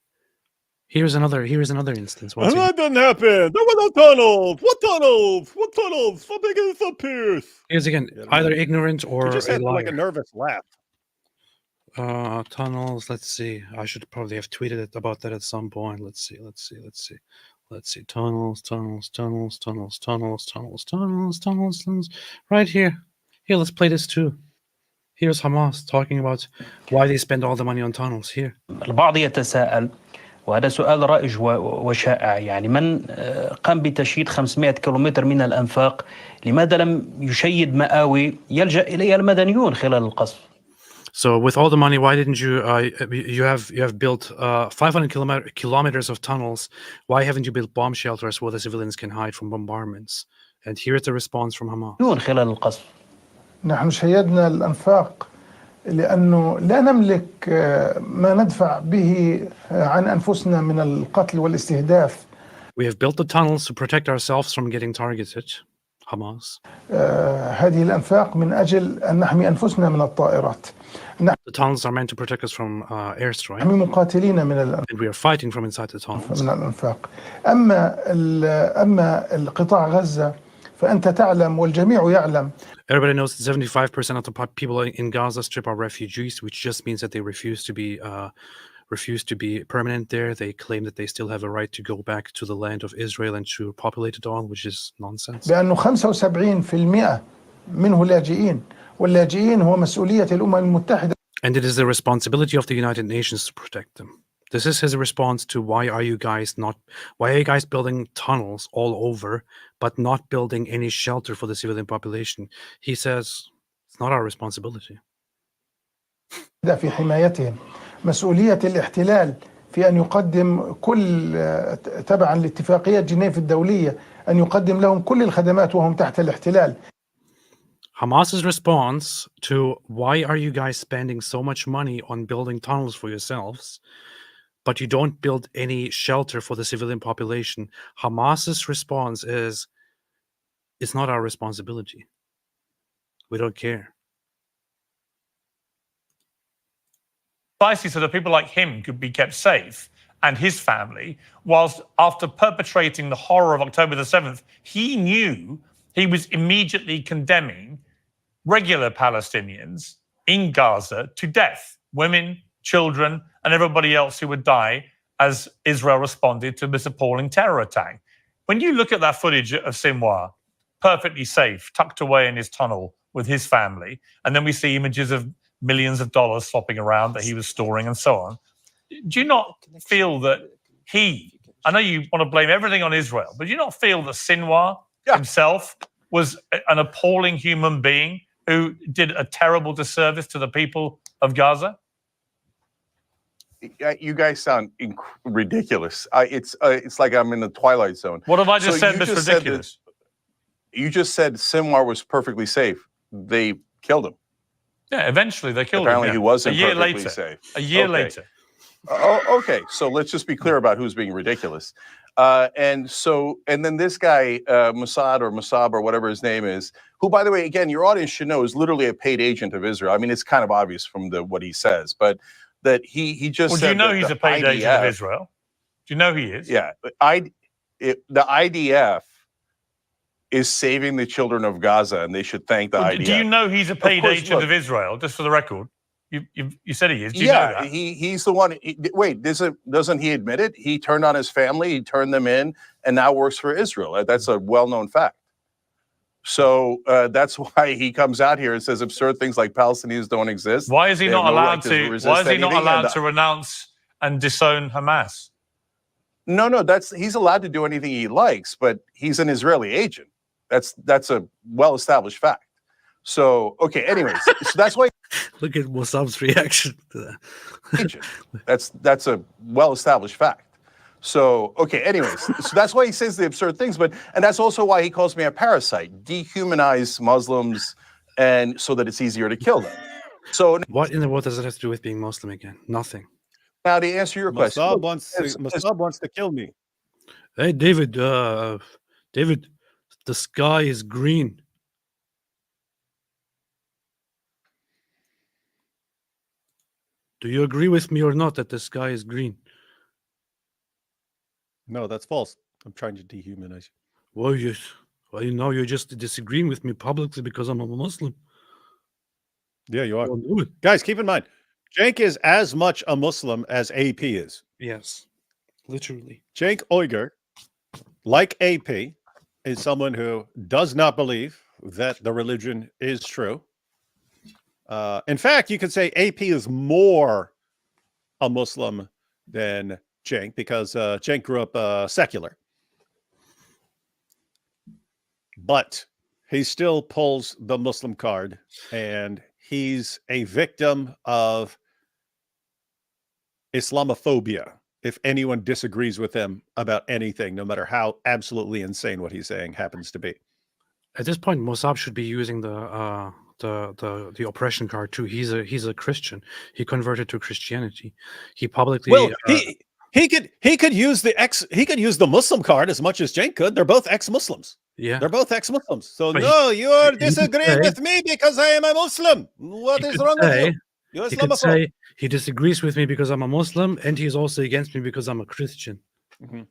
Here's another instance. That didn't happen. There were no tunnels. What tunnels? What tunnels? Stop making this up, Piers. Here's again, either ignorant or He just had like a nervous laugh. Tunnels. Let's see. I should probably have tweeted about that at some point. Let's see. Tunnels. Right here. Here, let's play this too. Here's Hamas talking about why they spend all the money on tunnels. Here. البعض يتساءل وهذا سؤال رائج وشائع يعني من قام بتشييد 500 كيلومتر من الأنفاق لماذا لم يشيد مآوي يلجأ إليها المدنيون خلال القصف. So with all the money, why didn't you you have built 500 kilometers of tunnels? Why haven't you built bomb shelters where the civilians can hide from bombardments? And here's the response from Hamas. خلال القصف. نحن شيدنا الأنفاق لأنه لا نملك ما ندفع به عن أنفسنا من القتل والاستهداف. We have built the tunnels to protect ourselves from getting targeted. Hamas. هذه الأنفاق من أجل أن نحمي أنفسنا من الطائرات. The tunnels are meant to protect us from airstrike. نحمي مقاتلين من And we are fighting from inside the tunnels. من الأنفاق. أما القطاع غزة فأنت تعلم والجميع يعلم. Everybody knows that 75% of the people in Gaza Strip are refugees, which just means that they refuse to be permanent there. They claim that they still have a right to go back to the land of Israel and to populate it all, which is nonsense. بأنه 75% منه لاجئين واللاجئين هو مسؤولية الأمم المتحدة. And it is the responsibility of the United Nations to protect them. This is his response to why are you guys building tunnels all over, but not building any shelter for the civilian population? He says it's not our responsibility. في حمايتهم مسؤولية الاحتلال في أن يقدم كل تبعا لاتفاقية جنيف الدولية أن يقدم لهم كل الخدمات وهم تحت الاحتلال. Hamas's response to why are you guys spending so much money on building tunnels for yourselves, but you don't build any shelter for the civilian population? Hamas's response is, it's not our responsibility. We don't care. Precisely so that people like him could be kept safe and his family, whilst after perpetrating the horror of October the 7th, he knew he was immediately condemning regular Palestinians in Gaza to death, women, children, and everybody else who would die as Israel responded to this appalling terror attack. When you look at that footage of Sinwar, perfectly safe, tucked away in his tunnel with his family, and then we see images of millions of dollars flopping around that he was storing and so on, do you not feel that I know you want to blame everything on Israel, but do you not feel that Sinwar himself was an appalling human being who did a terrible disservice to the people of Gaza? You guys sound ridiculous. It's like I'm in the Twilight Zone. What have I just said that's ridiculous? You just said Sinwar was perfectly safe. They killed him. Yeah, eventually they killed him. Apparently he wasn't a year perfectly later. safe. A year later. Oh, okay. So let's just be clear about who's being ridiculous. And then this guy, Mosab or whatever his name is, who, by the way, again, your audience should know is literally a paid agent of Israel. I mean, it's kind of obvious from what he says, but that he just Well, said do you know that he's the a paid agent of IDF Israel? Do you know he is? Yeah, the IDF is saving the children of Gaza, and they should thank the Well, IDF. do you know he's a paid course, agent look. of Israel? Just for the record, you said he is. Do you Yeah, know that? he's the one. Wait, doesn't he admit it? He turned on his family, he turned them in, and now works for Israel. That's a well-known fact. So that's why he comes out here and says absurd things like Palestinians don't exist. Why is he They not have no allowed right to? resist Why is he not anything, allowed to renounce and disown Hamas? No, he's allowed to do anything he likes, but he's an Israeli agent. That's a well-established fact. So, okay, anyways, so that's why Look at Mosab's reaction to that. agent. That's a well-established fact. So, okay, anyways, so that's why he says the absurd things, and that's also why he calls me a parasite, dehumanize Muslims, and so that it's easier to kill them. So What in the world does it have to do with being Muslim again? Nothing. now to answer your question, Mosab wants to kill me. Hey, David, David, the sky is green. Do you agree with me or not that the sky is green? No, that's false. I'm trying to dehumanize you. Well, now you're just disagreeing with me publicly because I'm a Muslim. Yeah, you are. Don't do it. Guys, keep in mind, Cenk is as much a Muslim as AP is. Yes, literally. Cenk Uygur, like AP, is someone who does not believe that the religion is true. In fact, you could say AP is more a Muslim than Cenk because Cenk grew up secular. But he still pulls the Muslim card, and he's a victim of Islamophobia. If anyone disagrees with him about anything, no matter how absolutely insane what he's saying happens to be. At this point, Mosab should be using the oppression card too. He's a Christian. He converted to Christianity. He publicly he could use the Muslim card as much as Cenk could. They're both ex-Muslims. Yeah, they're both ex-Muslims. So but no, you are disagreeing with me because I am a Muslim. What is wrong with you? You're he could say he disagrees with me because I'm a Muslim, and he's also against me because I'm a Christian. Mm-hmm.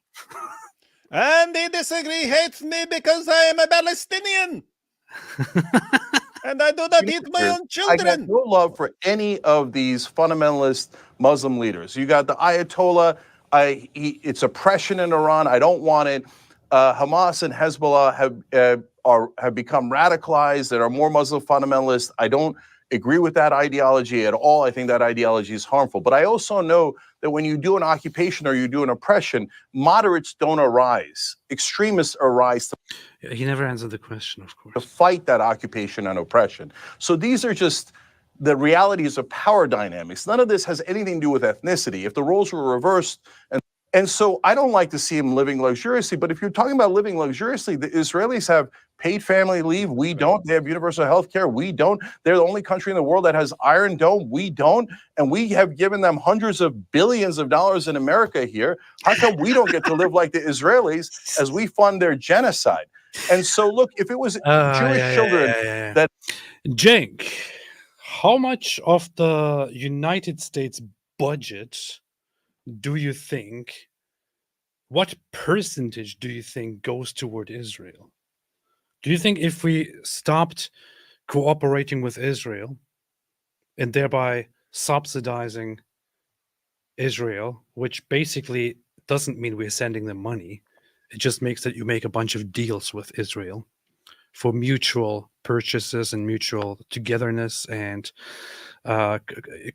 And they disagree, hates me because I am a Palestinian. And I do not eat my own children. I got no love for any of these fundamentalist Muslim leaders. You got the Ayatollah. It's oppression in Iran. I don't want it. Hamas and Hezbollah have become radicalized and are more Muslim fundamentalists. I don't agree with that ideology at all. I think that ideology is harmful. But I also know that when you do an occupation or you do an oppression, moderates don't arise. Extremists arise He never answered the question, of course. to fight that occupation and oppression. So these are just the realities of power dynamics. None of this has anything to do with ethnicity. If the roles were reversed, and so I don't like to see them living luxuriously, but if you're talking about living luxuriously, the Israelis have paid family leave. We don't. They have universal health care. We don't. They're the only country in the world that has Iron Dome. We don't. And we have given them hundreds of billions of dollars in America here. How come we don't get to live like the Israelis as we fund their genocide? And so, look, if it was Jewish children that... Cenk, how much of the United States budget do you think, what percentage do you think goes toward Israel? Do you think if we stopped cooperating with Israel and thereby subsidizing Israel, which basically doesn't mean we're sending them money, it just makes that you make a bunch of deals with Israel for mutual purchases and mutual togetherness and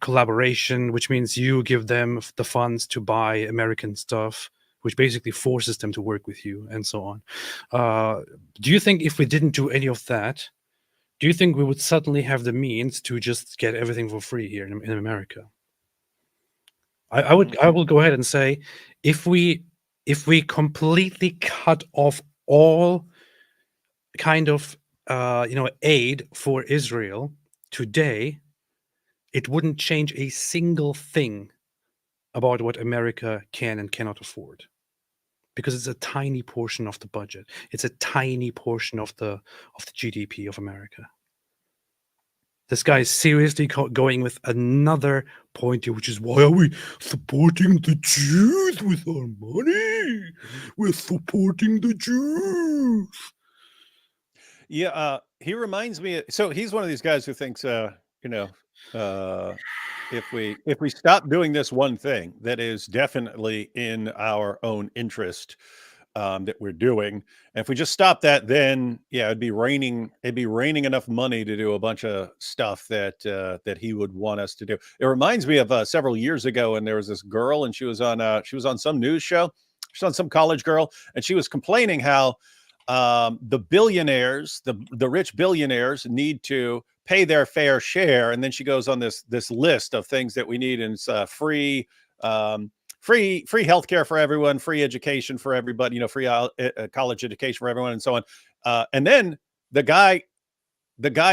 collaboration, which means you give them the funds to buy American stuff, which basically forces them to work with you and so on. Do you think if we didn't do any of that, do you think we would suddenly have the means to just get everything for free here in America? I will go ahead and say, if we completely cut off all kind of aid for Israel today, it wouldn't change a single thing about what America can and cannot afford, because it's a tiny portion of the budget. It's a tiny portion of the GDP of America. This guy is seriously going with another point here, which is, why are we supporting the Jews with our money? We're supporting the Jews. Yeah, he reminds me. So he's one of these guys who thinks, if we stop doing this one thing that is definitely in our own interest, that we're doing, and if we just stop that, then yeah, it'd be raining enough money to do a bunch of stuff that he would want us to do. It reminds me of several years ago, and there was this girl, and she was on some news show. She's on some college girl, and she was complaining how the billionaires, the rich billionaires, need to pay their fair share. And then she goes on this list of things that we need, and it's free healthcare for everyone, free education for everybody, free college education for everyone, and so on. And then the guy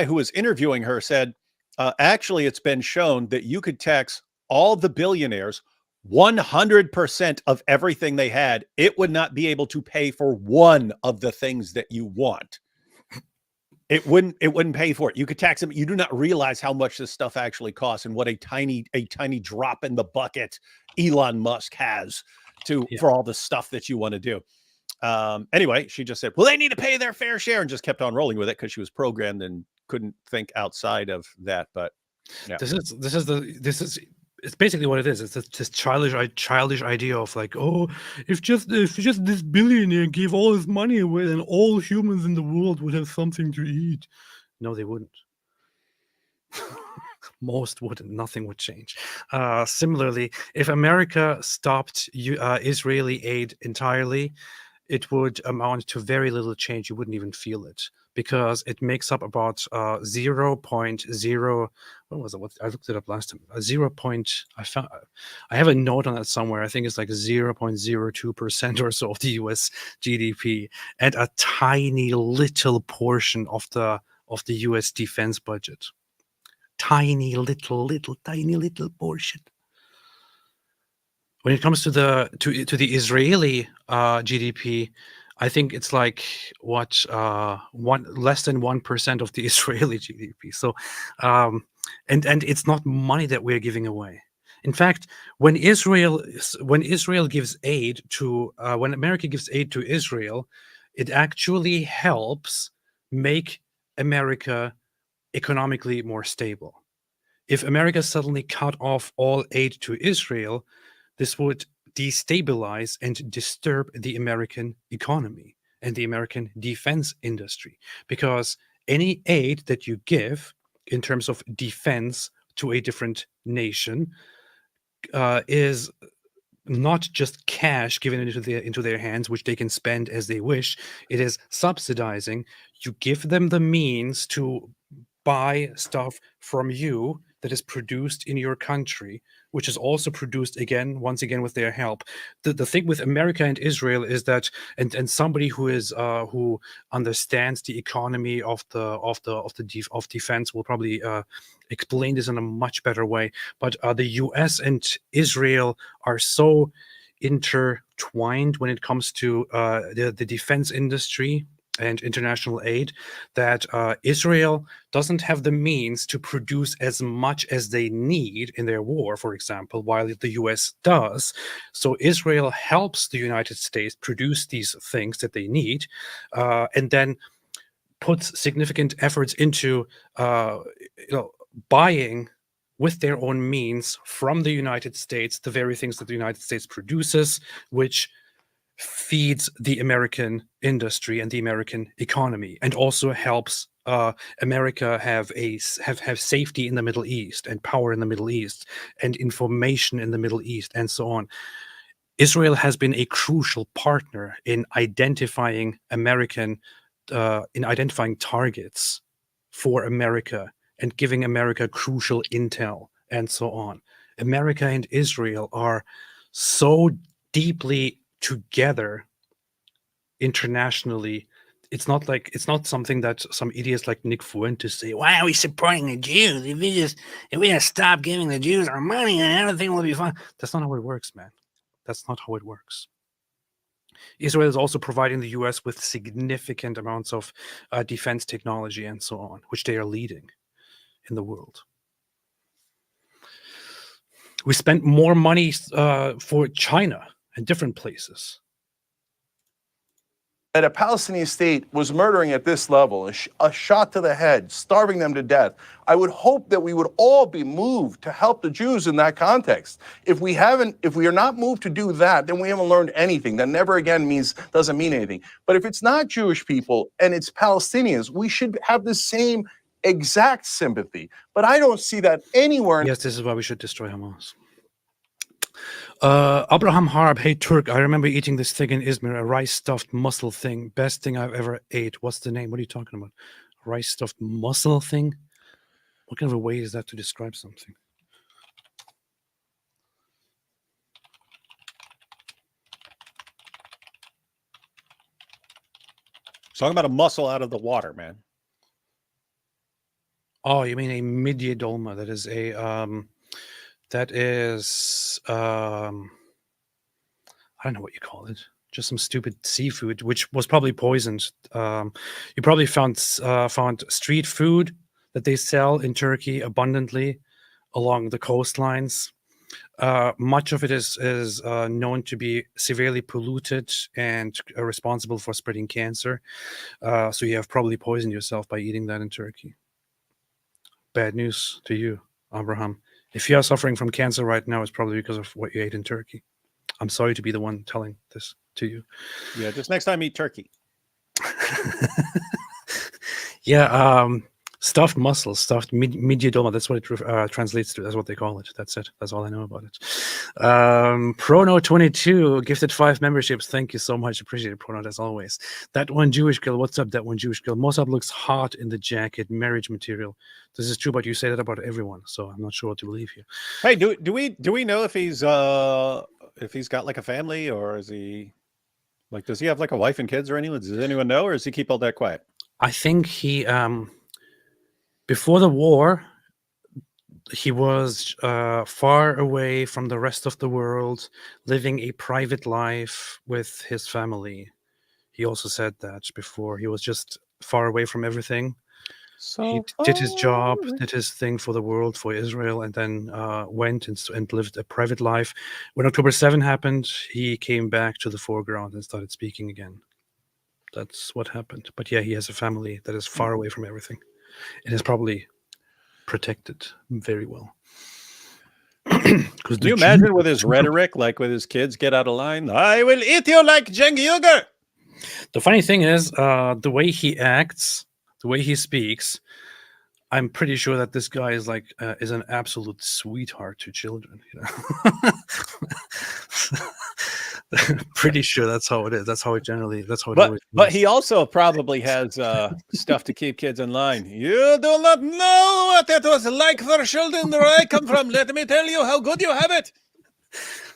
who was interviewing her said, actually, it's been shown that you could tax all the billionaires 100% of everything they had. It would not be able to pay for one of the things that you want. It wouldn't pay for it. You could tax them. You do not realize how much this stuff actually costs, and what a tiny drop in the bucket Elon Musk has for all the stuff that you want to do. Anyway, she just said, well, they need to pay their fair share, and just kept on rolling with it because she was programmed and couldn't think outside of that. But yeah, it's basically what it is. It's this childish idea of like, oh, if just this billionaire gave all his money away, then all humans in the world would have something to eat. No, they wouldn't. Most wouldn't. Nothing would change. Similarly, if America stopped Israeli aid entirely, it would amount to very little change. You wouldn't even feel it, because it makes up about 0.0. What was it? I looked it up last time. I have a note on that somewhere. I think it's like 0.02% or so of the U.S. GDP, and a tiny little portion of the U.S. defense budget. Tiny little portion. When it comes to the Israeli GDP, I think it's like less than 1% of the Israeli GDP. So, and it's not money that we're giving away. In fact, when Israel gives aid to when America gives aid to Israel, it actually helps make America economically more stable. If America suddenly cut off all aid to Israel, this would destabilize and disturb the American economy and the American defense industry, because any aid that you give in terms of defense to a different nation is not just cash given into their hands, which they can spend as they wish. It is subsidizing. You give them the means to buy stuff from you that is produced in your country, which is also produced once again with their help. The thing with America and Israel is that, and somebody who understands the economy of defense will probably explain this in a much better way. But the U.S. and Israel are so intertwined when it comes to the defense industry and international aid, that Israel doesn't have the means to produce as much as they need in their war, for example, while the US does. So Israel helps the United States produce these things that they need, and then puts significant efforts into buying with their own means from the United States the very things that the United States produces, which feeds the American industry and the American economy, and also helps America have safety in the Middle East, and power in the Middle East, and information in the Middle East, and so on. Israel has been a crucial partner in identifying targets for America and giving America crucial intel, and so on. America and Israel are so deeply together internationally it's not something that some idiots like Nick Fuentes say. Why are we supporting the Jews? If we just stop giving the Jews our money, then everything will be fine. That's not how it works, man. That's not how it works. Israel is also providing the U.S. with significant amounts of defense technology and so on, which they are leading in the world. We spent more money for China and different places. That a Palestinian state was murdering at this level, a shot to the head, starving them to death, I would hope that we would all be moved to help the Jews in that context. If we are not moved to do that, then we haven't learned anything. That never again doesn't mean anything. But if it's not Jewish people and it's Palestinians, we should have the same exact sympathy. But I don't see that anywhere. Yes, this is why we should destroy Hamas. Abraham Harb, hey Turk, I remember eating this thing in Izmir, a rice stuffed mussel thing. Best thing I've ever ate. What's the name? What are you talking about? Rice stuffed mussel thing? What kind of a way is that to describe something? Talking about a mussel out of the water, man. Oh, you mean a midye dolma? That is a I don't know what you call it. Just some stupid seafood, which was probably poisoned. You probably found street food that they sell in Turkey abundantly along the coastlines. Much of it is known to be severely polluted and responsible for spreading cancer. So you have probably poisoned yourself by eating that in Turkey. Bad news to you, Abraham. If you are suffering from cancer right now, it's probably because of what you ate in Turkey. I'm sorry to be the one telling this to you. Yeah, just next time eat turkey. Yeah, stuffed mussels, stuffed midye dolma. That's what it translates to. That's what they call it. That's it. That's all I know about it. Prono22 gifted 5 memberships. Thank you so much. Appreciate it, Prono, as always. That one Jewish girl. What's up, that one Jewish girl? Mosab looks hot in the jacket. Marriage material. This is true, but you say that about everyone, so I'm not sure what to believe here. Hey, do we know if he's got like a family, or is he like, does he have like a wife and kids or anyone? Does anyone know, or does he keep all that quiet? I think he before the war, he was far away from the rest of the world, living a private life with his family. He also said that before. He was just far away from everything. So he did his job, did his thing for the world, for Israel, and then went and lived a private life. When October 7 happened, he came back to the foreground and started speaking again. That's what happened. But yeah, he has a family that is far away from everything. It is probably protected very well. Can you imagine with his rhetoric, like with his kids, get out of line? I will eat you like Cenk Uygur. The funny thing is, the way he acts, the way he speaks, I'm pretty sure that this guy is like is an absolute sweetheart to children. You know? Pretty sure that's how it is. That's how it generally. That's how it always. But he also probably has stuff to keep kids in line. You do not know what it was like for children where I come from. Let me tell you how good you have it.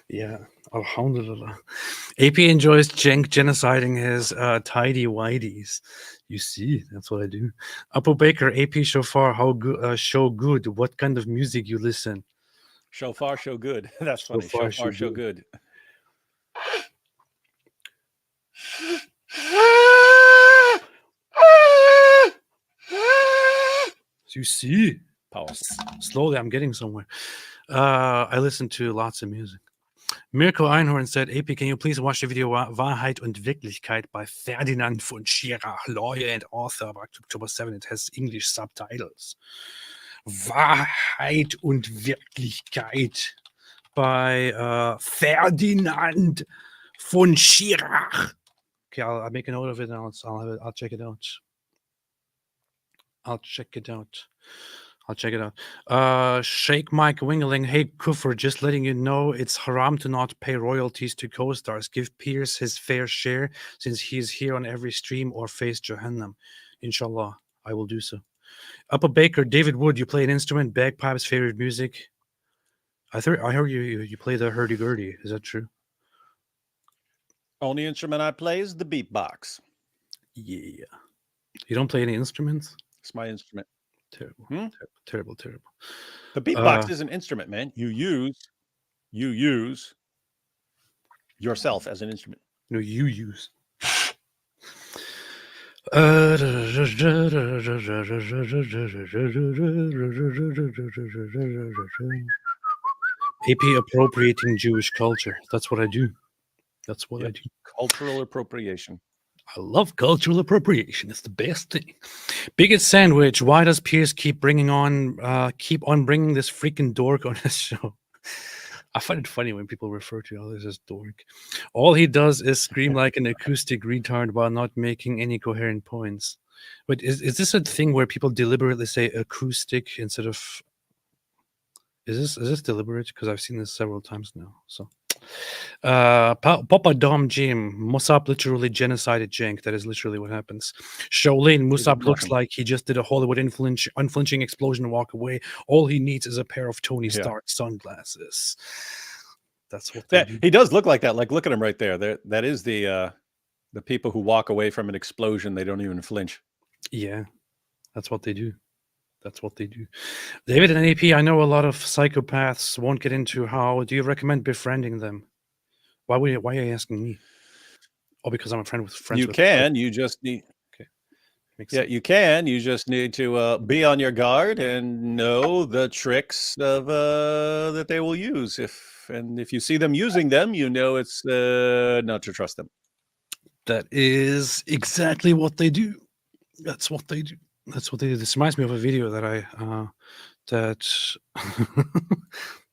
Yeah, alhamdulillah. AP enjoys Cenk genociding his tidy whiteys. You see, that's what I do. Abu Baker, AP Shofar, how good? Show good. What kind of music you listen? Shofar, show good. That's funny. Shofar, show good. You see, pause. Slowly, I'm getting somewhere. I listen to lots of music. Mirko Einhorn said, AP, can you please watch the video Wahrheit und Wirklichkeit by Ferdinand von Schirach, lawyer and author of October 7? It has English subtitles. Wahrheit und Wirklichkeit by Ferdinand von Schirach. Okay, I'll make a note of it and I'll check it out. I'll check it out. Sheikh Mike Wingeling, hey Kufr, just letting you know it's haram to not pay royalties to co-stars. Give Piers his fair share since he is here on every stream, or face Jahannam. Inshallah, I will do so. Upper Baker, David Wood, you play an instrument, bagpipes, favorite music. I heard you play the hurdy-gurdy. Is that true? Only instrument I play is the beatbox. Yeah. You don't play any instruments? It's my instrument. Terrible. Hmm? Terrible. Terrible. The beatbox is an instrument, man. You use yourself as an instrument. No, you use. AP appropriating Jewish culture. That's what I do. That's what I do. Cultural appropriation. I love cultural appropriation. It's the best thing. Biggest sandwich. Why does Piers keep on bringing this freaking dork on his show? I find it funny when people refer to others as dork. All he does is scream like an acoustic retard while not making any coherent points. But is this a thing where people deliberately say acoustic instead of? Is this deliberate? Because I've seen this several times now. So, Papa Dom Jim Mosab literally genocided Cenk. That is literally what happens. Shaolin Mosab looks like he just did a Hollywood unflinching explosion and walk away. All he needs is a pair of Tony Stark sunglasses. That's what they do. He does look like that. Like, look at him right there. That is the people who walk away from an explosion. They don't even flinch. Yeah, that's what they do. That's what they do. David and AP, I know a lot of psychopaths won't get into how. Do you recommend befriending them? Why are you asking me? Oh, because I'm a friend with friends. You can. You just need. Okay. You can. You just need to be on your guard and know the tricks of that they will use. If you see them using them, you know it's not to trust them. That is exactly what they do. That's what they do. That's what they do. This reminds me of a video that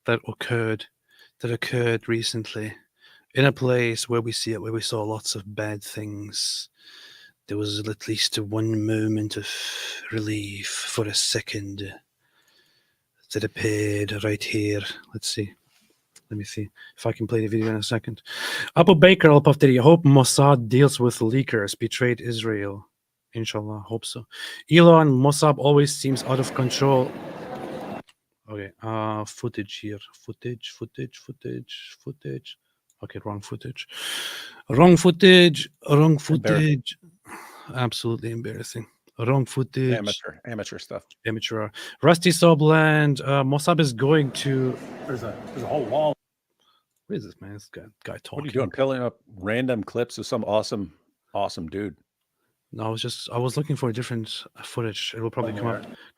that occurred recently in a place where we saw lots of bad things. There was at least one moment of relief for a second that appeared right here. Let's see. Let me see if I can play the video in a second. Abu Baker al-Paftari, hope Mossad deals with leakers, betrayed Israel. Inshallah, hope so. Elon Mosab always seems out of control. Okay, footage here. Footage. Okay, wrong footage. Absolutely embarrassing. Wrong footage. Amateur stuff. Amateur. Rusty Sobland. Mosab is going to. There's a whole wall. What is this, man? This guy talking. What are you doing? Pulling up random clips of some awesome dude. No, I was looking for a different footage. It will probably come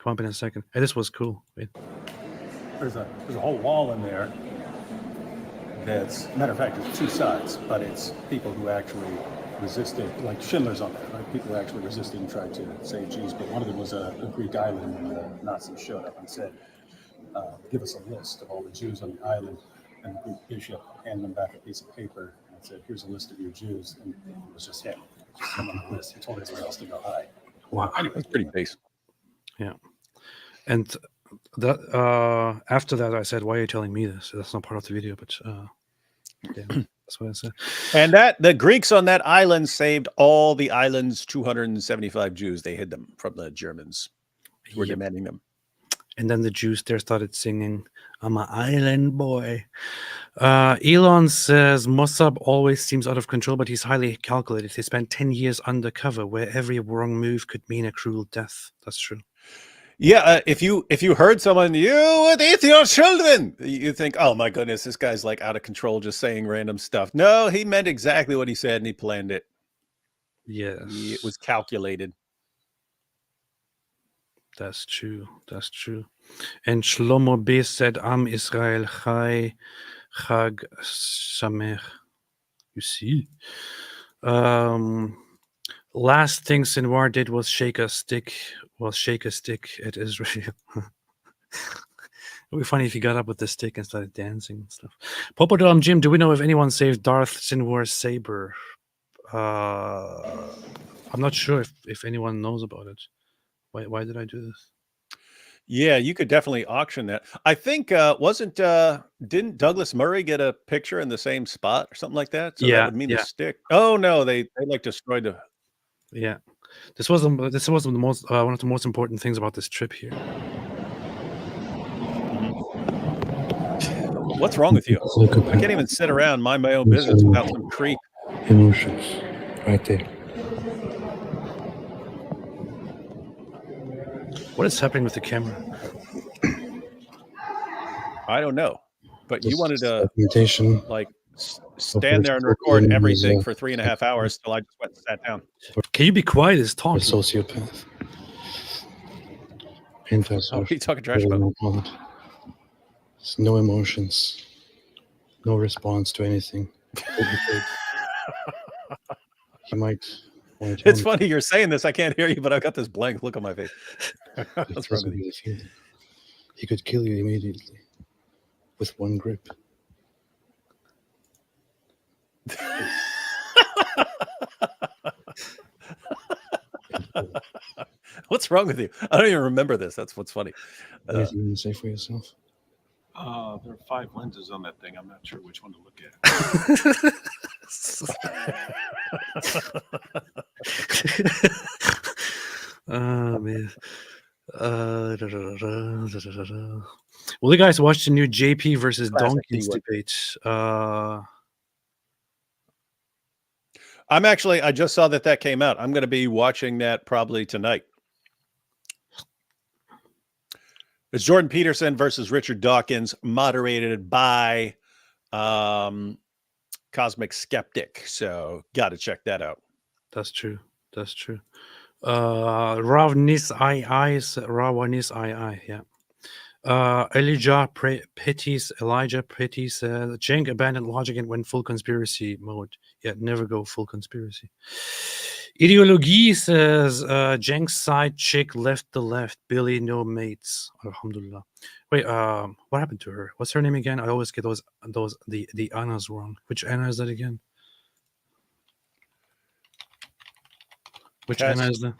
up in a second. Hey, this was cool. Wait. There's a whole wall in there. That's matter of fact, it's two sides, but it's people who actually resisted, like Schindler's on there, right? People who actually resisted and tried to save Jews. But one of them was a Greek island, and the Nazis showed up and said, "Give us a list of all the Jews on the island." And the Greek bishop handed them back a piece of paper and said, "Here's a list of your Jews," and it was just him. On the list. He told everyone else to go hide. Wow, anyway, it's pretty base. Yeah, and that after that, I said, "Why are you telling me this?" That's not part of the video, but yeah, that's what I said. And the Greeks on that island saved all the island's 275 Jews. They hid them from the Germans who were demanding them. And then the Jews there started singing, "I'm an island boy." Elon says Mosab always seems out of control, but he's highly calculated. He spent 10 years undercover, where every wrong move could mean a cruel death. That's true. Yeah, if you heard someone, "You would eat your children," you think, "Oh my goodness, this guy's like out of control, just saying random stuff." No, he meant exactly what he said, and he planned it. Yes, it was calculated. That's true. That's true. And Shlomo B said, "Am Israel Chai Chag Samech." You see. Last thing Sinwar did was shake a stick at Israel. It would be funny if he got up with the stick and started dancing and stuff. Popodom Jim, do we know if anyone saved Darth Sinwar's saber? I'm not sure if anyone knows about it. Why did I do this? Yeah, you could definitely auction that. I think didn't Douglas Murray get a picture in the same spot or something like that? So that would mean the stick. Oh no, they like destroyed the. Yeah, this was the most one of the most important things about this trip here. What's wrong with you? I can't even sit around, mind my own business without some creep. Emotions, right there. What is happening with the camera? I don't know, but you wanted to Documentation. like stand there and record everything for 3.5 hours till I just went and sat down. Can you be quiet? It's A talking. sociopath. Oh, what are you talking trash about? There's no emotions, no response to anything. He might want to tell It's me funny you're saying this. I can't hear you, but I've got this blank look on my face. it What's wrong doesn't with you? really feel it. He could kill you immediately with one grip. What's wrong with you? I don't even remember this. That's what's funny. Anything you can say for yourself? There are 5 lenses on that thing. I'm not sure which one to look at. Oh man. Will you guys watch the new JP versus Classic Donkeys D-word. debate? I just saw that came out. I'm going to be watching that probably tonight. It's Jordan Peterson versus Richard Dawkins, moderated by Cosmic Skeptic. So got to check that out. That's true. That's true. Ravnis Rawanis II, yeah. Elijah Pettis says Cenk abandoned logic and went full conspiracy mode. Yeah, never go full conspiracy. Ideology says Cenk's side chick left the left. Billy, no mates. Alhamdulillah. Wait, what happened to her? What's her name again? I always get the Annas wrong. Which Anna is that again? Which Anna is that?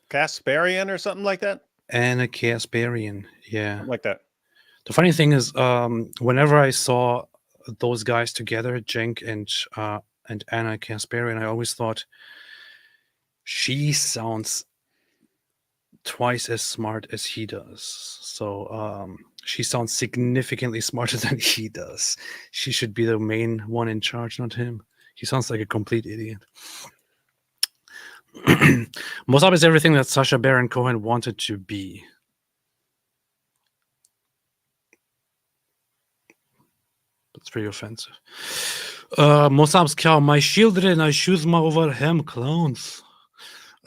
Kasparian or something like that? Anna Kasparian, yeah. Something like that. The funny thing is, whenever I saw those guys together, Cenk and Anna Kasparian, I always thought she sounds twice as smart as he does. So she sounds significantly smarter than he does. She should be the main one in charge, not him. He sounds like a complete idiot. Mosab is everything that Sacha Baron Cohen wanted to be. That's pretty offensive. Mosab's cow, my children, I choose my over him, clowns.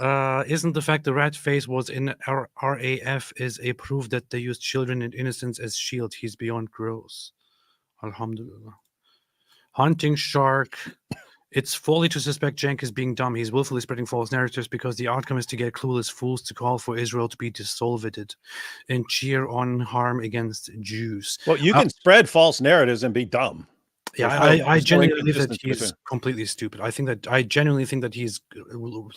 Isn't the fact the rat face was in RAF is a proof that they used children and innocence as shield? He's beyond gross. Alhamdulillah. Hunting shark. It's folly to suspect Cenk is being dumb. He's willfully spreading false narratives because the outcome is to get clueless fools to call for Israel to be dissolved and cheer on harm against Jews. Well, you can spread false narratives and be dumb. Yeah, I genuinely believe that he's completely stupid. I genuinely think that he's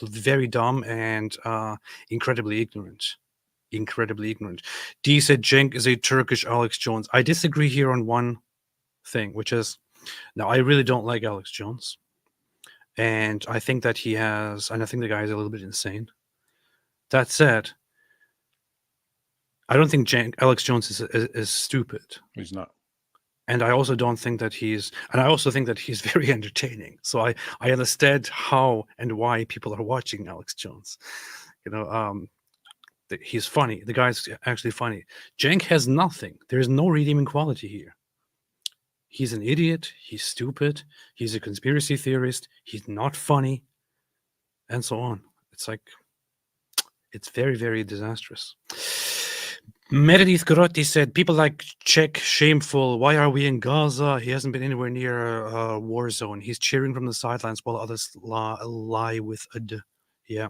very dumb and incredibly ignorant. Incredibly ignorant. D said Cenk is a Turkish Alex Jones. I disagree here on one thing, which is, now I really don't like Alex Jones. And I think that I think the guy is a little bit insane. That said, I don't think Alex Jones is stupid. He's not. And I also don't think that I also think that he's very entertaining. So I understand how and why people are watching Alex Jones. He's funny. The guy's actually funny. Cenk has nothing. There's no redeeming quality here. He's an idiot. He's stupid. He's a conspiracy theorist. He's not funny, and so on. It's like, it's very, very disastrous. Meredith Garotti said, people like Cenk shameful. Why are we in Gaza? He hasn't been anywhere near a war zone. He's cheering from the sidelines while others lie with a d. Yeah.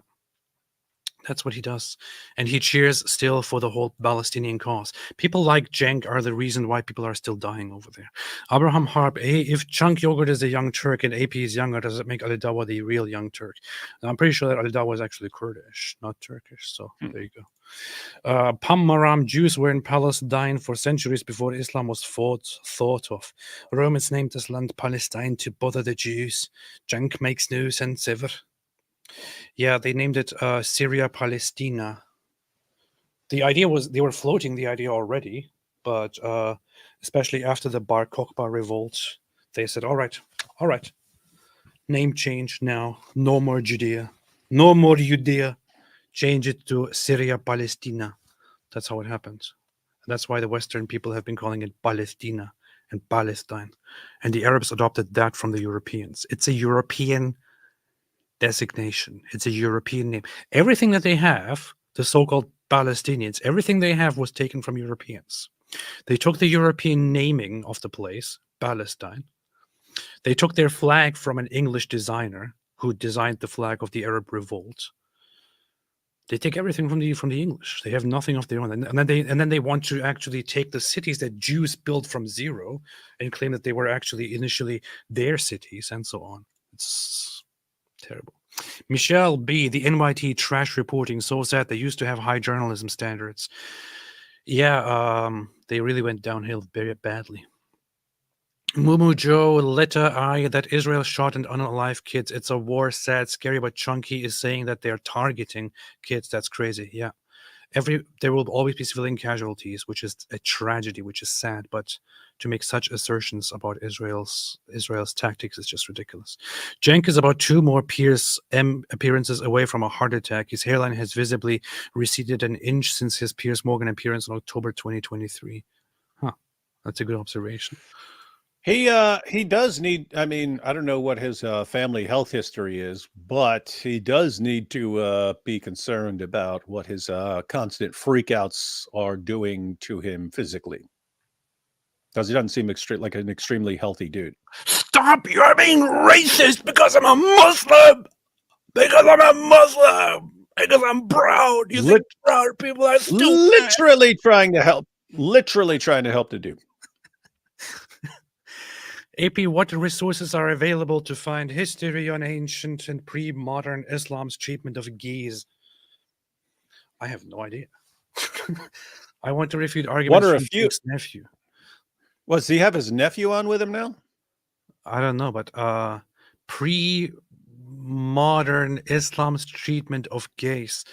That's what he does. And he cheers still for the whole Palestinian cause. People like Cenk are the reason why people are still dying over there. Abraham Harp, if Cenk Uygur is a young Turk and AP is younger, does it make Ali Dawa the real young Turk? Now, I'm pretty sure that Ali Dawa is actually Kurdish, not Turkish. So there you go. Pammaram, Jews were in Palestine for centuries before Islam was thought of. Romans named this land Palestine to bother the Jews. Cenk makes no sense ever. Yeah, they named it Syria Palestina. The idea was, they were floating the idea already, but especially after the Bar Kokhba revolt, they said, all right, name change now. No more Judea. No more Judea. change it to Syria, Palestina. That's how it happens. And that's why the Western people have been calling it Palestina and Palestine. And the Arabs adopted that from the Europeans. It's a European designation. It's a European name. Everything that they have, the so-called Palestinians, everything they have was taken from Europeans. They took the European naming of the place, Palestine. They took their flag from an English designer who designed the flag of the Arab Revolt. They take everything from the English. They have nothing of their own, and then they want to actually take the cities that Jews built from zero and claim that they were actually initially their cities and so on. It's terrible. Michelle B, the NYT trash reporting, so sad. They used to have high journalism standards. Yeah, they really went downhill very badly. Mumu Joe, letter I, that Israel shot and unalive kids. It's a war, sad, scary, but Chunky is saying that they're targeting kids. That's crazy. Yeah. There will always be civilian casualties, which is a tragedy, which is sad, but to make such assertions about Israel's tactics is just ridiculous. Cenk is about 2 more Piers appearances away from a heart attack. His hairline has visibly receded an inch since his Piers Morgan appearance in October 2023. Huh. That's a good observation. He does need, I mean, I don't know what his family health history is, but he does need to be concerned about what his constant freakouts are doing to him physically. Because he doesn't seem like an extremely healthy dude. Stop! You're being racist because I'm a Muslim! Because I'm a Muslim! Because I'm proud! You think proud people are stupid? Literally trying to help the dude. AP, what resources are available to find history on ancient and pre-modern Islam's treatment of gays? I have no idea. I want to refute arguments from Cenk's nephew. Does he have his nephew on with him now? I don't know, but pre-modern Islam's treatment of gays.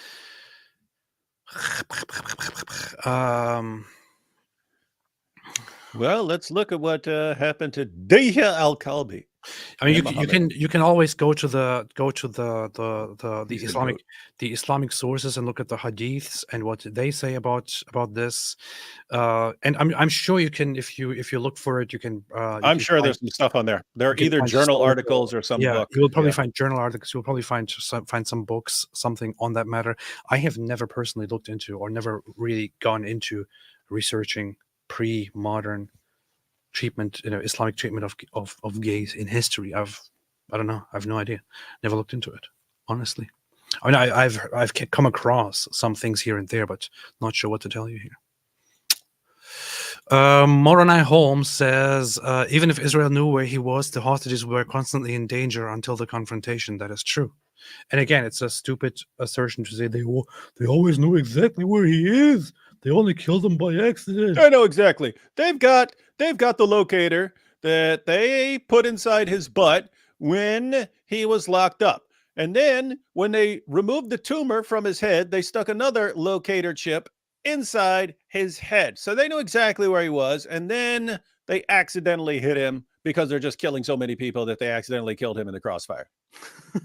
Well, let's look at what happened to Dihya al-Kalbi. I mean, you can always go to the Islamic sources and look at the hadiths and what they say about this. And I'm sure you can, if you look for it, you can. I'm sure there's some stuff on there. There are either journal articles or some book. You will probably find journal articles. You'll probably find some books, something on that matter. I have never personally looked into or never really gone into researching pre-modern treatment, Islamic treatment of gays in history. I don't know. I have no idea. Never looked into it, honestly. I mean, I've come across some things here and there, but not sure what to tell you here. Moronai Holmes says, even if Israel knew where he was, the hostages were constantly in danger until the confrontation. That is true. And again, it's a stupid assertion to say they always knew exactly where he is. They only killed him by accident. I know exactly. They've got the locator that they put inside his butt when he was locked up. And then when they removed the tumor from his head, they stuck another locator chip inside his head. So they knew exactly where he was. And then they accidentally hit him because they're just killing so many people that they accidentally killed him in the crossfire.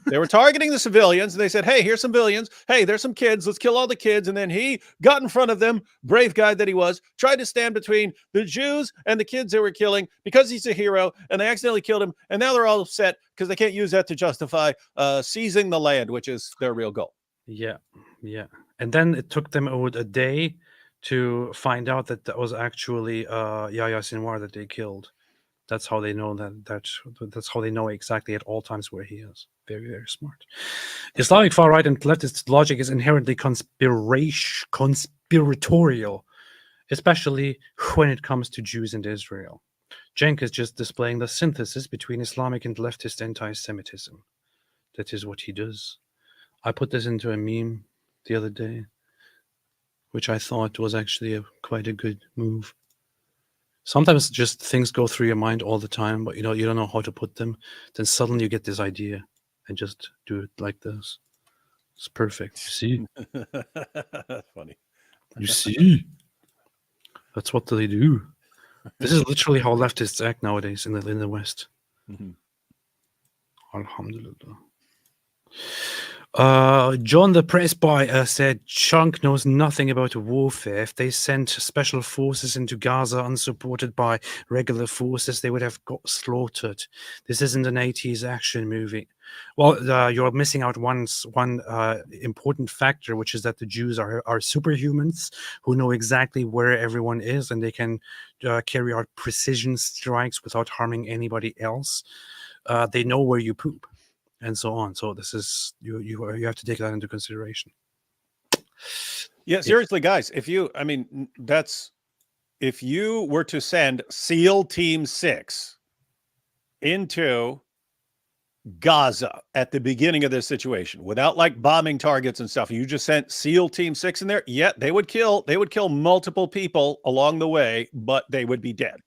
They were targeting the civilians. And they said, hey, here's some civilians. Hey, there's some kids. Let's kill all the kids. And then he got in front of them, brave guy that he was, tried to stand between the Jews and the kids they were killing because he's a hero. And they accidentally killed him. And now they're all upset because they can't use that to justify seizing the land, which is their real goal. Yeah. And then it took them a day to find out that was actually Yahya Sinwar that they killed. That's how they know that's how they know exactly at all times where he is. Very, very smart. Islamic far right and leftist logic is inherently conspiratorial, especially when it comes to Jews and Israel. Cenk is just displaying the synthesis between Islamic and leftist anti-Semitism. That is what he does. I put this into a meme the other day, which I thought was actually quite a good move. Sometimes just things go through your mind all the time, but you don't know how to put them. Then suddenly you get this idea and just do it like this. It's perfect. You see? That's funny. You see? That's what they do. This is literally how leftists act nowadays in the West. Mm-hmm. Alhamdulillah. John the press boy said Cenk knows nothing about warfare. If they sent special forces into Gaza unsupported by regular forces, they would have got slaughtered. This isn't an 80s action movie. Well, you're missing out one important factor, which is that the Jews are superhumans who know exactly where everyone is, and they can carry out precision strikes without harming anybody else. They know where you poop, and so on. So this is you have to take that into consideration. Yeah, seriously, guys, if you were to send SEAL Team 6 into Gaza at the beginning of this situation without like bombing targets and stuff, you just sent SEAL Team 6 in there, they would kill multiple people along the way, but they would be dead.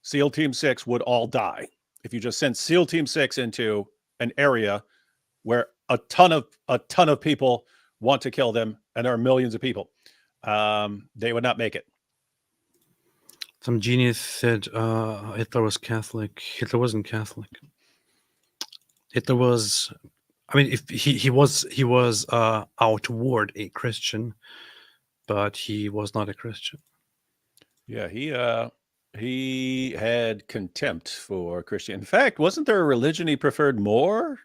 SEAL Team 6 would all die if you just sent SEAL Team 6 into an area where a ton of people want to kill them, and there are millions of people. They would not make it. Some genius said Hitler was Catholic. Hitler wasn't Catholic. Hitler was, if he was outward a Christian, but he was not a Christian. Yeah, he had contempt for Christianity. In fact, wasn't there a religion he preferred more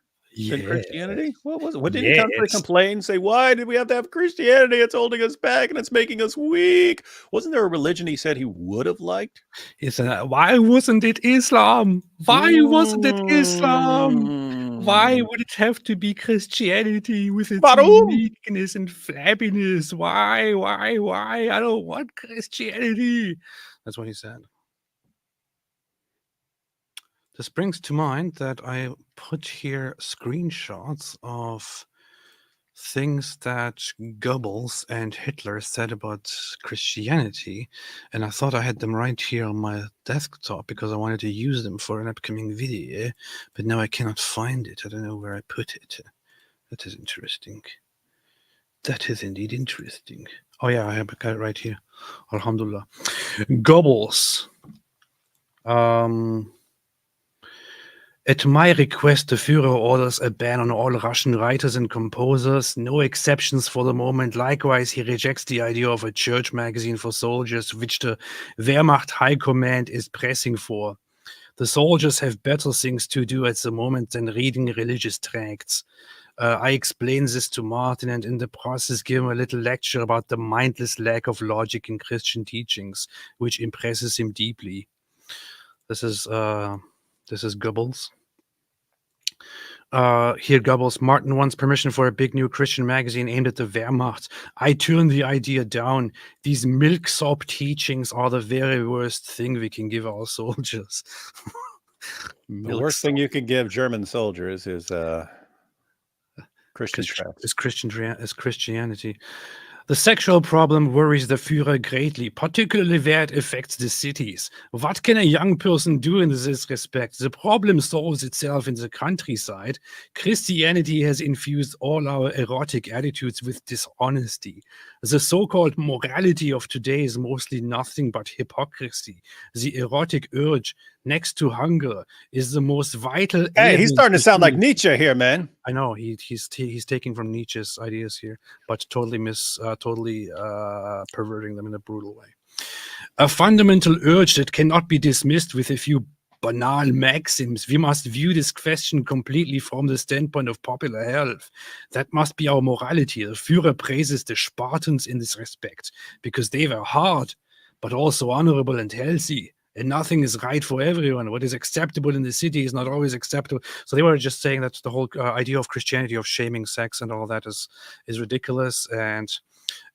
than Christianity? What was it? What did he constantly complain? Say, why did we have to have Christianity? It's holding us back and it's making us weak. Wasn't there a religion he said he would have liked? He said, why wasn't it Islam? Why wasn't it Islam? Why would it have to be Christianity with its uniqueness and flabbiness? Why? I don't want Christianity. That's what he said. This brings to mind that I put here screenshots of things that Goebbels and Hitler said about Christianity, and I thought I had them right here on my desktop because I wanted to use them for an upcoming video, but now I cannot find it. I don't know where I put it. That is interesting. That is indeed interesting. Oh yeah, I have got it right here. Alhamdulillah. Goebbels. At my request, the Führer orders a ban on all Russian writers and composers, no exceptions for the moment. Likewise, he rejects the idea of a church magazine for soldiers, which the Wehrmacht High Command is pressing for. The soldiers have better things to do at the moment than reading religious tracts. I explain this to Martin and in the process give him a little lecture about the mindless lack of logic in Christian teachings, which impresses him deeply. This is Goebbels. Here, Goebbels. Martin wants permission for a big new Christian magazine aimed at the Wehrmacht. I turn the idea down. These milksop teachings are the very worst thing we can give our soldiers. The worst thing you can give German soldiers is Christianity. The sexual problem worries the Führer greatly, particularly where it affects the cities. What can a young person do in this respect? The problem solves itself in the countryside. Christianity has infused all our erotic attitudes with dishonesty. The so-called morality of today is mostly nothing but hypocrisy. The erotic urge, next to hunger, is the most vital. Hey, he's starting to sound like Nietzsche here, man. I know he's taking from Nietzsche's ideas here, but totally perverting them in a brutal way. A fundamental urge that cannot be dismissed with a few banal maxims. We must view this question completely from the standpoint of popular health. That must be our morality. The Führer praises the Spartans in this respect because they were hard, but also honorable and healthy. And nothing is right for everyone. What is acceptable in the city is not always acceptable. So they were just saying that the whole idea of Christianity, of shaming sex and all that is ridiculous. And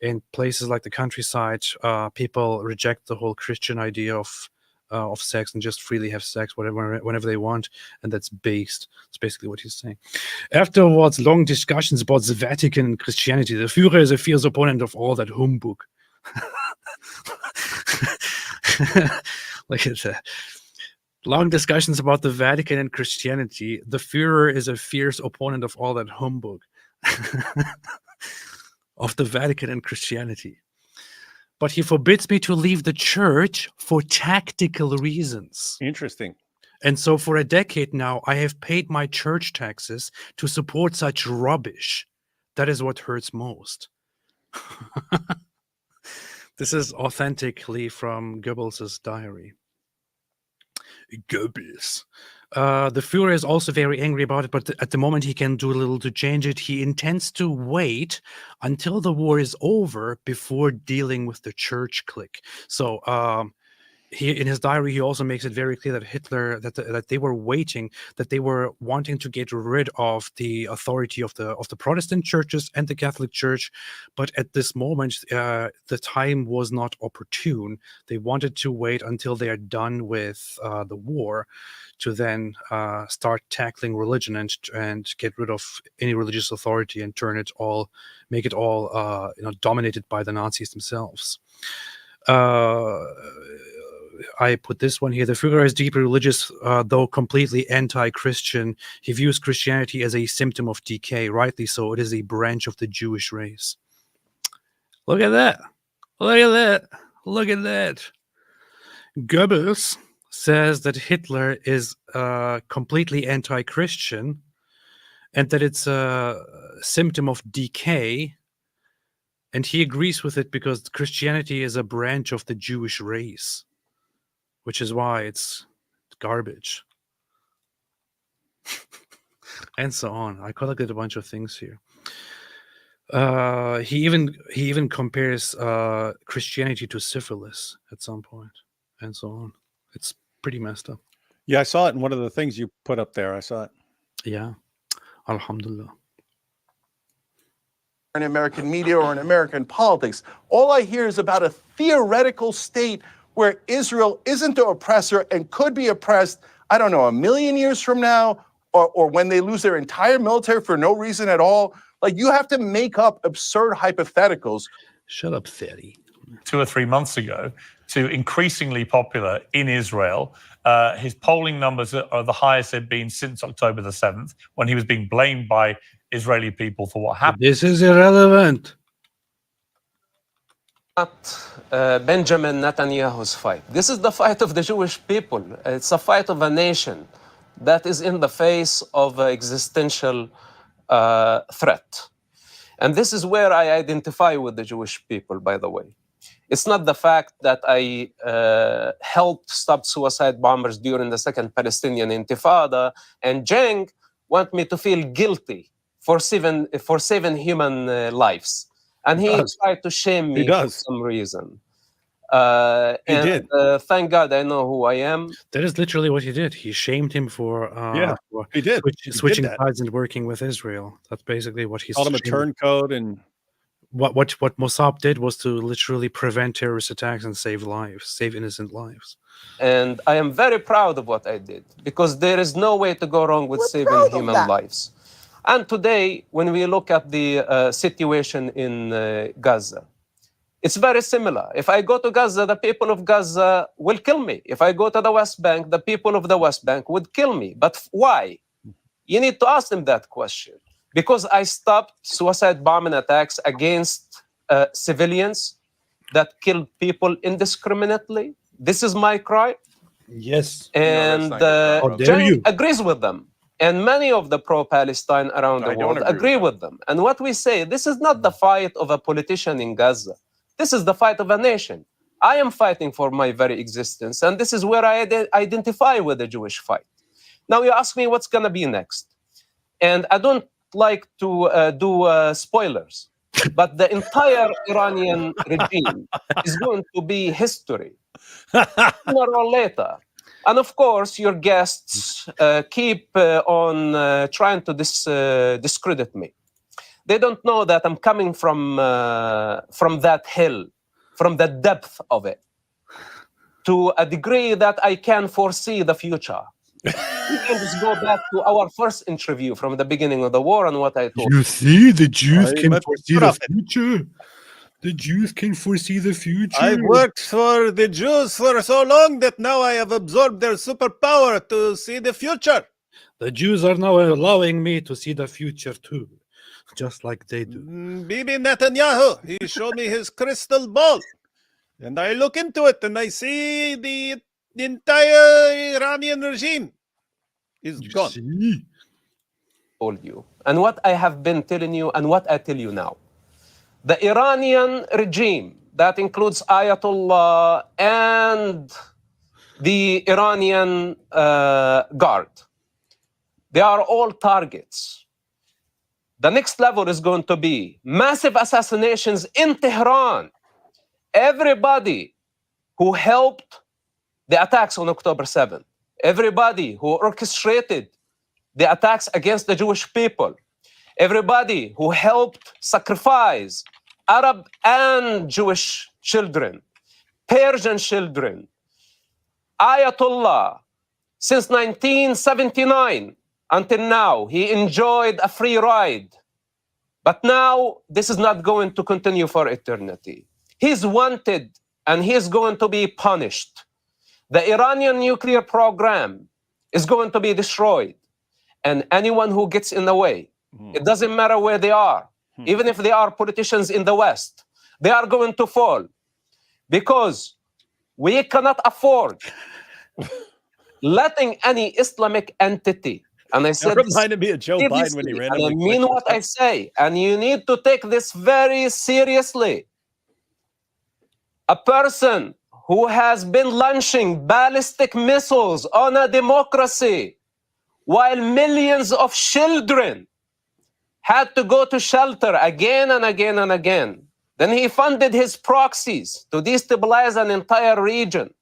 in places like the countryside, people reject the whole Christian idea of sex and just freely have sex whenever they want. And that's based. That's basically what he's saying. Afterwards, long discussions about the Vatican and Christianity. The Führer is a fierce opponent of all that humbug. Look at that. Long discussions about the Vatican and Christianity. The Führer is a fierce opponent of all that humbug. Of the Vatican and Christianity. But he forbids me to leave the church for tactical reasons. Interesting. And so for a decade now, I have paid my church taxes to support such rubbish. That is what hurts most. This is authentically from Goebbels' diary. Goebbels. The Führer is also very angry about it, but at the moment he can do little to change it. He intends to wait until the war is over before dealing with the church clique. So he, in his diary, he also makes it very clear that Hitler, that they were waiting, that they were wanting to get rid of the authority of the Protestant churches and the Catholic Church, but at this moment, the time was not opportune. They wanted to wait until they are done with the war, to then start tackling religion and get rid of any religious authority and make it all dominated by the Nazis themselves. I put this one here. The Führer is deeply religious, though completely anti-Christian. He views Christianity as a symptom of decay. Rightly so. It is a branch of the Jewish race. Look at that. Look at that. Look at that. Goebbels says that Hitler is completely anti-Christian and that it's a symptom of decay. And he agrees with it because Christianity is a branch of the Jewish race, which is why it's garbage. And so on. I collected a bunch of things here. He even compares Christianity to syphilis at some point, and so on. It's pretty messed up. Yeah, I saw it in one of the things you put up there. I saw it. Yeah. Alhamdulillah. In American media or in American politics, all I hear is about a theoretical state where Israel isn't the oppressor and could be oppressed, I don't know, 1,000,000 years from now, or when they lose their entire military for no reason at all. Like, you have to make up absurd hypotheticals. Shut up, Fatty. 2 or 3 months ago, to increasingly popular in Israel. His polling numbers are the highest they've been since October the 7th, when he was being blamed by Israeli people for what happened. This is irrelevant. Benjamin Netanyahu's fight. This is the fight of the Jewish people. It's a fight of a nation that is in the face of an existential threat. And this is where I identify with the Jewish people, by the way. It's not the fact that I helped stop suicide bombers during the Second Palestinian Intifada, and Cenk want me to feel guilty for saving human lives. And he tried to shame me for some reason. Thank God I know who I am. That is literally what he did. He shamed him for he did. switching sides and working with Israel. That's basically what he's called him a turncoat. And what Mosab did was to literally prevent terrorist attacks and save innocent lives. And I am very proud of what I did, because there is no way to go wrong with saving human lives. And today, when we look at the situation in Gaza, it's very similar. If I go to Gaza, the people of Gaza will kill me. If I go to the West Bank, the people of the West Bank would kill me. But why? You need to ask them that question. Because I stopped suicide bombing attacks against civilians that killed people indiscriminately. This is my cry. Yes. And Cenk agrees with them. And many of the pro-Palestine around the world agree with them. And what we say, this is not the fight of a politician in Gaza. This is the fight of a nation. I am fighting for my very existence. And this is where I identify with the Jewish fight. Now you ask me what's going to be next. And I don't like to do spoilers, but the entire Iranian regime is going to be history, sooner or later. And of course, your guests keep on trying to discredit me. They don't know that I'm coming from that hill, from the depth of it, to a degree that I can foresee the future. We can just go back to our first interview from the beginning of the war and what I told you. See, the Jews can foresee the future. The Jews can foresee the future. I've worked for the Jews for so long that now I have absorbed their superpower to see the future. The Jews are now allowing me to see the future too, just like they do. Bibi Netanyahu, he showed me his crystal ball. And I look into it and I see the the entire Iranian regime is gone. Told you, and what I have been telling you, and what I tell you now. The Iranian regime, that includes Ayatollah and the Iranian guard, they are all targets. The next level is going to be massive assassinations in Tehran. Everybody who helped the attacks on October 7th, everybody who orchestrated the attacks against the Jewish people, everybody who helped sacrifice Arab and Jewish children, Persian children, Ayatollah, since 1979 until now, he enjoyed a free ride. But now, this is not going to continue for eternity. He's wanted and he's going to be punished. The Iranian nuclear program is going to be destroyed. And anyone who gets in the way, it doesn't matter where they are, even if they are politicians in the West, they are going to fall. Because we cannot afford letting any Islamic entity, and I said, that reminded me of Joe Biden when he ran. And I mean what I say, and you need to take this very seriously. A person who has been launching ballistic missiles on a democracy while millions of children had to go to shelter again and again and again. Then he funded his proxies to destabilize an entire region.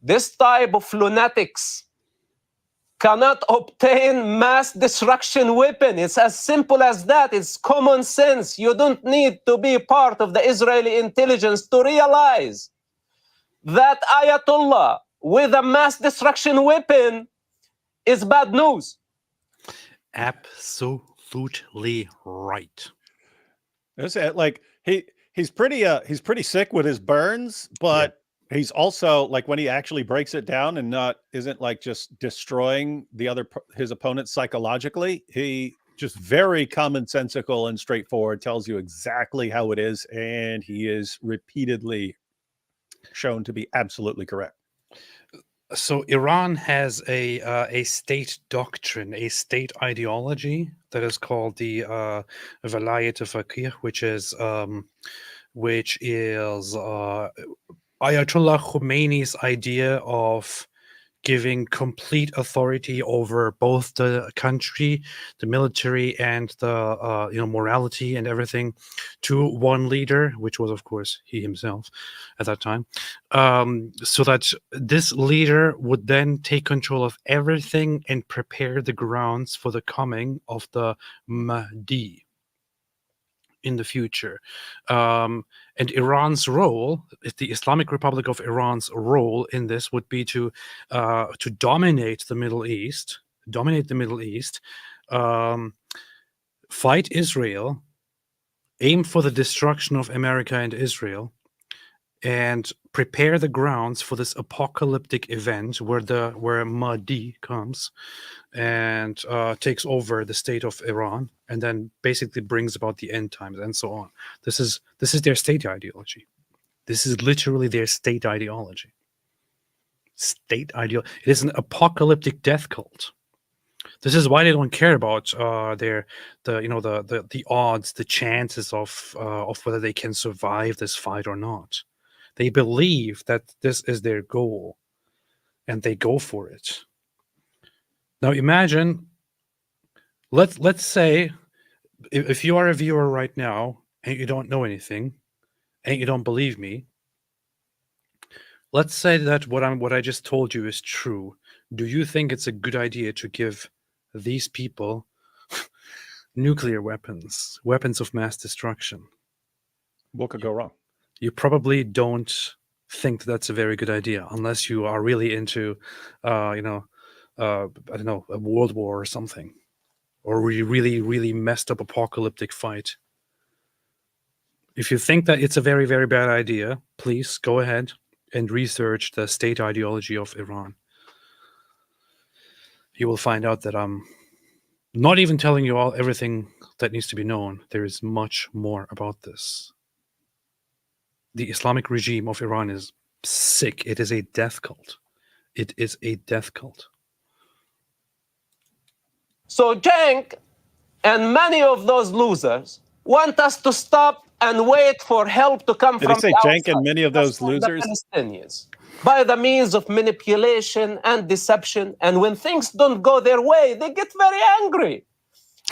This type of lunatics cannot obtain mass destruction weapon. It's as simple as that. It's common sense. You don't need to be part of the Israeli intelligence to realize that Ayatollah with a mass destruction weapon is bad news. Absolutely right. It's like he's pretty sick with his burns, but he's also like when he actually breaks it down and isn't like just destroying his opponent psychologically. He just very commonsensical and straightforward, tells you exactly how it is, and he is repeatedly shown to be absolutely correct. So Iran has a state doctrine, a state ideology that is called the Velayat al-Faqih, which is Ayatollah Khomeini's idea of giving complete authority over both the country, the military, and the morality and everything to one leader, which was, of course, he himself at that time, so that this leader would then take control of everything and prepare the grounds for the coming of the Mahdi in the future. And Iran's role, the Islamic Republic of Iran's role in this would be to dominate the Middle East, fight Israel, aim for the destruction of America and Israel, and prepare the grounds for this apocalyptic event where Mahdi comes and takes over the state of Iran, and then basically brings about the end times and so on. This is their state ideology. This is literally their state ideology. It is an apocalyptic death cult. This is why they don't care about the odds, the chances of whether they can survive this fight or not. They believe that this is their goal, and they go for it. Now imagine, let's say, if you are a viewer right now and you don't know anything and you don't believe me, let's say that what I just told you is true. Do you think it's a good idea to give these people nuclear weapons of mass destruction? What could go wrong? You probably don't think that's a very good idea unless you are really into I don't know, a world war or something, or really, really messed up apocalyptic fight. If you think that it's a very, very bad idea, please go ahead and research the state ideology of Iran. You will find out that I'm not even telling you everything that needs to be known. There is much more about this. The Islamic regime of Iran is sick. It is a death cult. It is a death cult. So Cenk and many of those losers want us to stop and wait for help to come Did from he say the Cenk outside. and many of those Just like the losers? Palestinians, by the means of manipulation and deception. And when things don't go their way, they get very angry.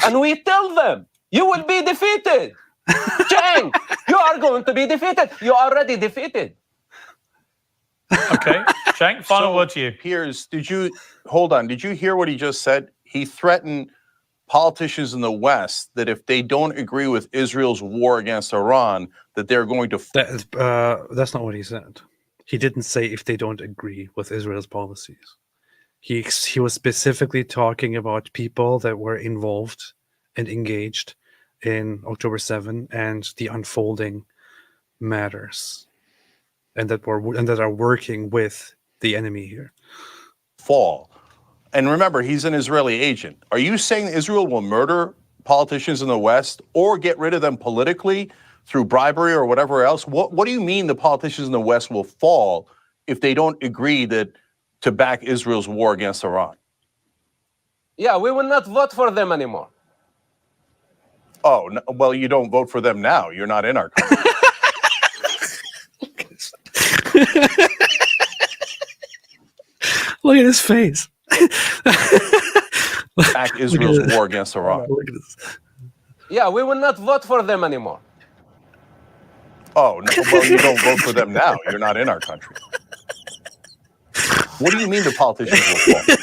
And we tell them, you will be defeated. Cenk, you are going to be defeated. You're already defeated. Okay, Cenk, final So, word to you. Piers, did you hear what he just said? He threatened politicians in the West that if they don't agree with Israel's war against Iran, that they're going to. That's not what he said. He didn't say if they don't agree with Israel's policies. He was specifically talking about people that were involved and engaged in October 7 and the unfolding matters, and that are working with the enemy here. Fall. And remember, he's an Israeli agent. Are you saying Israel will murder politicians in the West or get rid of them politically through bribery or whatever else? What do you mean the politicians in the West will fall if they don't agree to back Israel's war against Iran? Yeah, we will not vote for them anymore. Oh, no, well, you don't vote for them now. You're not in our country. Look at his face. Back Israel's war against Iran. Look at this. Yeah, we will not vote for them anymore. Oh, no, well, you don't vote for them now. You're not in our country. What do you mean the politicians will fall?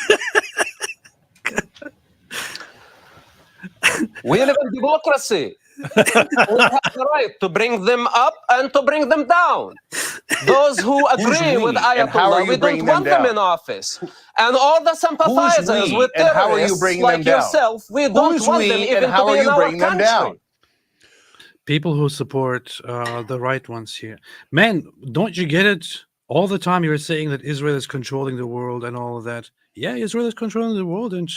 We live in democracy. We have the right to bring them up and to bring them down. Those who agree with Ayatollah, we don't want them in office. And all the sympathizers with terrorists like yourself, we don't want them even to be in our country. People who support the right ones here. Man, don't you get it? All the time you're saying that Israel is controlling the world and all of that. Yeah, Israel is controlling the world, and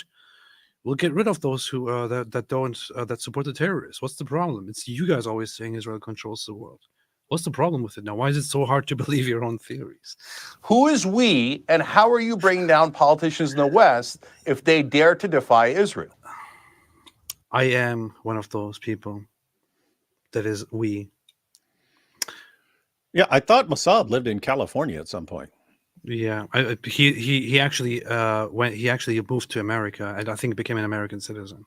we'll get rid of those who that support the terrorists. What's the problem? It's you guys always saying Israel controls the world. What's the problem with it now? Why is it so hard to believe your own theories? Who is we, and how are you bringing down politicians in the West if they dare to defy Israel? I am one of those people. That is we. Yeah, I thought Mosab lived in California at some point. Yeah, he actually he actually moved to America, and I think became an American citizen.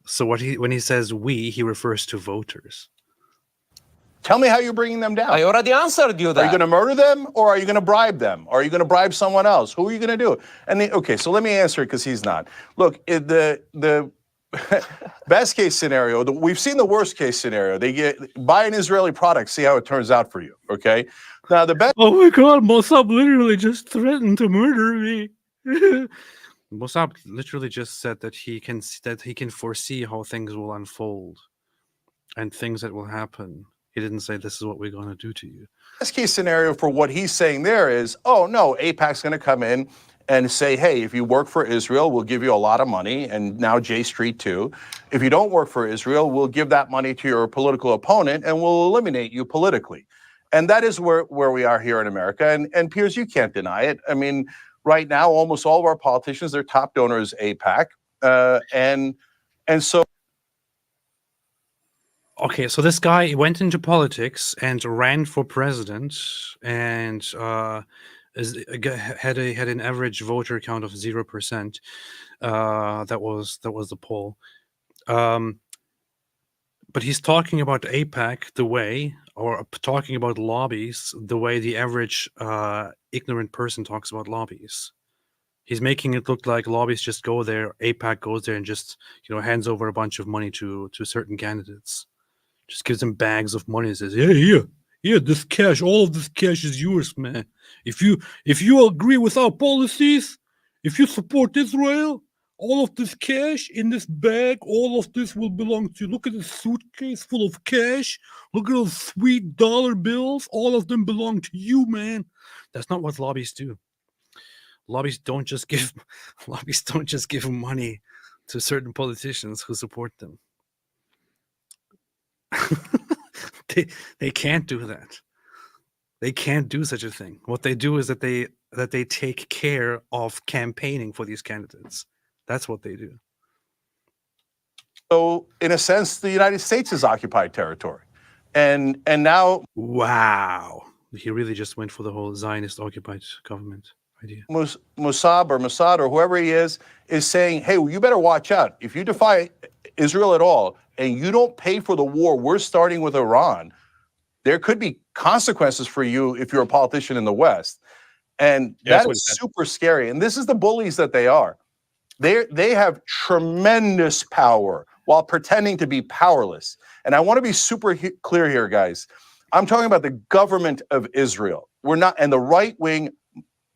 So when he says we, he refers to voters. Tell me how you're bringing them down. I already answered you that. Are you going to murder them, or are you going to bribe them? Are you going to bribe someone else? Who are you going to do? And okay, so let me answer it because he's not. Look, the best case scenario, we've seen the worst case scenario. They buy an Israeli product, see how it turns out for you. Okay. Now the best. Oh my God, Mosab literally just threatened to murder me. Mosab literally just said that he can foresee how things will unfold and things that will happen. He didn't say this is what we're going to do to you. Best case scenario for what he's saying there is, oh no, AIPAC's going to come in and say, hey, if you work for Israel, we'll give you a lot of money, and now J Street too. If you don't work for Israel, we'll give that money to your political opponent and we'll eliminate you politically. And that is where we are here in America. And Piers, you can't deny it. I mean, right now, almost all of our politicians, their top donor is AIPAC. And so. Okay, so this guy went into politics and ran for president, and had an average voter count of 0%. That was the poll. But he's talking about AIPAC talking about lobbies the way the average ignorant person talks about lobbies. He's making it look like lobbies just go there, AIPAC goes there and just hands over a bunch of money to certain candidates. Just gives them bags of money and says, "Yeah, this cash, all of this cash is yours, man. If you agree with our policies, if you support Israel, all of this cash in this bag, all of this will belong to you. Look at this suitcase full of cash. Look at those sweet dollar bills. All of them belong to you, man." That's not what lobbies do. Lobbies don't just give money to certain politicians who support them. They can't do that. They can't do such a thing. What they do is that they take care of campaigning for these candidates. That's what they do. So, in a sense, the United States is occupied territory, and now, wow, he really just went for the whole Zionist occupied government idea. Mosab or Mossad or whoever he is saying, "Hey, well, you better watch out. If you defy Israel at all, and you don't pay for the war we're starting with Iran, there could be consequences for you if you're a politician in the West." And that is super scary. And this is the bullies that they are. They have tremendous power while pretending to be powerless. And I want to be super clear here, guys. I'm talking about the government of Israel. We're not, and the right wing,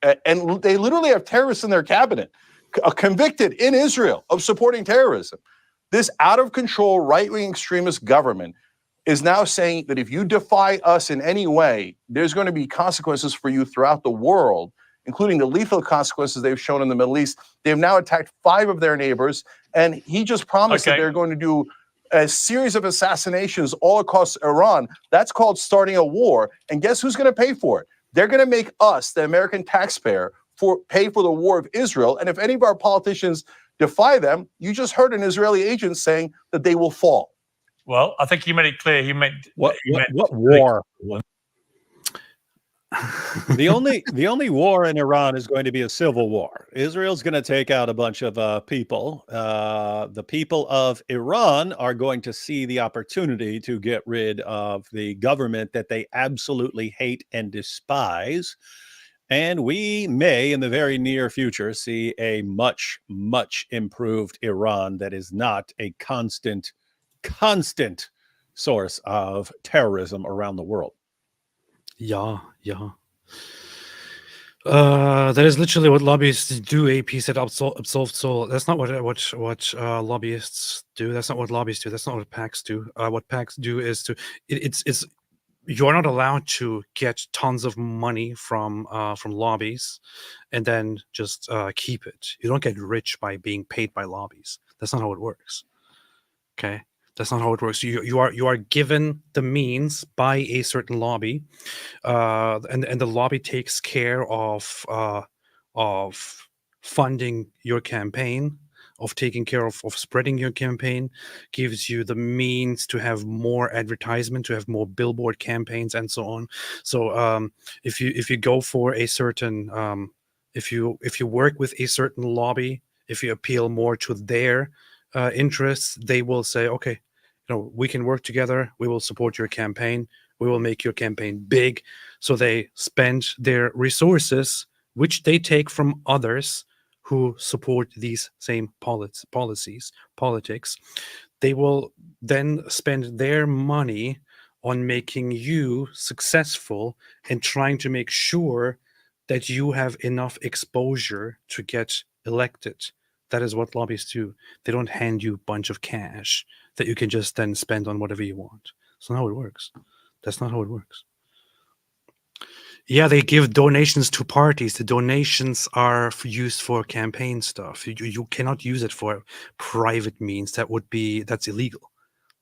and they literally have terrorists in their cabinet, convicted in Israel of supporting terrorism. This out of control right wing extremist government is now saying that if you defy us in any way, there's going to be consequences for you throughout the world, including the lethal consequences they've shown in the Middle East. They've now attacked 5 of their neighbors, and he just promised that they're going to do a series of assassinations all across Iran. That's called starting a war. And guess who's going to pay for it? They're going to make us, the American taxpayer, pay for the war of Israel. And if any of our politicians defy them, you just heard an Israeli agent saying that they will fall. Well, I think he made it clear. He meant what war? The only war in Iran is going to be a civil war. Israel's going to take out a bunch of people. The people of Iran are going to see the opportunity to get rid of the government that they absolutely hate and despise. And we may, in the very near future, see a much, much improved Iran that is not a constant source of terrorism around the world. Yeah. That is literally what lobbyists do. AP said absolved soul. That's not what lobbyists do. That's not what lobbyists do. That's not what PACs do. What PACs do is it's you're not allowed to get tons of money from lobbies and then just keep it. You don't get rich by being paid by lobbies. That's not how it works. Okay. That's not how it works. You are given the means by a certain lobby, and the lobby takes care of funding your campaign, of taking care of spreading your campaign, gives you the means to have more advertisement, to have more billboard campaigns, and so on. So if you go for a certain if you work with a certain lobby, if you appeal more to their interests, they will say, okay, we can work together. We will support your campaign. We will make your campaign big. So they spend their resources, which they take from others who support these same politics. They will then spend their money on making you successful and trying to make sure that you have enough exposure to get elected. That is what lobbyists do. They don't hand you a bunch of cash that you can just then spend on whatever you want. That's not how it works. That's not how it works. Yeah, they give donations to parties. The donations are used for campaign stuff. You cannot use it for private means. That's illegal.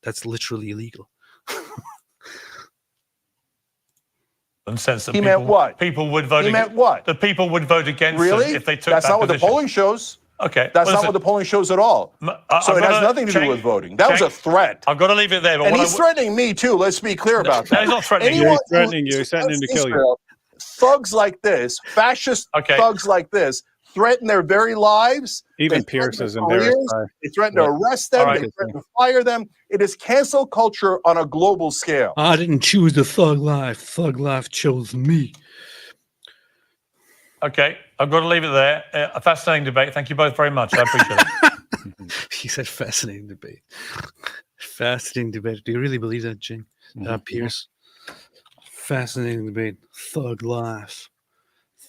That's literally illegal. And sense that he meant what? People would vote. He meant what? The people would vote against really? if they took That's that not what position. the polling shows. Okay, that's not what the polling shows at all. So it has nothing to do with voting. That was a threat. I've got to leave it there. But and he's threatening me too. Let's be clear about that. No, he's not threatening you. He's threatening you. He's threatening to kill you. Thugs like this, fascist thugs like this, threaten their very lives. Even Piers is embarrassed. They threaten to arrest them. They threaten to fire them. It is cancel culture on a global scale. I didn't choose the thug life. Thug life chose me. Okay, I've got to leave it there. A fascinating debate. Thank you both very much. I appreciate it. He said fascinating debate. Fascinating debate. Do you really believe that, Cenk? Piers? Fascinating debate. Thug life.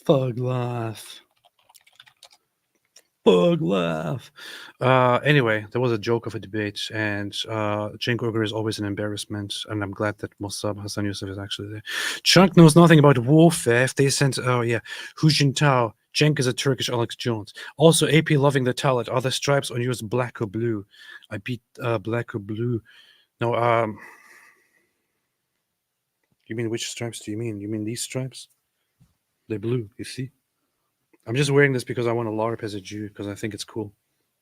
Thug life. Thug life. Anyway, there was a joke of a debate, and Cenk Uygur is always an embarrassment, and I'm glad that Mosab Hassan Yousef is actually there. Cenk knows nothing about warfare. If they sent, Hu Jintao, Cenk is a Turkish Alex Jones. Also, AP loving the talent. Are the stripes on yours black or blue? I beat black or blue. No, You mean which stripes do you mean? You mean these stripes? They're blue, you see? I'm just wearing this because I want to LARP as a Jew, because I think it's cool.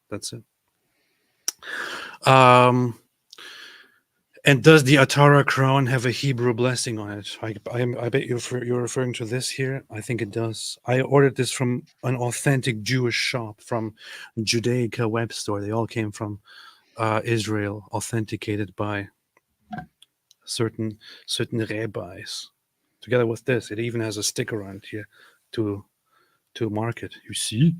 That's it. And does the Atara crown have a Hebrew blessing on it? I bet you're referring to this here. I think it does. I ordered this from an authentic Jewish shop from Judaica web store. They all came from Israel, authenticated by certain rabbis. Together with this, it even has a sticker on it here to mark it. You see?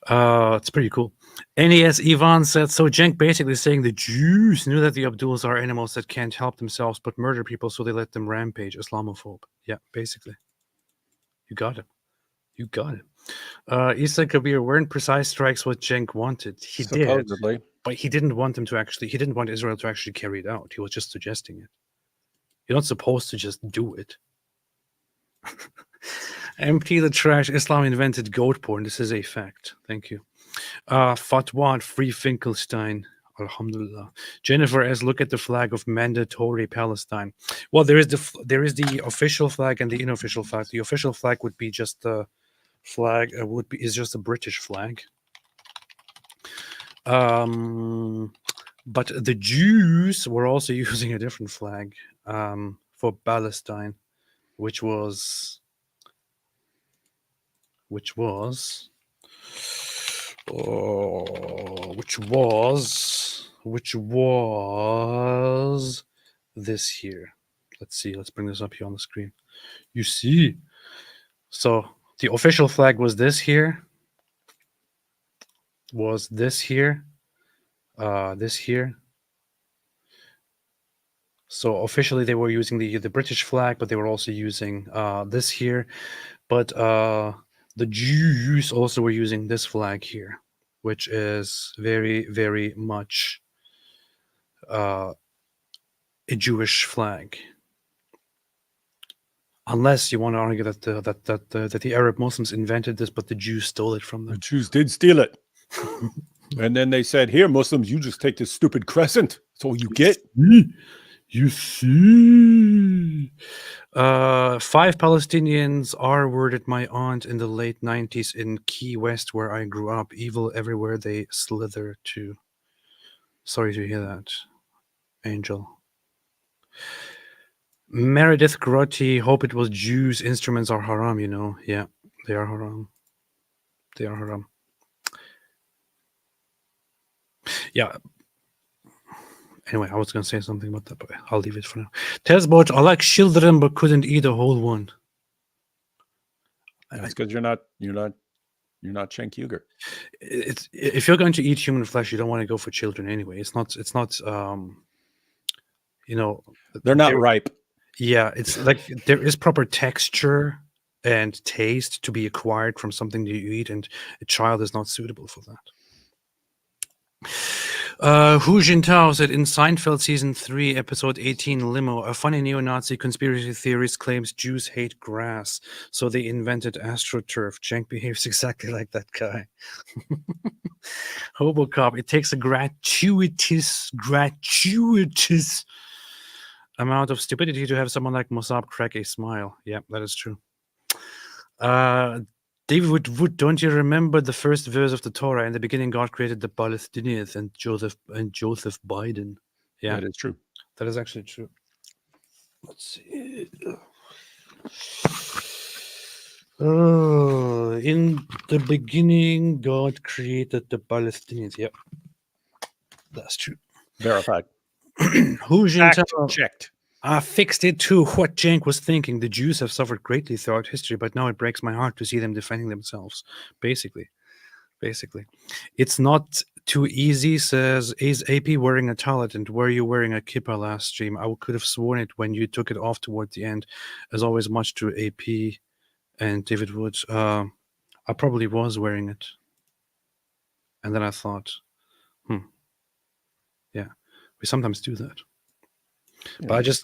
It's pretty cool. NES Ivan said, so Cenk basically saying the Jews knew that the Abduls are animals that can't help themselves but murder people, so they let them rampage. Islamophobe. Yeah, basically. You got it. You got it. Isa Kabir, weren't precise strikes what Cenk wanted? He Supposedly. did, but he didn't want he didn't want Israel to actually carry it out. He was just suggesting it. You're not supposed to just do it. Empty the trash. Islam invented goat porn. This is a fact. Thank you. Fatwa Free Finkelstein. Alhamdulillah. Jennifer S. Look at the flag of mandatory Palestine. Well, there is the official flag and the unofficial flag. The official flag would be just the flag. Is just a British flag. But the Jews were also using a different flag for Palestine, which was this here. Let's see. Let's bring this up here on the screen. You see. So the official flag was this here. This here. So officially they were using the British flag, but they were also using this here. But the Jews also were using this flag here, which is very, very much a Jewish flag. Unless you want to argue that the Arab Muslims invented this, but the Jews stole it from them. The Jews did steal it. And then they said, here, Muslims, you just take this stupid crescent. That's all you get. You see. 5 Palestinians R-worded my aunt in the late 90s in Key West, where I grew up. Evil everywhere they slither to. Sorry to hear that, Angel. Meredith Grotti, hope it was Jews. Instruments are haram, you know. Yeah, they are haram. They are haram. Yeah. Anyway, I was going to say something about that, but I'll leave it for now. Tezbot, I like children, but couldn't eat a whole one. That's because you're not Cenk Uygur. It's if you're going to eat human flesh, you don't want to go for children anyway. It's not they're not ripe. Yeah, it's like there is proper texture and taste to be acquired from something that you eat, and a child is not suitable for that. Hu Jintao said in Seinfeld season 3, episode 18, Limo, a funny neo-Nazi conspiracy theorist claims Jews hate grass, so they invented AstroTurf. Cenk behaves exactly like that guy. Hobocop, it takes a gratuitous amount of stupidity to have someone like Mosab crack a smile. Yeah, that is true. David Wood, don't you remember the first verse of the Torah? In the beginning, God created the Palestinians and Joseph Biden. Yeah, that is true. That is actually true. Let's see. In the beginning, God created the Palestinians. Yep, that's true. Verified. Fact checked. I fixed it too. What Cenk was thinking. The Jews have suffered greatly throughout history, but now it breaks my heart to see them defending themselves. Basically. It's not too easy, says, is AP wearing a tallit and were you wearing a kippah last stream? I could have sworn it when you took it off toward the end. As always, much to AP and David Woods. I probably was wearing it. And then I thought, yeah, we sometimes do that. Yeah, but I just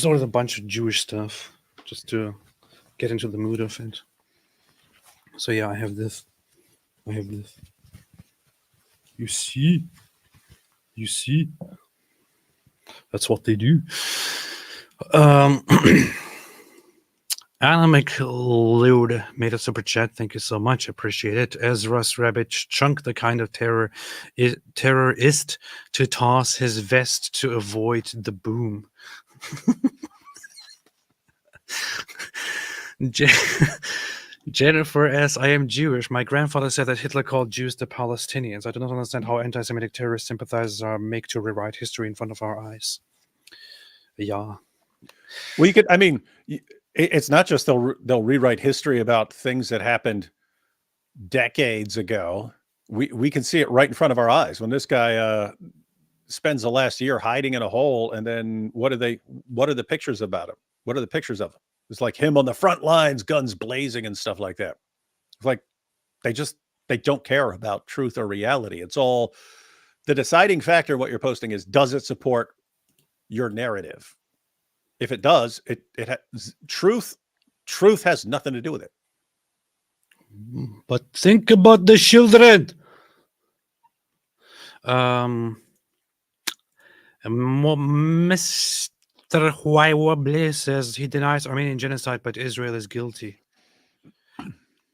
ordered a bunch of Jewish stuff just to get into the mood of it. So yeah, I have this. You see? That's what they do. Anna McLeod made a super chat. Thank you so much. Appreciate it. Ezra's Rabbit Chunk, the kind of terrorist to toss his vest to avoid the boom. Jennifer S. I am Jewish. My grandfather said that Hitler called Jews the Palestinians. I do not understand how anti-Semitic terrorist sympathizers are made to rewrite history in front of our eyes. Yeah. Well, you could. I mean, it's not just they'll rewrite history about things that happened decades ago. We can see it right in front of our eyes when this guy spends the last year hiding in a hole, and then what are the pictures about him? What are the pictures of him? It's like him on the front lines, guns blazing and stuff like that. It's like they don't care about truth or reality. It's all the deciding factor of what you're posting is, does it support your narrative? If it does, truth has nothing to do with it. But think about the children. Mr. Huawable says he denies Armenian genocide, but Israel is guilty.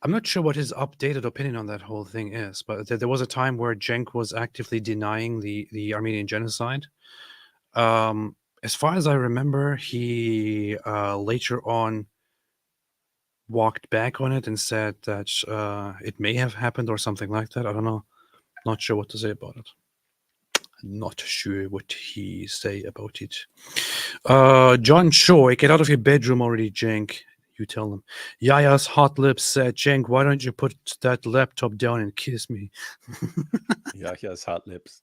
I'm not sure what his updated opinion on that whole thing is, but there was a time where Cenk was actively denying the Armenian genocide. As far as I remember, he later on walked back on it and said that it may have happened or something like that. I don't know. Not sure what to say about it. Not sure what he say about it. John Choi, get out of your bedroom already, Cenk. You tell him. Yaya's hot lips said, Cenk, why don't you put that laptop down and kiss me? Yaya's hot lips.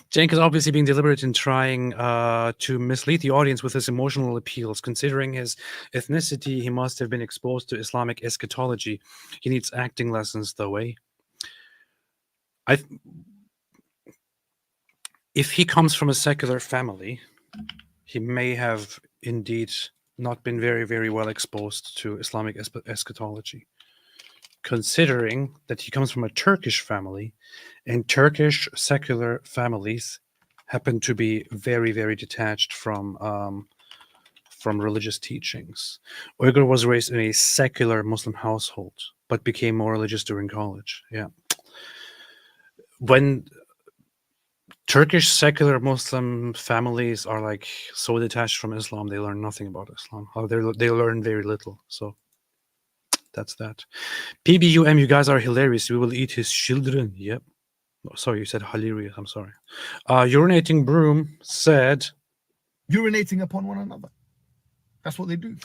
Cenk is obviously being deliberate in trying to mislead the audience with his emotional appeals. Considering his ethnicity, he must have been exposed to Islamic eschatology. He needs acting lessons, though, eh? If he comes from a secular family, he may have indeed not been very, very well exposed to Islamic eschatology. Considering that he comes from a Turkish family, and Turkish secular families happen to be very, very detached from religious teachings. Uygur was raised in a secular Muslim household, but became more religious during college. Yeah. When Turkish secular Muslim families are like so detached from Islam, they learn nothing about Islam. They learn very little. So that's that. PBUM, you guys are hilarious. We will eat his children. Yep. Oh, sorry, you said hilarious. I'm sorry. Urinating Broom said, urinating upon one another. That's what they do.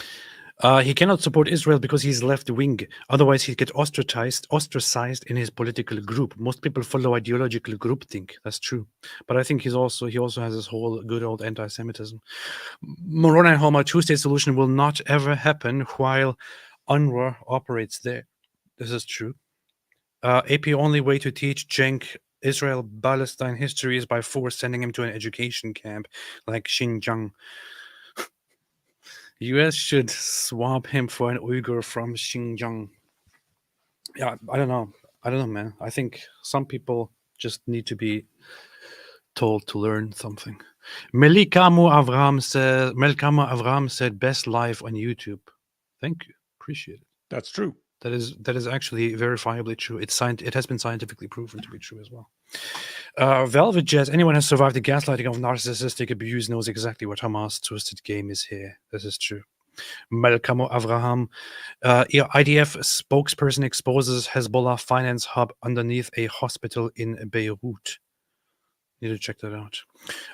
He cannot support Israel because he's left wing. Otherwise, he'd get ostracized in his political group. Most people follow ideological groupthink. That's true. But I think he also has this whole good old anti-Semitism. Moroni and Homa, two-state solution will not ever happen while UNRWA operates there. This is true. AP only way to teach Cenk Israel-Palestine history is by force, sending him to an education camp like Xinjiang. US should swap him for an Uyghur from Xinjiang. Yeah, I don't know, man. I think some people just need to be told to learn something. Melikamu Avram said best live on YouTube. Thank you. Appreciate it. That's true. That is actually verifiably true. It has been scientifically proven to be true as well. Velvet Jazz, anyone who has survived the gaslighting of narcissistic abuse knows exactly what Hamas' twisted game is here. This is true. Malkamo Avraham, IDF spokesperson exposes Hezbollah finance hub underneath a hospital in Beirut. Need to check that out.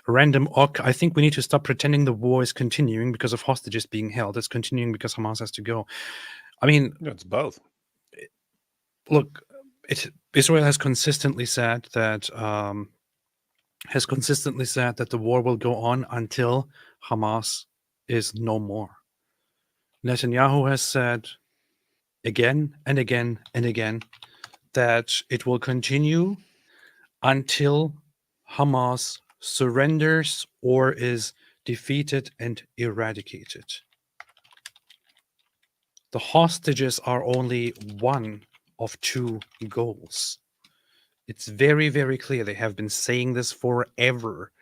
Random Ock, I think we need to stop pretending the war is continuing because of hostages being held. It's continuing because Hamas has to go. I mean, it's both. Look, Israel has consistently said that the war will go on until Hamas is no more. Netanyahu has said again and again and again that it will continue until Hamas surrenders or is defeated and eradicated. The hostages are only one of two goals. It's very, very clear. They have been saying this forever.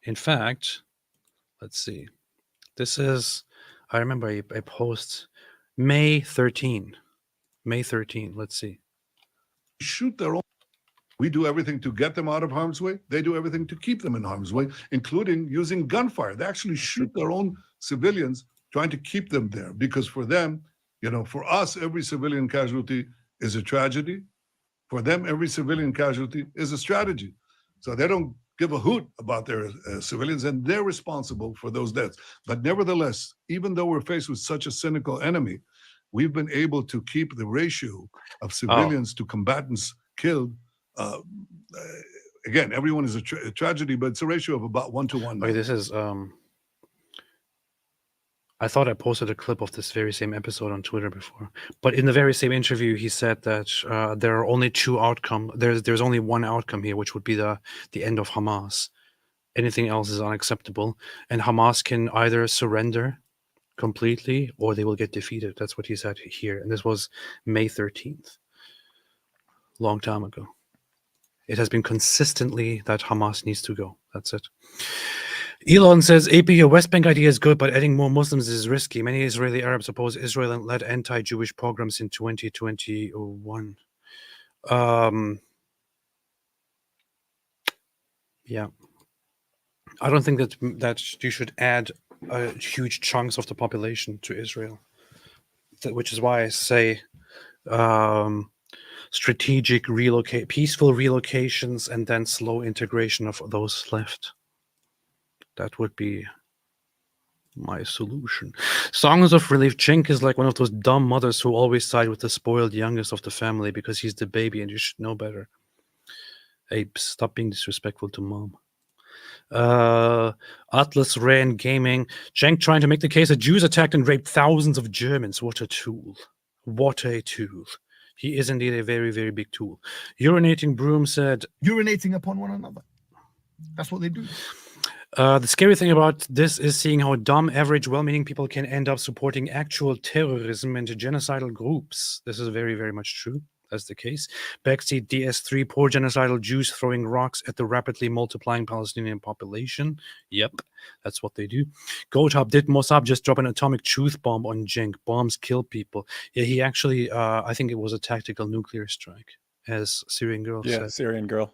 In fact, let's see. This is, I remember a post, May 13. May 13. Let's see. Shoot their own. We do everything to get them out of harm's way. They do everything to keep them in harm's way, including using gunfire. They actually shoot their own civilians, trying to keep them there. Because for them, for us, every civilian casualty is a tragedy. For them, every civilian casualty is a strategy. So they don't give a hoot about their civilians, and they're responsible for those deaths. But nevertheless, even though we're faced with such a cynical enemy, we've been able to keep the ratio of civilians to combatants killed. Again, everyone is a tragedy, but it's a ratio of about 1 to 1. Wait, this is I thought I posted a clip of this very same episode on Twitter before, but in the very same interview, he said that there are only two outcomes. There's only one outcome here, which would be the end of Hamas. Anything else is unacceptable, and Hamas can either surrender completely or they will get defeated. That's what he said here, and this was May 13th, long time ago. It has been consistently that Hamas needs to go. That's it. Elon says, AP, your West Bank idea is good, but adding more Muslims is risky. Many Israeli Arabs oppose Israel-led anti-Jewish pogroms in 2021. Yeah. I don't think that you should add huge chunks of the population to Israel, which is why I say strategic peaceful relocations, and then slow integration of those left. That would be my solution. Songs of Relief. Cenk is like one of those dumb mothers who always side with the spoiled youngest of the family because he's the baby and you should know better. Hey, stop being disrespectful to mom. Atlas Rain Gaming. Cenk trying to make the case that Jews attacked and raped thousands of Germans. What a tool. What a tool. He is indeed a very, very big tool. Urinating Broom said, urinating upon one another. That's what they do. The scary thing about this is seeing how dumb, average, well-meaning people can end up supporting actual terrorism and genocidal groups. This is very, very much true. That's the case. Backseat DS3, poor genocidal Jews throwing rocks at the rapidly multiplying Palestinian population. Yep, that's what they do. Goathub, did Mosab just drop an atomic truth bomb on Cenk? Bombs kill people. Yeah, he actually, I think it was a tactical nuclear strike, as Syrian Girl said. Yeah, Syrian Girl.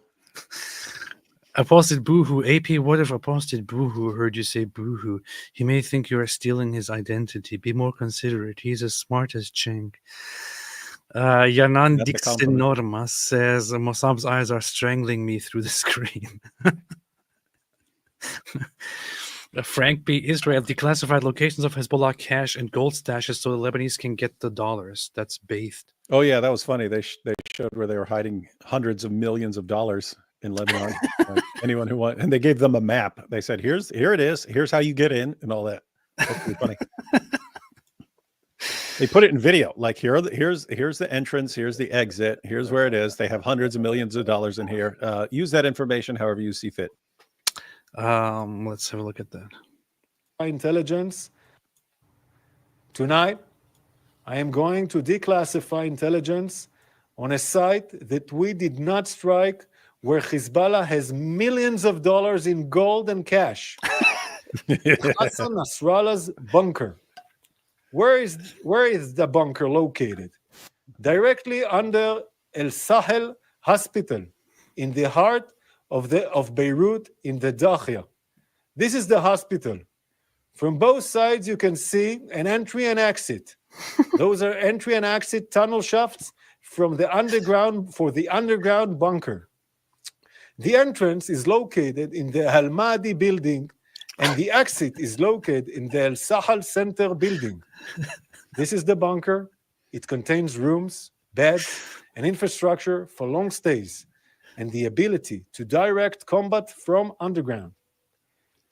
I posted boohoo. AP, what if I posted boohoo heard you say boohoo? He may think you are stealing his identity. Be more considerate. He's as smart as Cenk. Yanan Dixenorma says, Mosab's eyes are strangling me through the screen. Frank B. Israel declassified locations of Hezbollah cash and gold stashes so the Lebanese can get the dollars. That's bathed. Oh, yeah, that was funny. They showed where they were hiding hundreds of millions of dollars in Lebanon. Anyone who wants, and they gave them a map. They said, here it is. Here's how you get in and all that. That's pretty funny. They put it in video. Like here's the entrance. Here's the exit. Here's where it is. They have hundreds of millions of dollars in here. Use that information however you see fit. Let's have a look at that. Intelligence. Tonight, I am going to declassify intelligence on a site that we did not strike, where Hezbollah has millions of dollars in gold and cash. Hassan Nasrallah's bunker. Where is the bunker located? Directly under El Sahel Hospital, in the heart of Beirut, in the Dahia. This is the hospital. From both sides, you can see an entry and exit. Those are entry and exit tunnel shafts from the underground for the underground bunker. The entrance is located in the Al Mahdi building, and the exit is located in the El Sahel Center building. This is the bunker. It contains rooms, beds, and infrastructure for long stays, and the ability to direct combat from underground.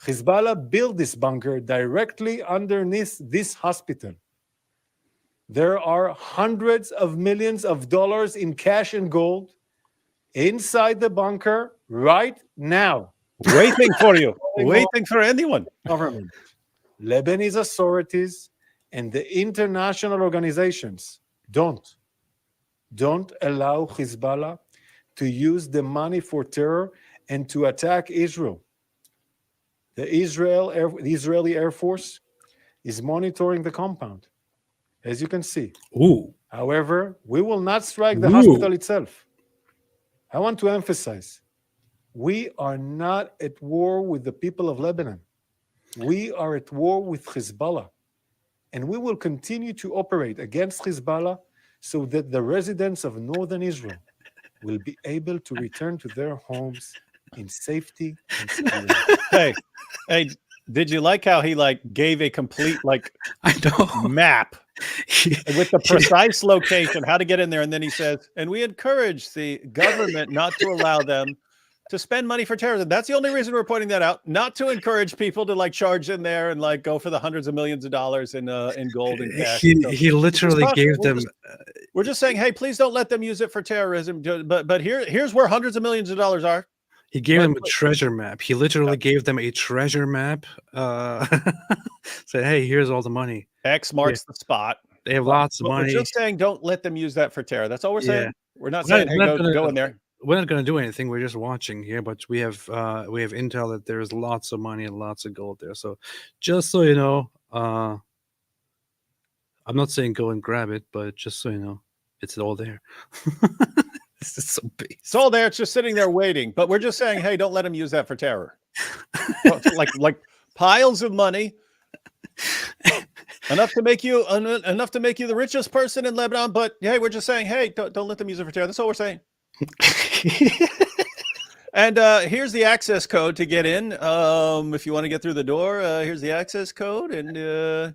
Hezbollah built this bunker directly underneath this hospital. There are hundreds of millions of dollars in cash and gold inside the bunker right now. Waiting for you. Waiting for anyone. Government, Lebanese authorities, and the international organizations don't allow Hezbollah to use the money for terror and to attack Israel. The Israeli Air Force is monitoring the compound, as you can see. Ooh. However, we will not strike the Ooh. hospital itself. I want to emphasize, we are not at war with the people of Lebanon. We are at war with Hezbollah. And we will continue to operate against Hezbollah so that the residents of northern Israel will be able to return to their homes in safety and security. Hey, did you like how he gave a complete map with the precise location, how to get in there? And then he says, and we encourage the government not to allow them to spend money for terrorism. That's the only reason we're pointing that out, not to encourage people to charge in there and go for the hundreds of millions of dollars in gold and cash. He literally gave them. We're just saying, hey, please don't let them use it for terrorism. But here's where hundreds of millions of dollars are. He gave them a treasure map. He literally gave them a treasure map. Said, hey, here's all the money. X marks the spot. They have lots of money. We're just saying, don't let them use that for terror. That's all we're saying. Yeah. We're not saying, hey, go in there. We're not going to do anything. We're just watching here, but we have intel that there's lots of money and lots of gold there. So just so you know, I'm not saying go and grab it, but just so you know, it's all there. This is so big. It's all there. It's just sitting there waiting. But we're just saying, hey, don't let them use that for terror. like piles of money, enough to make you the richest person in Lebanon. But hey, we're just saying, hey, don't let them use it for terror. That's all we're saying. And here's the access code to get in. If you want to get through the door, here's the access code. And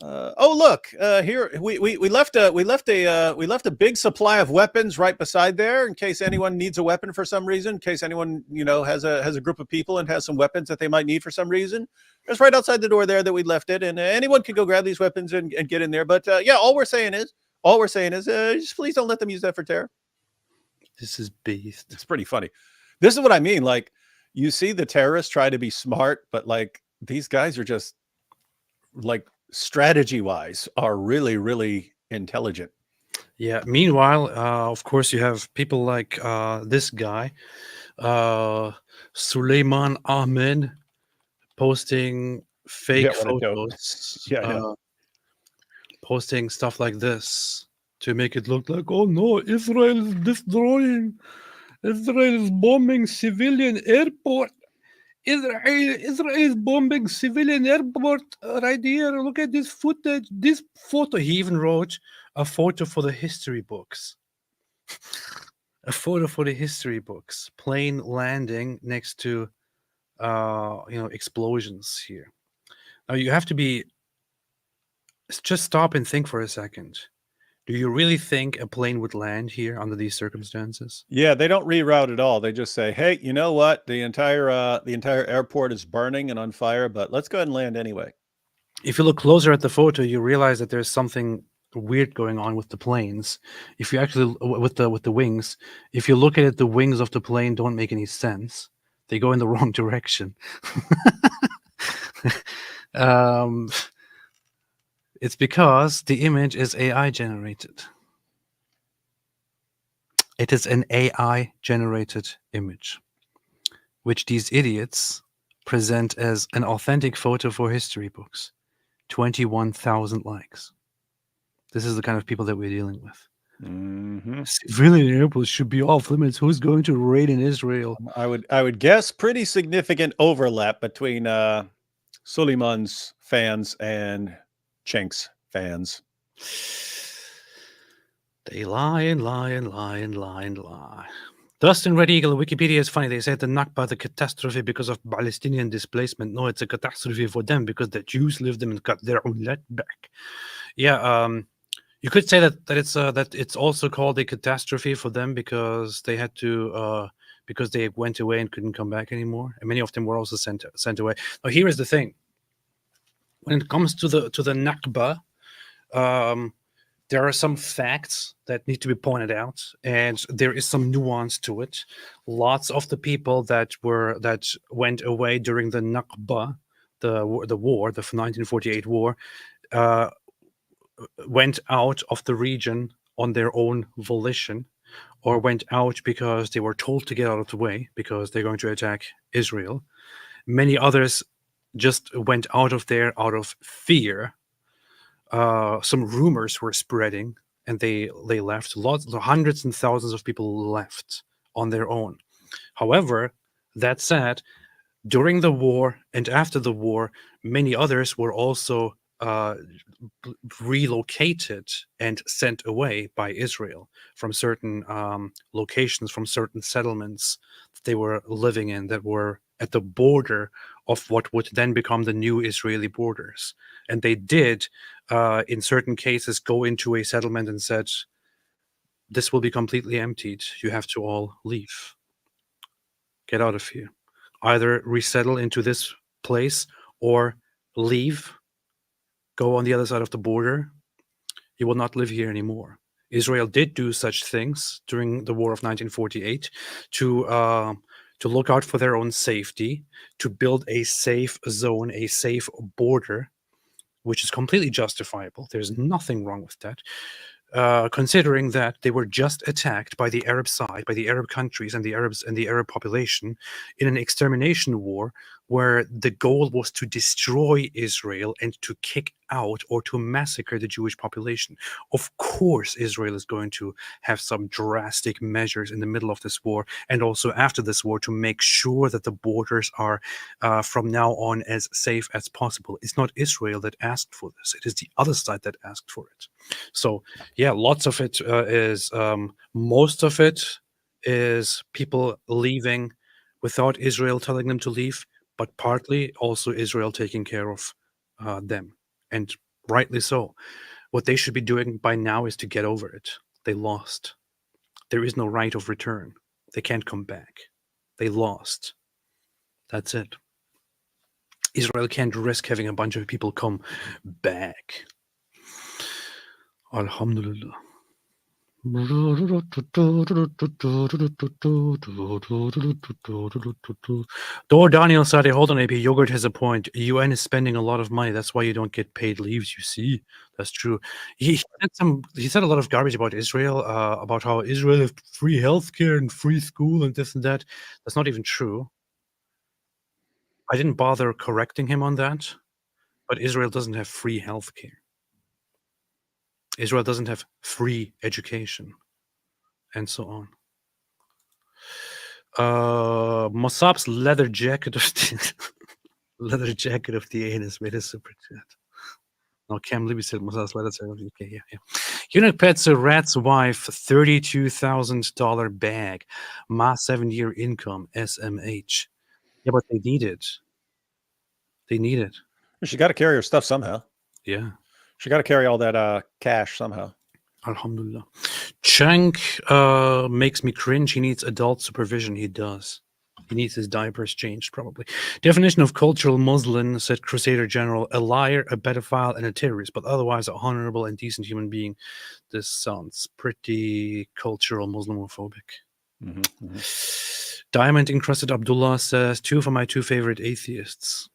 oh, look, here we left a big supply of weapons right beside there in case anyone needs a weapon for some reason. In case anyone has a group of people and has some weapons that they might need for some reason. It's right outside the door there that we left it, and anyone can go grab these weapons and get in there. But yeah, all we're saying is just please don't let them use that for terror. This is beast. It's pretty funny. This is what I mean. You see the terrorists try to be smart, but these guys are just strategy wise are really, really intelligent. Yeah. Meanwhile, of course, you have people like this guy, Suleiman Ahmed, posting fake photos. Posting stuff like this to make it look like, oh no, Israel is bombing civilian airport. Israel is bombing civilian airport right here. Look at this footage. This photo. He even wrote a photo for the history books. A photo for the history books. Plane landing next to, explosions here. Now you have to just stop and think for a second. Do you really think a plane would land here under these circumstances? Yeah, they don't reroute at all. They just say, hey, you know what? The entire airport is burning and on fire, but let's go ahead and land anyway. If you look closer at the photo, you realize that there's something weird going on with the planes. If you actually with the wings, if you look at it, the wings of the plane don't make any sense. They go in the wrong direction. It's because the image is AI generated. It is an AI generated image, which these idiots present as an authentic photo for history books. 21,000 likes. This is the kind of people that we're dealing with. Mm-hmm. Civilian airports should be off limits. Who's going to raid in Israel? I would guess pretty significant overlap between Suleiman's fans and Cenk's fans. They lie and lie and lie and lie and lie. Dustin Red Eagle, Wikipedia is funny. They said the Nakba, the catastrophe because of Palestinian displacement. No, it's a catastrophe for them because the Jews lived them and got their own land back. Yeah, you could say that it's also called a catastrophe for them because they had to because they went away and couldn't come back anymore, and many of them were also sent away. Now, here is the thing: when it comes to the Nakba, there are some facts that need to be pointed out, and there is some nuance to it. Lots of the people that went away during the Nakba, the war, the 1948 war, went out of the region on their own volition, or went out because they were told to get out of the way because they're going to attack Israel. Many others just went out of there out of fear. Some rumors were spreading, and they left. Hundreds and thousands of people left on their own. However, that said, during the war and after the war, many others were also relocated and sent away by Israel from certain locations, from certain settlements that they were living in that were at the border of what would then become the new Israeli borders. And they did, in certain cases, go into a settlement and said, this will be completely emptied. You have to all leave. Get out of here. Either resettle into this place or leave, go on the other side of the border. You will not live here anymore. Israel did do such things during the War of 1948 to look out for their own safety, to build a safe zone, a safe border, which is completely justifiable. There's nothing wrong with that. Considering that they were just attacked by the Arab side, by the Arab countries and the Arabs and the Arab population in an extermination war where the goal was to destroy Israel and to kick out or to massacre the Jewish population. Of course, Israel is going to have some drastic measures in the middle of this war and also after this war to make sure that the borders are from now on as safe as possible. It's not Israel that asked for this. It is the other side that asked for it. So, yeah, lots of it is, most of it is people leaving without Israel telling them to leave, but partly also Israel taking care of them, and rightly so. What they should be doing by now is to get over it. They lost. There is no right of return. They can't come back. They lost. That's it. Israel can't risk having a bunch of people come back. Alhamdulillah. Door Daniel said, hold on, AP, Yogurt has a point. UN is spending a lot of money. That's why you don't get paid leaves, you see. That's true. He said a lot of garbage about Israel, about how Israel has free healthcare and free school and this and that. That's not even true. I didn't bother correcting him on that, but Israel doesn't have free healthcare. Israel doesn't have free education, and so on. Mosab's leather jacket of the anus made a super chat. No, Cam Libby said Mosab's leather jacket of the UK. Yeah. Unit Pets a rat's wife, $32,000 bag, Ma 7-year income, SMH. Yeah, but they need it. They need it. She got to carry her stuff somehow. Yeah. She got to carry all that cash somehow. Alhamdulillah. Cenk makes me cringe. He needs adult supervision. He does. He needs his diapers changed, probably. Definition of cultural Muslim, said Crusader General, a liar, a pedophile, and a terrorist, but otherwise a honorable and decent human being. This sounds pretty cultural Muslimophobic. Diamond Encrusted Abdullah says, 2 for my 2 favorite atheists.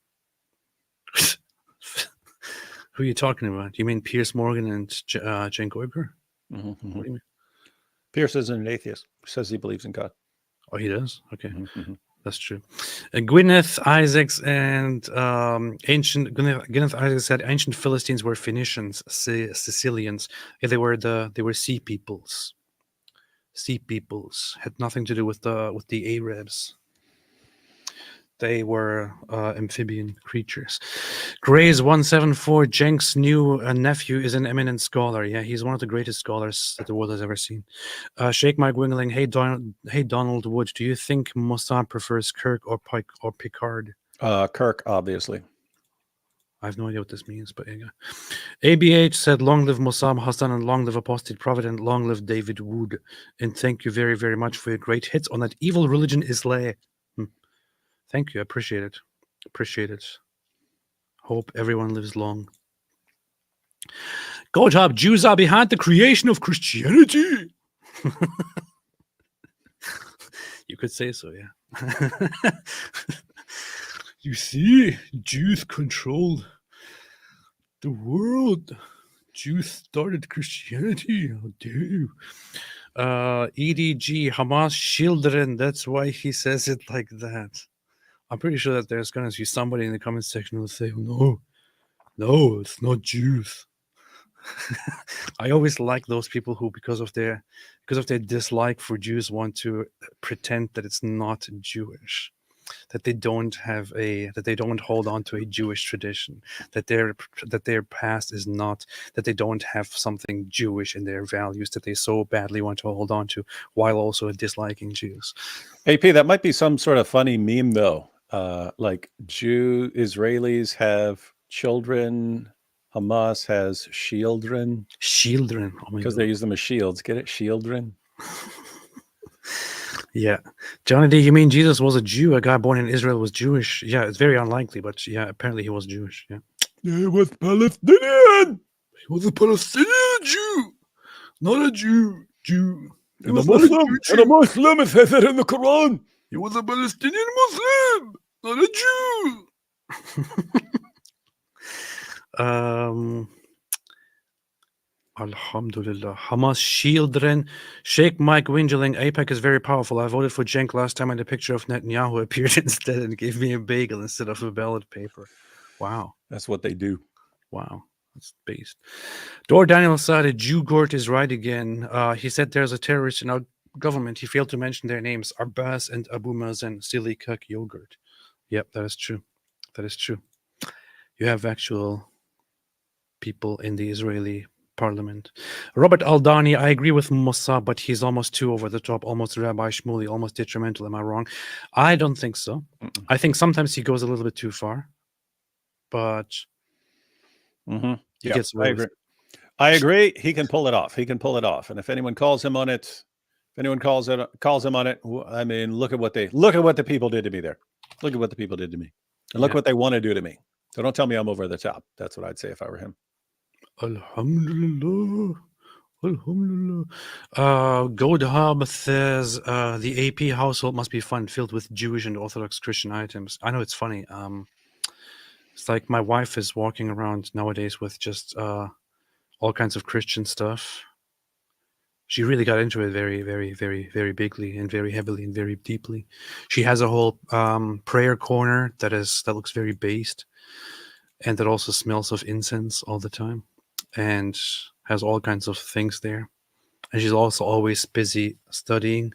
Who are you talking about? You mean Piers Morgan and Cenk Uygur? What do you mean? Piers isn't an atheist. He says he believes in God. Oh, he does? Okay. That's true. Gwyneth Isaacs and Gwyneth Isaacs said ancient Philistines were Phoenicians, Sicilians. Yeah, they were sea peoples. Sea peoples had nothing to do with the Arabs. They were amphibian creatures. Grays 174, Cenk's new nephew is an eminent scholar. Yeah, he's one of the greatest scholars that the world has ever seen. Shake Mike Wingling, hey Donald Wood, do you think Mosab prefers Kirk or Picard? Kirk, obviously. I have no idea what this means, but yeah. ABH said, long live Mosab Hassan and long live Apostate Prophet and long live David Wood. And thank you very, very much for your great hits on that evil religion Islam. Thank you. I appreciate it. Appreciate it. Hope everyone lives long. Go job. Jews are behind the creation of Christianity. You could say so, yeah. You see, Jews controlled the world. Jews started Christianity. How dare you? EDG, Hamas children. That's why he says it like that. I'm pretty sure that there's going to be somebody in the comment section who will say, no, it's not Jews. I always like those people who, because of their dislike for Jews, want to pretend that it's not Jewish, that they don't hold on to a Jewish tradition, that their past is not, that they don't have something Jewish in their values that they so badly want to hold on to, while also disliking Jews. AP, that might be some sort of funny meme though. Like Israelis have children, Hamas has shieldren. Shieldren, oh my because God. they use them as shields. Get it, shieldren. Yeah, Johnny D, you mean Jesus was a Jew? A guy born in Israel was Jewish? Yeah, it's very unlikely, but yeah, apparently he was Jewish. Yeah, he was Palestinian. He was a Palestinian Jew, not a Jew. And a Muslim. And a Muslim. It says it in the Quran. He was a Palestinian Muslim, not a Jew. Alhamdulillah. Hamas shieldren. Sheikh Mike Wingeling. APEC is very powerful. I voted for Cenk last time and a picture of Netanyahu appeared instead and gave me a bagel instead of a ballot paper. Wow. That's what they do. Wow. That's based. Dor Daniel Sadeh, Jew Gort is right again. He said there's a terrorist in our government. He failed to mention their names, Arbas and Abu Mazen, silly cuck yogurt. Yep, that is true. That is true. You have actual people in the Israeli parliament. Robert Aldani, I agree with Mosab, but he's almost too over the top, almost Rabbi Shmuley, almost detrimental. Am I wrong? I don't think so. I think sometimes he goes a little bit too far, but he gets away with it. I agree. He can pull it off. He can pull it off. And if anyone calls him on it, if anyone calls him on it, I mean, look at what the people did to me there. Look at what the people did to me, and look what they want to do to me. So don't tell me I'm over the top. That's what I'd say if I were him. Alhamdulillah. Alhamdulillah. Godhab says the AP household must be fun, filled with Jewish and Orthodox Christian items. I know, it's funny. It's like my wife is walking around nowadays with just all kinds of Christian stuff. She really got into it very, very, very, very bigly and very heavily and very deeply. She has a whole prayer corner that looks very based, and that also smells of incense all the time, and has all kinds of things there. And she's also always busy studying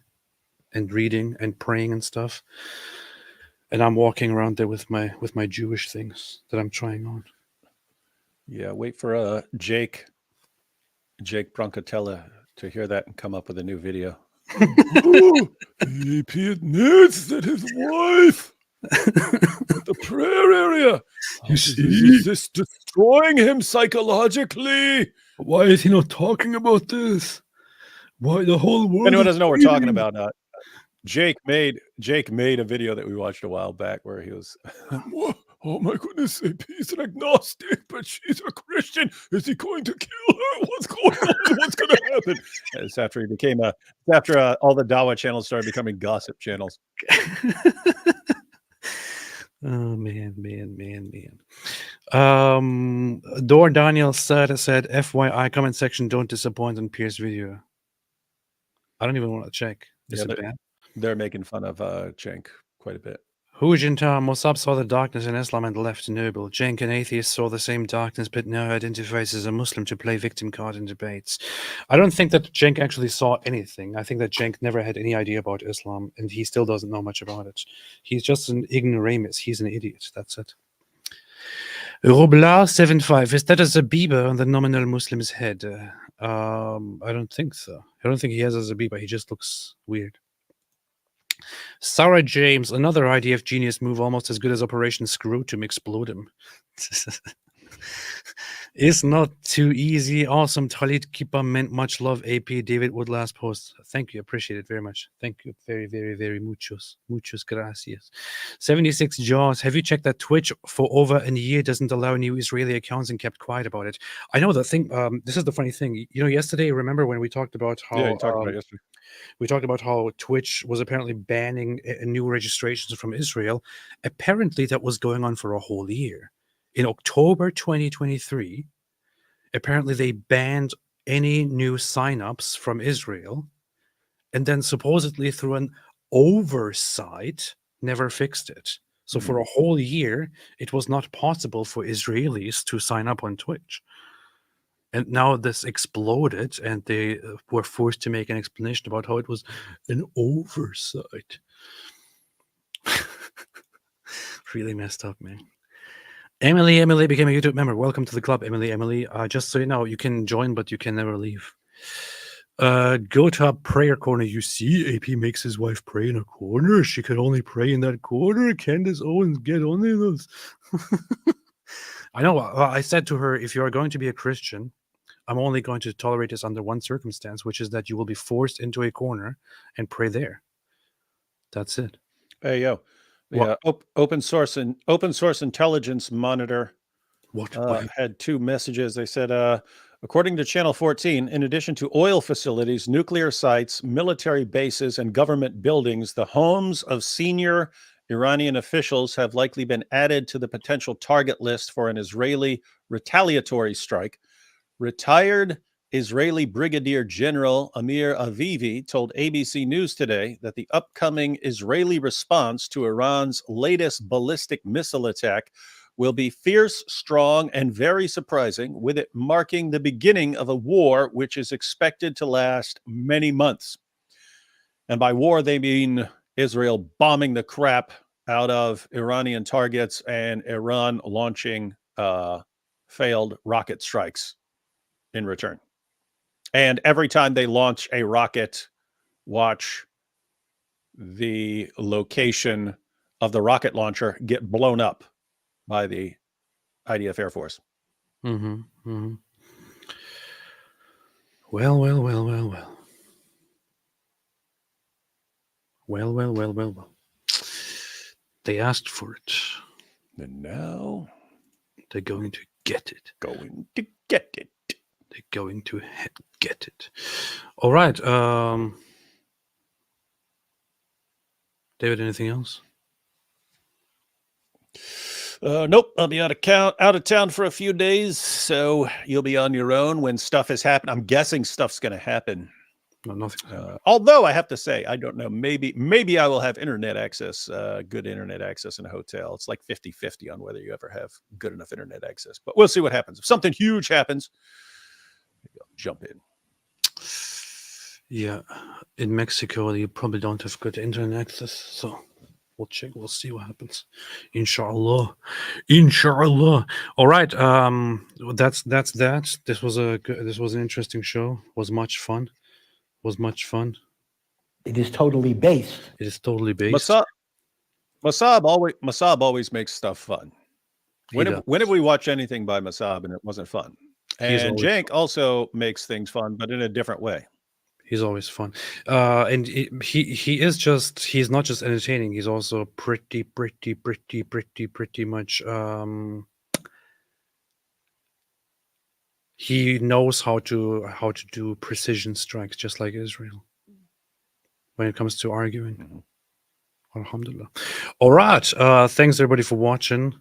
and reading and praying and stuff. And I'm walking around there with my Jewish things that I'm trying on. Yeah, wait for Jake Broncatella to hear that and come up with a new video. AP admits that his wife at the prayer area. You see? Is this destroying him psychologically? Why is he not talking about this? Why the whole world? Anyone doesn't know what we're talking about. Jake made a video that we watched a while back where he was. Oh my goodness, he's an agnostic, but she's a Christian. Is he going to kill her? What's going on? What's going to happen? It's after he became after all the Dawa channels started becoming gossip channels. Oh man. Dor Daniel said, FYI, comment section, don't disappoint on Piers video. I don't even want to check. Is it bad? They're making fun of Cenk quite a bit. Hujinta, Mosab saw the darkness in Islam and left noble. Cenk, an atheist, saw the same darkness but now identifies as a Muslim to play victim card in debates. I don't think that Cenk actually saw anything. I think that Cenk never had any idea about Islam, and he still doesn't know much about it. He's just an ignoramus. He's an idiot. That's it. Roblar75, is that a Zabiba on the nominal Muslim's head? I don't think so. I don't think he has a Zabiba. He just looks weird. Sarah James, another IDF genius move, almost as good as Operation Scrotum, explode him. It's not too easy. Awesome. Khalid Kipa meant much love. AP David Wood last post. Thank you. Appreciate it very much. Thank you. Very, very, very muchos. Muchos gracias. 76 Jaws. Have you checked that Twitch for over a year doesn't allow new Israeli accounts and kept quiet about it? I know the thing. This is the funny thing. You know, yesterday, remember when we talked about how you talked about it yesterday. We talked about how Twitch was apparently banning new registrations from Israel. Apparently, that was going on for a whole year. In October 2023, apparently they banned any new signups from Israel, and then supposedly through an oversight, never fixed it. So for a whole year, it was not possible for Israelis to sign up on Twitch. And now this exploded, and they were forced to make an explanation about how it was an oversight. Really messed up, man. Emily became a YouTube member. Welcome to the club, Emily. Just so you know, you can join, but you can never leave. Go to a prayer corner. You see, AP makes his wife pray in a corner. She could only pray in that corner. Candace Owens, get on those. I know. I said to her, if you are going to be a Christian, I'm only going to tolerate this under one circumstance, which is that you will be forced into a corner and pray there. That's it. Hey, yo. The open source intelligence monitor had two messages. They said, according to Channel 14, in addition to oil facilities, nuclear sites, military bases, and government buildings, the homes of senior Iranian officials have likely been added to the potential target list for an Israeli retaliatory strike. Retired Israeli Brigadier General Amir Avivi told ABC News today that the upcoming Israeli response to Iran's latest ballistic missile attack will be fierce, strong, and very surprising, with it marking the beginning of a war which is expected to last many months. And by war, they mean Israel bombing the crap out of Iranian targets and Iran launching failed rocket strikes in return. And every time they launch a rocket, watch the location of the rocket launcher get blown up by the IDF Air Force. Mm-hmm. Mm-hmm. Well. They asked for it. And now they're going to get it. Going to get it. They're going to get it. All right. David, anything else? Nope. I'll be out of town for a few days, so you'll be on your own when stuff has happened. I'm guessing stuff's going to happen. No, nothing. Although I have to say, I don't know. Maybe I will have internet access, good internet access in a hotel. It's like 50-50 on whether you ever have good enough internet access. But we'll see what happens. If something huge happens, maybe I'll jump in. Yeah, in Mexico, you probably don't have good internet access, so we'll check. We'll see what happens. Inshallah. All right. That's that. This was an interesting show. Was much fun. It is totally based. It is totally based. Mosab always makes stuff fun. When does. have we watched anything by Mosab and it wasn't fun? And Cenk also makes things fun, but in a different way. He's always fun. And he's not just entertaining, he's also pretty much he knows how to do precision strikes, just like Israel, when it comes to arguing. Alhamdulillah. All right. Thanks everybody for watching.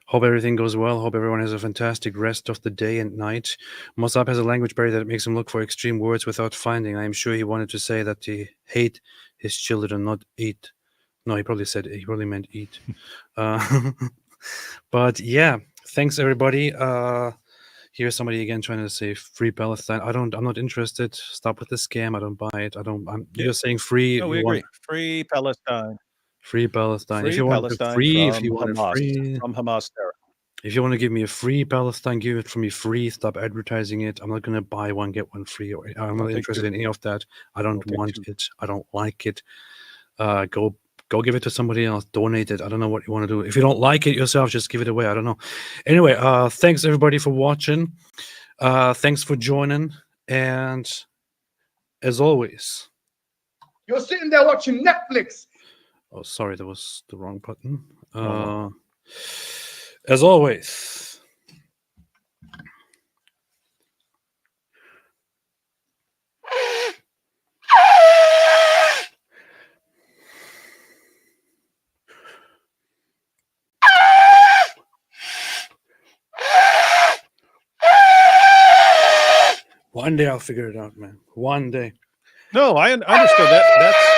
Hope everything goes well. Hope everyone has a fantastic rest of the day and night. Mosab has a language barrier that makes him look for extreme words without finding. I'm sure he wanted to say that he hate his children, not eat. No, he probably meant eat. But yeah, thanks everybody. Here's somebody again trying to say free Palestine. I'm not interested. Stop with the scam. I don't buy it. You're saying free. No, we agree. Free Palestine. Free Palestine. Free if you want Palestine free, from if you want Hamas, free from Hamas terror. If you want to give me a free Palestine, give it for me free. Stop advertising it. I'm not going to buy one, get one free. I'm not interested in any of that. I don't want it. I don't like it. Go give it to somebody else. Donate it. I don't know what you want to do. If you don't like it yourself, just give it away. I don't know. Anyway, thanks everybody for watching. Thanks for joining. And as always, you're sitting there watching Netflix. Oh, sorry, that was the wrong button. As always, one day I'll figure it out, man. One day. No, I understood that.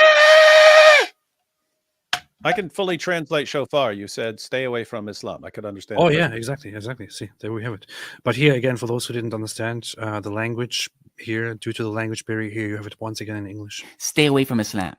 I can fully translate shofar. You said stay away from Islam. I could understand. Oh it yeah, perfectly. exactly. See, there we have it. But here again, for those who didn't understand the language here, due to the language barrier here, you have it once again in English. Stay away from Islam.